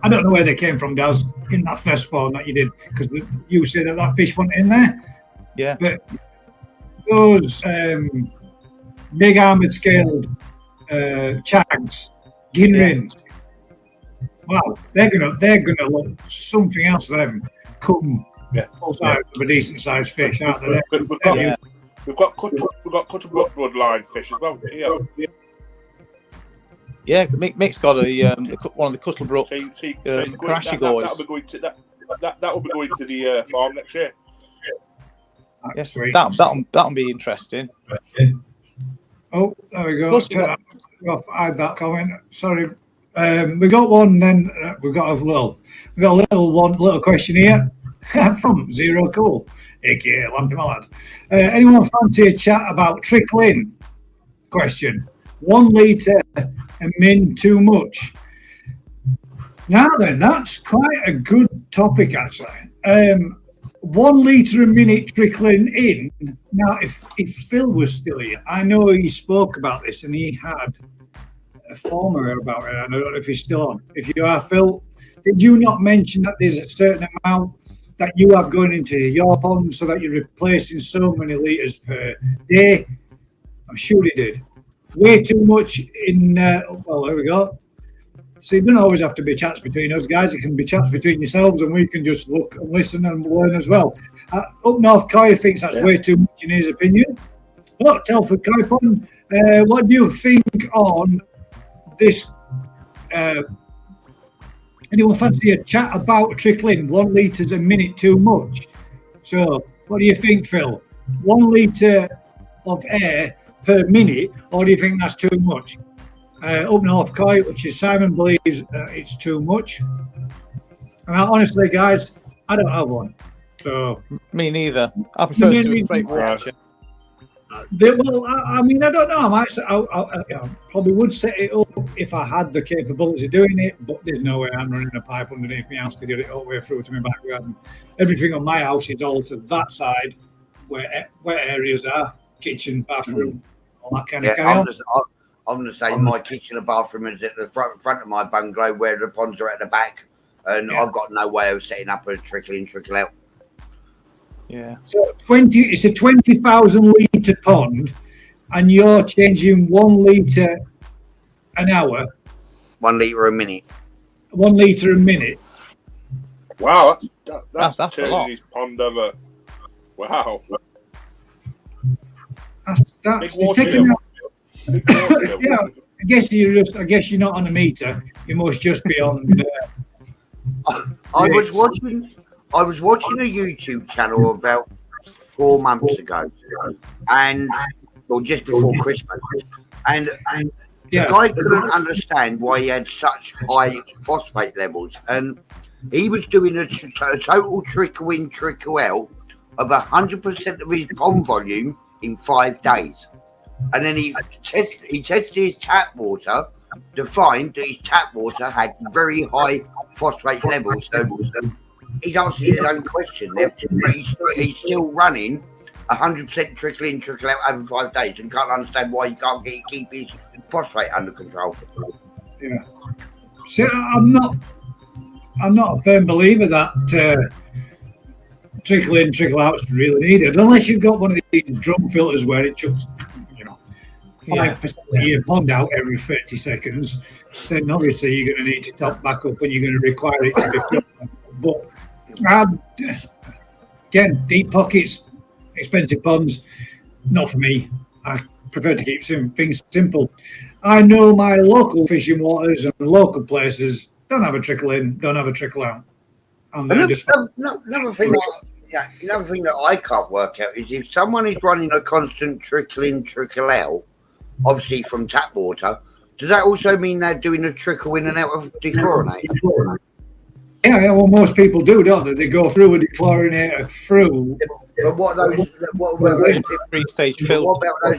I don't know where they came from, Daz, in that first spawn that you did, because you said that fish went in there. Yeah, but those big armored scaled chags, Ginrin. Wow, they're gonna look something else. Them come full size of a decent sized fish, aren't they? We've got Cutterbrook bloodline fish as well. Yeah, Mick's got one of the Cutterbrook Karashi guys. That will be going to the farm next year. Yes, that'll be interesting. Oh, there we go. I'll add that comment. Sorry, we got one. Then we got a little question here from Zero Cool, aka Lampy Mallad. Anyone fancy a chat about Trickle-in? Question: 1 litre and min too much? Now then, that's quite a good topic actually. 1 litre a minute trickling in. Now, if Phil was still here, I know he spoke about this and he had a former about it. I don't know if he's still on. If you are, Phil, did you not mention that there's a certain amount that you have going into your pond so that you're replacing so many litres per day? I'm sure he did. Way too much in, well, there we go. So it doesn't always have to be chats between us guys. It can be chats between yourselves, and we can just look and listen and learn as well. Up North, Koi thinks that's way too much in his opinion. But Telford Koi Pond, What do you think on this? Anyone fancy a chat about Trickle-in? 1 litres a minute too much. So, what do you think, Phil? 1 litre of air per minute, or do you think that's too much? Up North Coy, which is Simon, believes it's too much. And honestly, guys, I don't have one. So me neither. I prefer to do a straight water. Well, I mean, I don't know. I probably would set it up if I had the capability of doing it, but there's no way I'm running a pipe underneath my house to get it all the way through to my back garden. Everything on my house is all to that side where areas are, kitchen, bathroom, all that kind of stuff. I'm going to say my kitchen and bathroom is at the front of my bungalow where the ponds are at the back, and I've got no way of setting up a trickle-in, trickle-out. Yeah. So it's a 20,000 litre pond, and you're changing 1 litre an hour. 1 litre a minute. 1 litre a minute. Wow, that's a lot. His pond over. Wow. That's you're taking out. Yeah, I guess you're not on a meter. You must just be on. I was watching a YouTube channel about 4 months ago, just before Christmas, and the guy couldn't understand why he had such high phosphate levels, and he was doing a total trickle-in, trickle-out of 100% of his pond volume in 5 days. And then he tested his tap water to find that his tap water had very high phosphate levels. So he's answering his own question there. He's still running 100% trickle-in, trickle-out over 5 days, and can't understand why he can't keep his phosphate under control. Yeah. See, I'm not a firm believer that trickle-in, trickle-out's really needed, unless you've got one of these drum filters where it chucks 5% of your pond out every 30 seconds, then obviously you're going to need to top back up and you're going to require it to be filled. But again, deep pockets, expensive ponds, not for me. I prefer to keep things simple. I know my local fishing waters and local places don't have a trickle-in, don't have a trickle-out. Another thing that I can't work out is if someone is running a constant trickle-in, trickle-out, obviously from tap water, does that also mean they're doing a trickle in and out of dechlorinator? Yeah, well, most people do, don't they? They go through a dechlorinator through. But what about those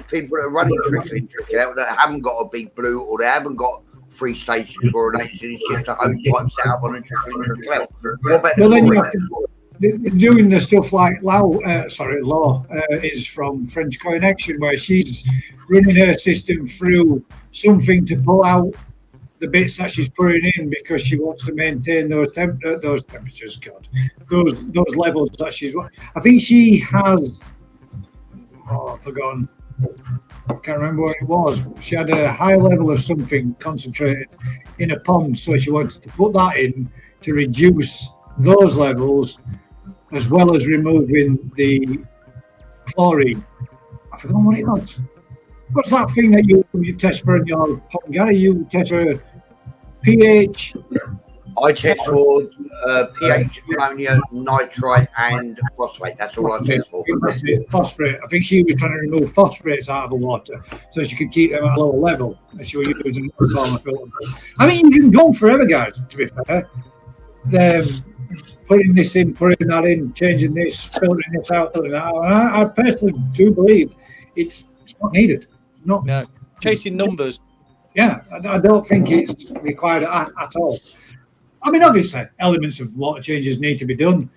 people that are running trickle-in, trickle-out that haven't got a big blue, or they haven't got 3-stage dechlorinator, and it's just a hose pipe set up on a trickle-in, trickle-out? What about then you have to, doing the stuff like Law is from French Connection, where she's running her system through something to pull out the bits that she's putting in because she wants to maintain those temperatures. Those levels that she's. I think she has. I've forgotten. I can't remember what it was. She had a high level of something concentrated in a pond, so she wanted to put that in to reduce those levels, as well as removing the chlorine. I forgot what it was. What's that thing that you test for in your pond, Gary? You test for pH? I test for pH, ammonia, nitrite, and phosphate. That's all I test for. Phosphate. I think she was trying to remove phosphates out of the water so she could keep them at a lower level. And she was using a filter. I mean, you can go on forever, guys, to be fair. Putting this in, putting that in, changing this, filtering this out, filtering that out. I personally do believe it's not needed. It's not chasing numbers. Yeah, I don't think it's required at all. I mean, obviously, elements of water changes need to be done.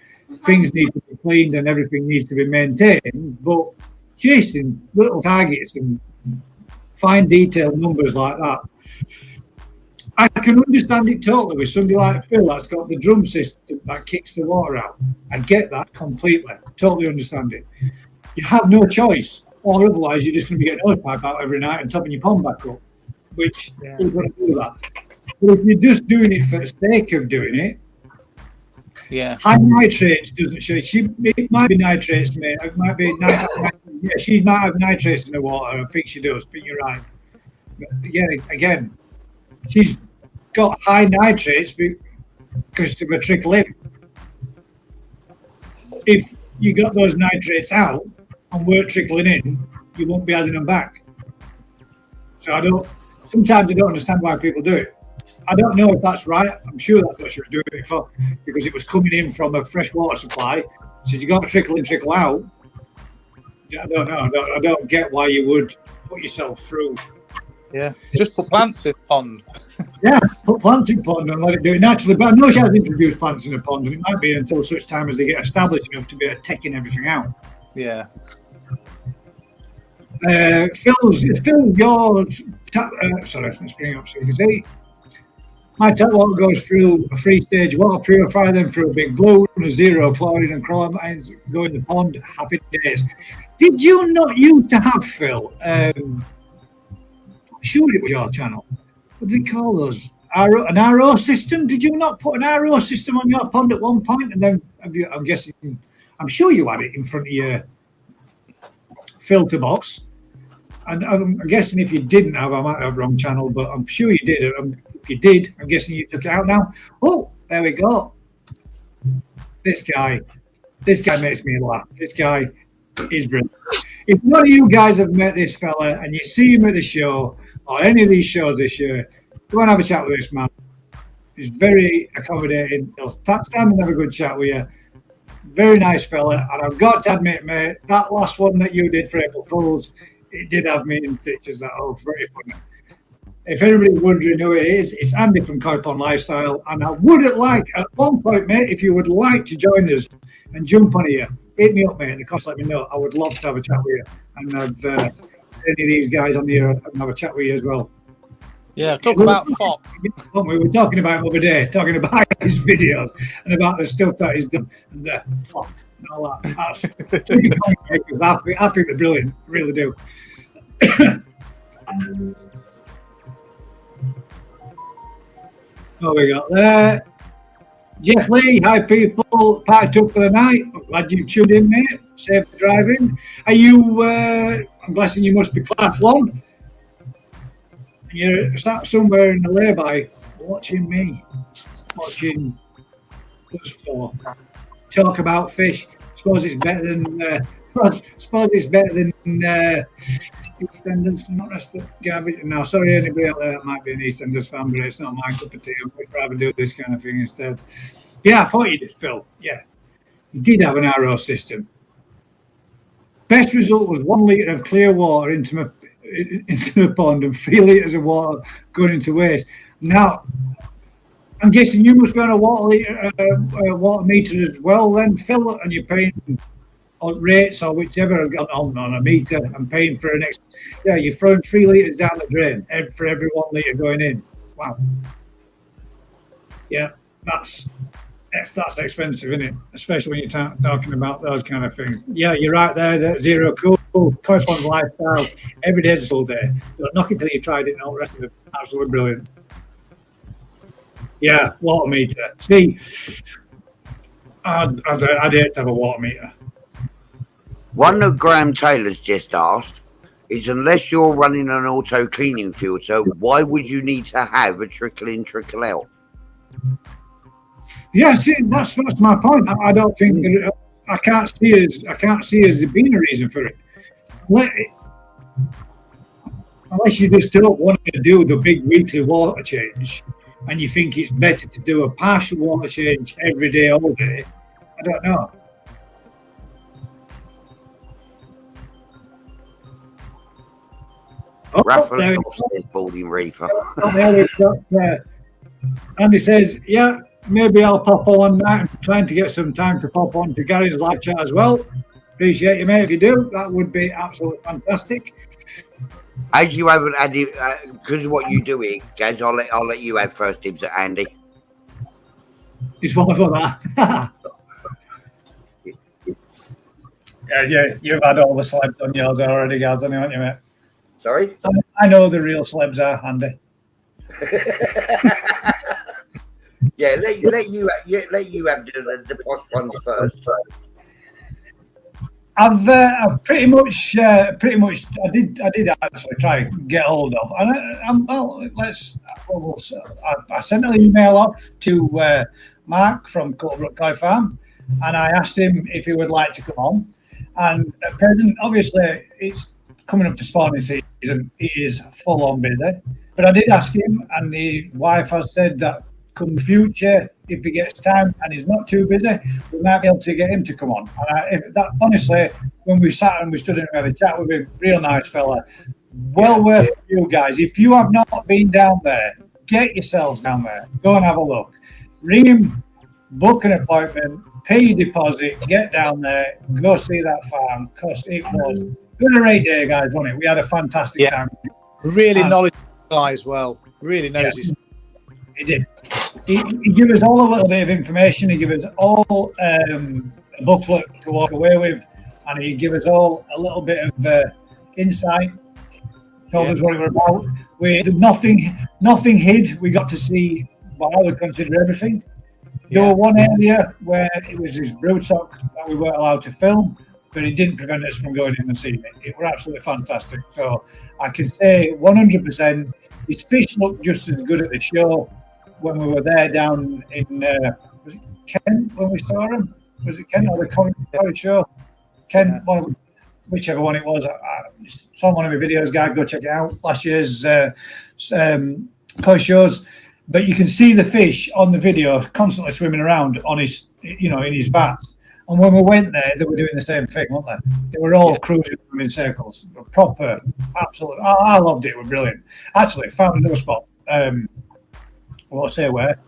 Things need to be cleaned and everything needs to be maintained. But chasing little targets and fine detailed numbers like that, I can understand it totally with somebody like Phil that's got the drum system that kicks the water out. I get that completely. Totally understand it. You have no choice, or otherwise you're just going to be getting a hose pipe out every night and topping your pond back up, which is going to do that. But if you're just doing it for the sake of doing it, high nitrates doesn't show. It might be nitrates, mate. It might be Yeah, she might have nitrates in the water. I think she does, but you're right. But again, she's got high nitrates because of a trickle-in. If you got those nitrates out and weren't trickling in, you won't be adding them back. So sometimes I don't understand why people do it. I don't know if that's right. I'm sure that's what she was doing it for, because it was coming in from a fresh water supply. So you got to trickle in, trickle out. I don't know. I don't get why you would put yourself through. Yeah, just put plants in the pond. Yeah, put plants in pond and let it do it naturally. But I know she has introduced plants in the pond, and it might be until such time as they get established enough to be taking everything out. Yeah. Phil, yours. Sorry, let's bring it up so you can see. My tap water goes through a 3-stage water purifier, then through a big blue, and a 0 chlorine and chloramines go in the pond. Happy days. Did you not used to have, Phil? I'm sure it was your channel. What did they call those? An RO system? Did you not put an RO system on your pond at one point? And then I'm guessing, I'm sure you had it in front of your filter box. And I'm guessing if you didn't have, I might have the wrong channel, but I'm sure you did. If you did, I'm guessing you took it out now. Oh, there we go. This guy makes me laugh. This guy is brilliant. If one of you guys have met this fella and you see him at the show or any of these shows this year, go and have a chat with this man. He's very accommodating. He'll stand and have a good chat with you. Very nice fella. And I've got to admit, mate, that last one that you did for April Fools, it did have me in stitches. That very funny. If anybody's wondering who it is, it's Andy from Koi Pond Lifestyle. And I would like, at one point, mate, if you would like to join us and jump on here, hit me up, mate. Of course, let me know. I would love to have a chat with you. And have any of these guys on here and have a chat with you as well. Yeah, talk about Fox. We were talking about him the other day, talking about his videos and about the stuff that he's done. And the fuck and all that. I think they're brilliant. I really do. What we got there? Jeff Lee, hi people. Parked up for the night. I'm glad you tuned in, mate. Safe driving. Are you? I'm guessing you must be class 1. You're sat somewhere in the lay-by watching me, watching us 4 talk about fish. Suppose it's better than. Suppose it's better than EastEnders. Not rest of garbage. Now, sorry, anybody out there that might be an EastEnders fan, but it's not my cup of tea. I'd rather do this kind of thing instead. Yeah, I thought you did, Phil. Yeah, you did have an RO system. Best result was 1 litre of clear water into the pond and 3 litres of water going into waste. Now, I'm guessing you must be on a water meter as well then, Phil, and you're paying on rates or whichever on a meter and paying for an extra. Yeah, you're throwing 3 litres down the drain for every 1 litre going in. Wow. Yeah, that's expensive, isn't it? Especially when you're talking about those kind of things. Yeah, you're right there. Zero cool. Koi Pond Lifestyle. Every day's a full day. Don't knock it till you tried it and all the rest of it. Absolutely brilliant. Yeah, water meter. See, I'd hate to have a water meter. One that Graham Taylor's just asked is, unless you're running an auto cleaning filter, why would you need to have a trickle in, trickle out? Yeah, see, that's my point. I don't think I can't see as there being a reason for it. Unless you just don't want to do the big weekly water change, and you think it's better to do a partial water change every day, all day. I don't know. Raffle Balding Reefer. Andy says, yeah, maybe I'll pop on. I'm trying to get some time to pop on to Gary's live chat as well. Appreciate you, mate. If you do, that would be absolutely fantastic. As you haven't added, because of what you do here, Gaz, I'll let you have first dibs at Andy. It's one for that. Yeah, you've had all the celebs on yours already, Gaz, haven't you, mate? Sorry? So I know the real celebs are, Andy. Yeah, let you have the posh ones first. I've pretty much, I did actually try and get hold of, and I sent an email off to Mark from Coldbrook Cow Farm, and I asked him if he would like to come on. And at present, obviously, it's coming up to spawning season. He is full on busy, but I did ask him, and the wife has said that come future, if he gets time and he's not too busy, we might be able to get him to come on. And honestly, when we sat and we stood and had a chat with him, real nice fella, well worth it for you guys. If you have not been down there, get yourselves down there. Go and have a look. Ring him, book an appointment, pay your deposit, get down there, go see that farm, because it was a great day, guys, wasn't it? We had a fantastic time. Really knowledgeable guy as well. Really knows his. He did. He gave us all a little bit of information. He gave us all a booklet to walk away with, and he gave us all a little bit of insight. Told us what it was about. We did nothing hid. We got to see what I would consider everything. There was one area where it was his broodstock that we weren't allowed to film, but it didn't prevent us from going in and seeing it. It was absolutely fantastic. So I can say 100%. His fish looked just as good at the show when we were there down in, was it Kent when we saw him? Was it Kent or the Comedy Show? Kent, whichever one it was. I saw one of my videos, guys, go check it out. Last year's koi shows. But you can see the fish on the video constantly swimming around on his, in his vats. And when we went there, they were doing the same thing, weren't they? They were all cruising in circles. Proper, absolute. I loved it. It was brilliant. Actually, found another spot. I won't say where.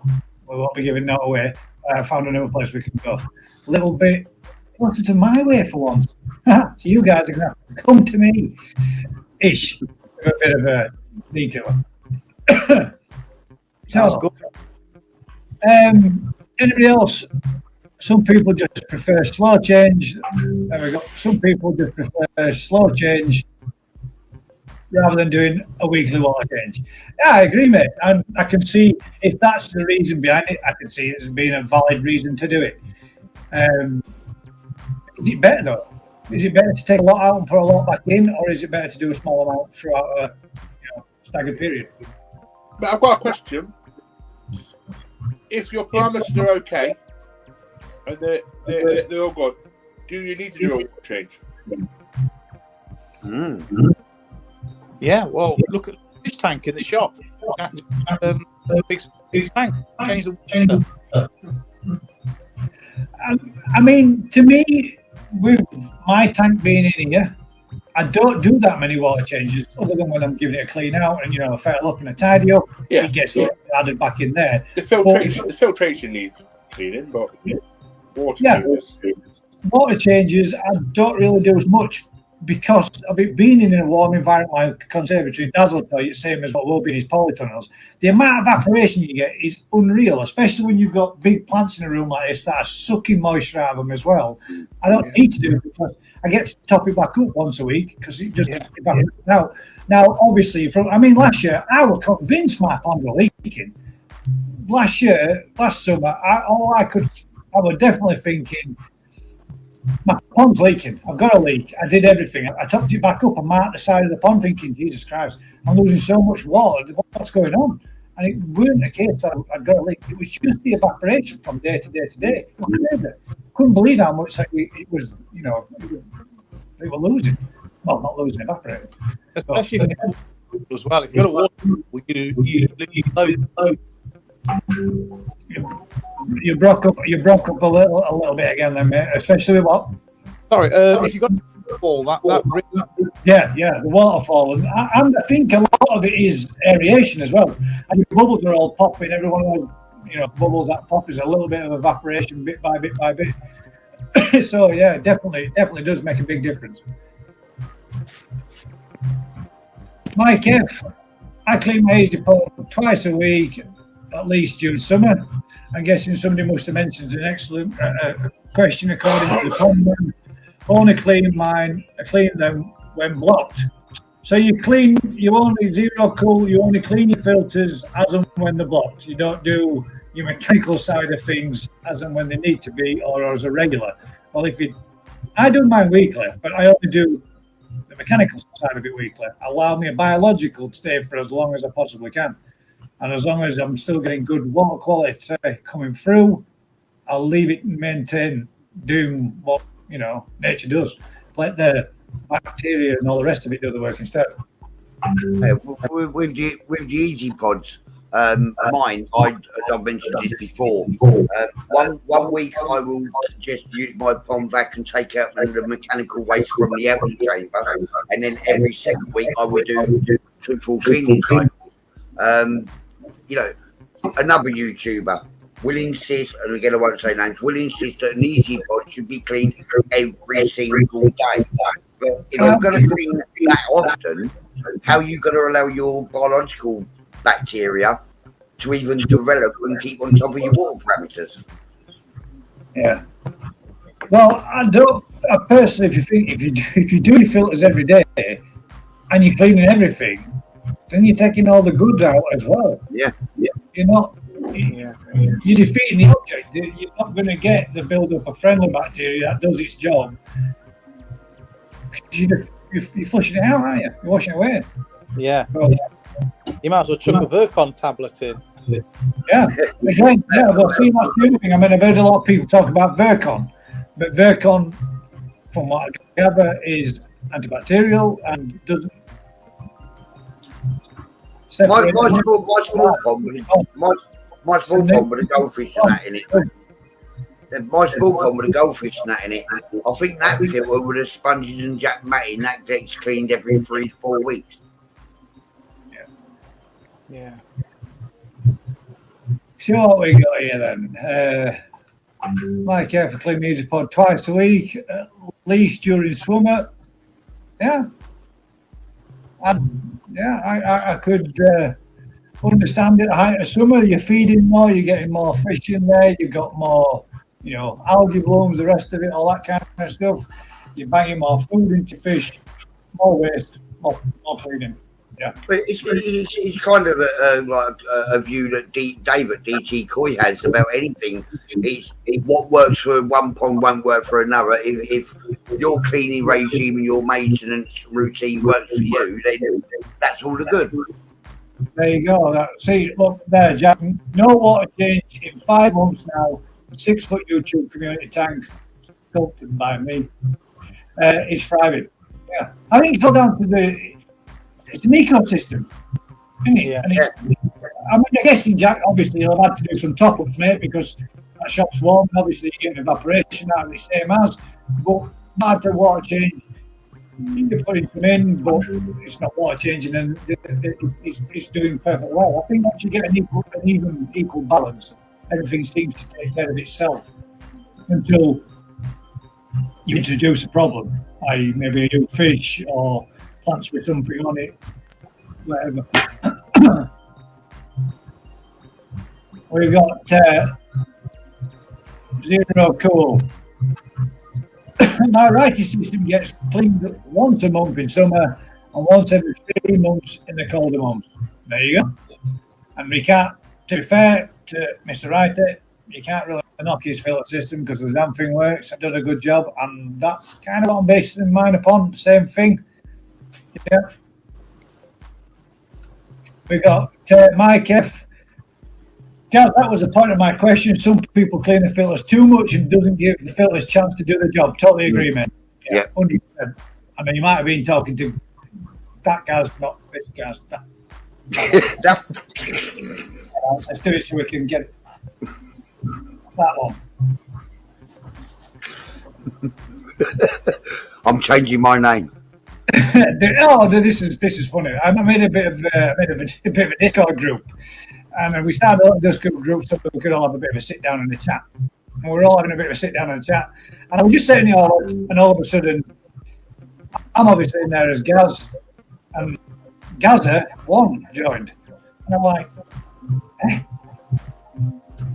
We won't be giving that away. I found another place we can go. A little bit closer to my way for once. So you guys are going to have to come to me. Ish. A bit of a detour. Sounds good. Anybody else? Some people just prefer slow change. There we go. Some people just prefer slow change rather than doing a weekly water change. Yeah, I agree, mate. And I can see if that's the reason behind it, I can see it as being a valid reason to do it. Is it better though? Is it better to take a lot out and put a lot back in, or is it better to do a small amount throughout a staggered period? But I've got a question. If your parameters are okay and they're all good, do you need to do a water change? Yeah, well, look at the fish tank in the shop. Big tank. Change the water. I mean, to me, with my tank being in here, I don't do that many water changes other than when I'm giving it a clean out and, a fair up and a tidy up. Yeah. It gets added back in there. The filtration needs cleaning, but water changes, I don't really do as much because of it being in a warm environment like a conservatory. Daz will tell you, same as what will be in his polytunnels. The amount of evaporation you get is unreal, especially when you've got big plants in a room like this that are sucking moisture out of them as well. I don't need to do it because I get to top it back up once a week because it just evaporates out. Now, obviously, last year, I was convinced my pond was leaking. Last summer, I was definitely thinking, my pond's leaking. I've got a leak. I did everything. I topped it back up and marked the side of the pond thinking, Jesus Christ, I'm losing so much water. What's going on? And it weren't the case that I'd got a leak. It was just the evaporation from day to day to day. It was crazy. Couldn't believe how much it was, they were losing. Well, not losing, evaporating. Especially as well. If you've got a water, you You broke up a little bit again then, mate. Especially with what? Sorry, if you got a fall, the waterfall, and I think a lot of it is aeration as well. And the bubbles are all popping. Every one of those, bubbles that pop is a little bit of evaporation, bit by bit by bit. So yeah, definitely does make a big difference. My Kev, I clean my hazy pond twice a week, at least during summer. I'm guessing somebody must have mentioned an excellent question according to the pond. Only clean mine, I clean them when blocked. So you only zero cool, you only clean your filters as and when they're blocked. You don't do your mechanical side of things as and when they need to be or as a regular. Well, if you I do mine weekly, but I only do the mechanical side of it weekly. Allow me a biological to stay for as long as I possibly can. And as long as I'm still getting good water quality coming through, I'll leave it and maintain doing what, nature does. Let the bacteria and all the rest of it do the work instead. With the easy pods, mine, I've mentioned this before. One week I will just use my pond vac and take out the mechanical waste from the outer chamber, and then every second week I will do 2 full cleaning cycles. Another YouTuber will insist, and again I won't say names, will insist that an easy pod should be cleaned every single day. But if you're going to clean that often, how are you going to allow your biological bacteria to even develop and keep on top of your water parameters? Yeah. Well, I personally, if you do your filters every day and you're cleaning everything, then you're taking all the good out as well. Yeah. You're not. You're defeating the object. You're not going to get the build-up of friendly bacteria that does its job. You're flushing it out, aren't you? You're washing it away. Yeah. You might as well chuck a Virkon tablet in. Yeah. Again, well, see, that's the other thing. I mean, I've heard a lot of people talk about Virkon, but Virkon, from what I gather, is antibacterial and doesn't. My small pond with a goldfish and that in it. My small pond with a goldfish and that in it. I think that filter with the sponges and jack matting that gets cleaned every 3 to 4 weeks. Yeah. So what we got here then? My care for clean music pod twice a week, at least during summer. Yeah. I could understand it. Height of summer, you're feeding more, you're getting more fish in there, you've got more, algae blooms, the rest of it, all that kind of stuff. You're banging more food into fish, more waste, more feeding. Yeah, but it's kind of a view that David DT Coy has about anything. It's what works for one pond won't work for another. If your cleaning regime and your maintenance routine works for you, then that's all the good. There you go. See, look there, Jack. No water change in 5 months now. 6-foot YouTube community tank, sculpted by me, is thriving. Yeah, I think it's all down to it's an ecosystem, isn't it? Yeah. And I'm guessing, Jack, obviously you'll have had to do some top-ups, mate, because that shop's warm. Obviously, you're getting evaporation out of the same as, but not to water change. You're putting some in, but it's not water changing, and it's doing perfect well. I think once you get an equal balance, everything seems to take care of itself until you introduce a problem, i.e., maybe a new fish or plants with something on it, whatever. We've got Zero Cool. My writing system gets cleaned once a month in summer and once every 3 months in the colder months. There you go. And we can't, to be fair to Mr. Writer, you can't really knock his filter system because the damn thing works. I've done a good job, and that's kind of what I'm basing mine upon. Same thing. Yeah. We got Mike F. Gaz, that was a part of my question. Some people clean the filters too much and doesn't give the filters a chance to do the job. Totally agree, mate. Yeah. 100%. I mean, you might have been talking to that Gaz, not this Gaz. Let's do it so we can get that one. I'm changing my name. This is funny. I made a bit of a Discord group, and we started a Discord group so we could all have a bit of a sit down in the chat. And we're all having a bit of a sit down in the chat, and I was just saying and all of a sudden, I'm obviously in there as Gaz, and Gaza1 joined, and I'm like,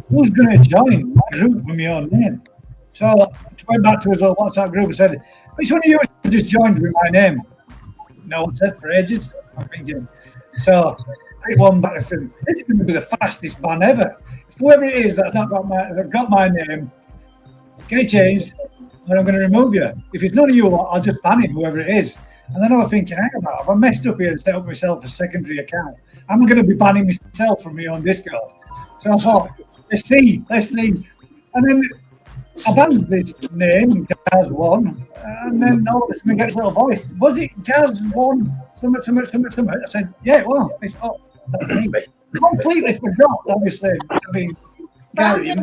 who's going to join my group with my own name? So I went back to his little WhatsApp group and said, which one of you just joined with my name? No one said for ages. I'm thinking. So I picked one back and said, this is going to be the fastest ban ever. Whoever it is that's got my name, get it changed, and I'm going to remove you. If it's none of you, I'll just ban him, whoever it is. And then I was thinking, hang about, if I messed up here and set up myself a secondary account, I'm going to be banning myself from my own Discord. So I thought, let's see. And then I banned this name, Gaz1, and then all of a sudden it gets a little voice. Was it Gaz1? Something. I said, yeah, well, it's completely forgot, obviously. I mean, Gary,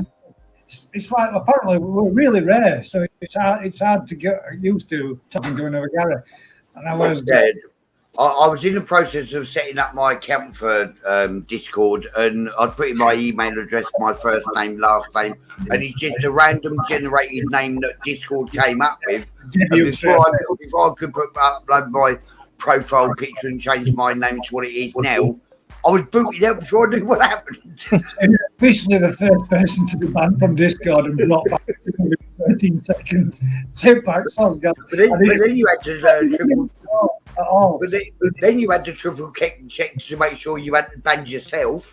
it's like apparently we're really rare, so it's hard to get used to talking to another Gary. And I was I was in the process of setting up my account for Discord, and I'd put in my email address, my first name, last name, and it's just a random generated name that Discord came up with. And before I could upload my profile picture and change my name to what it is now, I was booted out before I knew what happened. Officially the first person to be banned from Discord and blocked back in 13 seconds. Sit back, but then you had to triple. But then you had to triple check to make sure you hadn't banned yourself.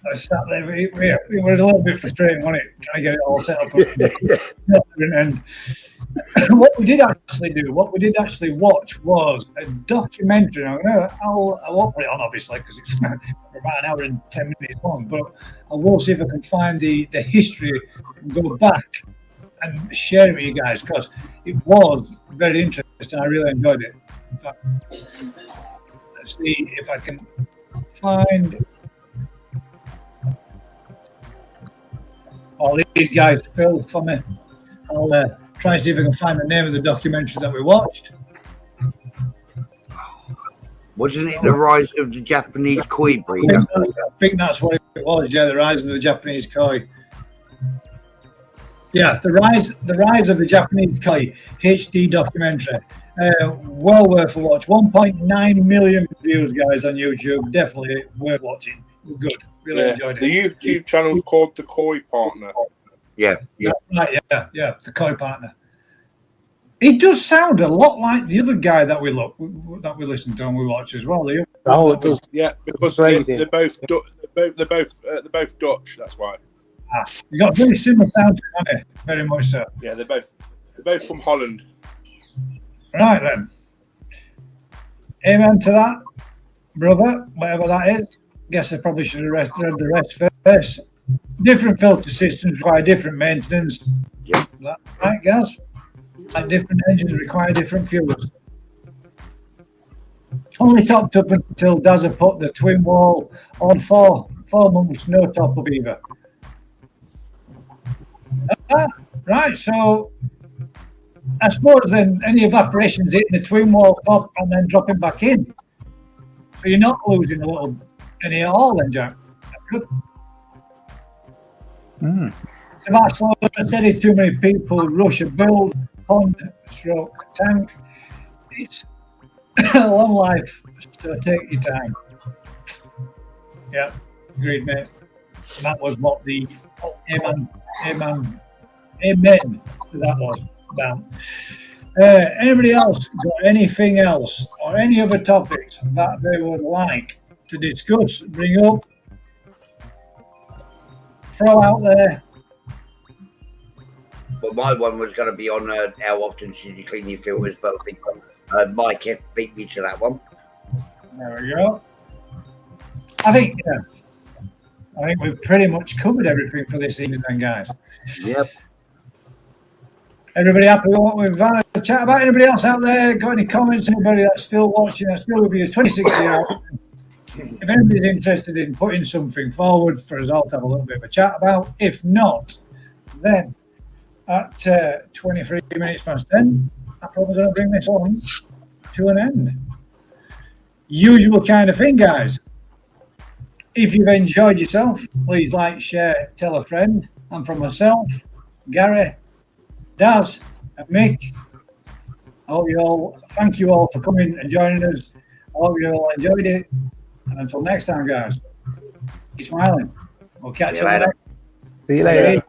I sat there. It was a little bit frustrating, wasn't it? Trying to get it all set up. And what we did actually watch was a documentary. I won't put it on, obviously, because it's about an hour and 10 minutes long. But I will see if I can find the history and go back and share it with you guys, because it was very interesting. I really enjoyed it. In fact, let's see if I can find all these guys fill for me. I'll try and see if I can find the name of the documentary that we watched. Wasn't it The Rise of the Japanese Koi Breeder? I think that's what it was. Yeah, The Rise of the Japanese Koi. Yeah, the rise of the Japanese Koi HD documentary. Well worth a watch. 1.9 million views, guys, on YouTube. Definitely worth watching. Good. Really enjoyed it. The YouTube channel is called The Koi Partner. Yeah. Right, yeah, The Koi Partner. It does sound a lot like the other guy that we listened to and we watched as well. It does. Yeah, because they're both Dutch. That's why. You got very similar sounds, haven't you? Very much so. Yeah, they're both from Holland. Right then. Amen to that, brother, whatever that is. Guess I probably should have read the rest first. Different filter systems require different maintenance. Yep. Right, guys? Like different engines require different fuels. Only topped up until Dazza put the twin wall on 4 months, no top up either. Right, so I suppose then any evaporation's hitting the twin wall top and then dropping back in. So you're not losing any at all then, Jack. That's good. If I saw steady too many people rush a build, pond, stroke, tank, it's a long life, so take your time. Yeah, agreed, mate. And that was what the amen to that was about. Anybody else got anything else or any other topics that they would like to discuss, bring up, throw out there? Well, my one was going to be on how often should you clean your filters, but I think Mike F beat me to that one. There we go. I think we've pretty much covered everything for this evening then, guys. Yep. Everybody happy with what we've had a chat about? Anybody else out there got any comments? Anybody that's still watching, that's still with you, 2060 out. If anybody's interested in putting something forward for us all to have a little bit of a chat about, if not, then at 23 minutes past 10, I'm probably going to bring this on to an end. Usual kind of thing, guys. If you've enjoyed yourself, please like, share, tell a friend. And from myself, Gary, Daz, and Mick, thank you all for coming and joining us. I hope you all enjoyed it. And until next time, guys, keep smiling. We'll catch you later. See you later.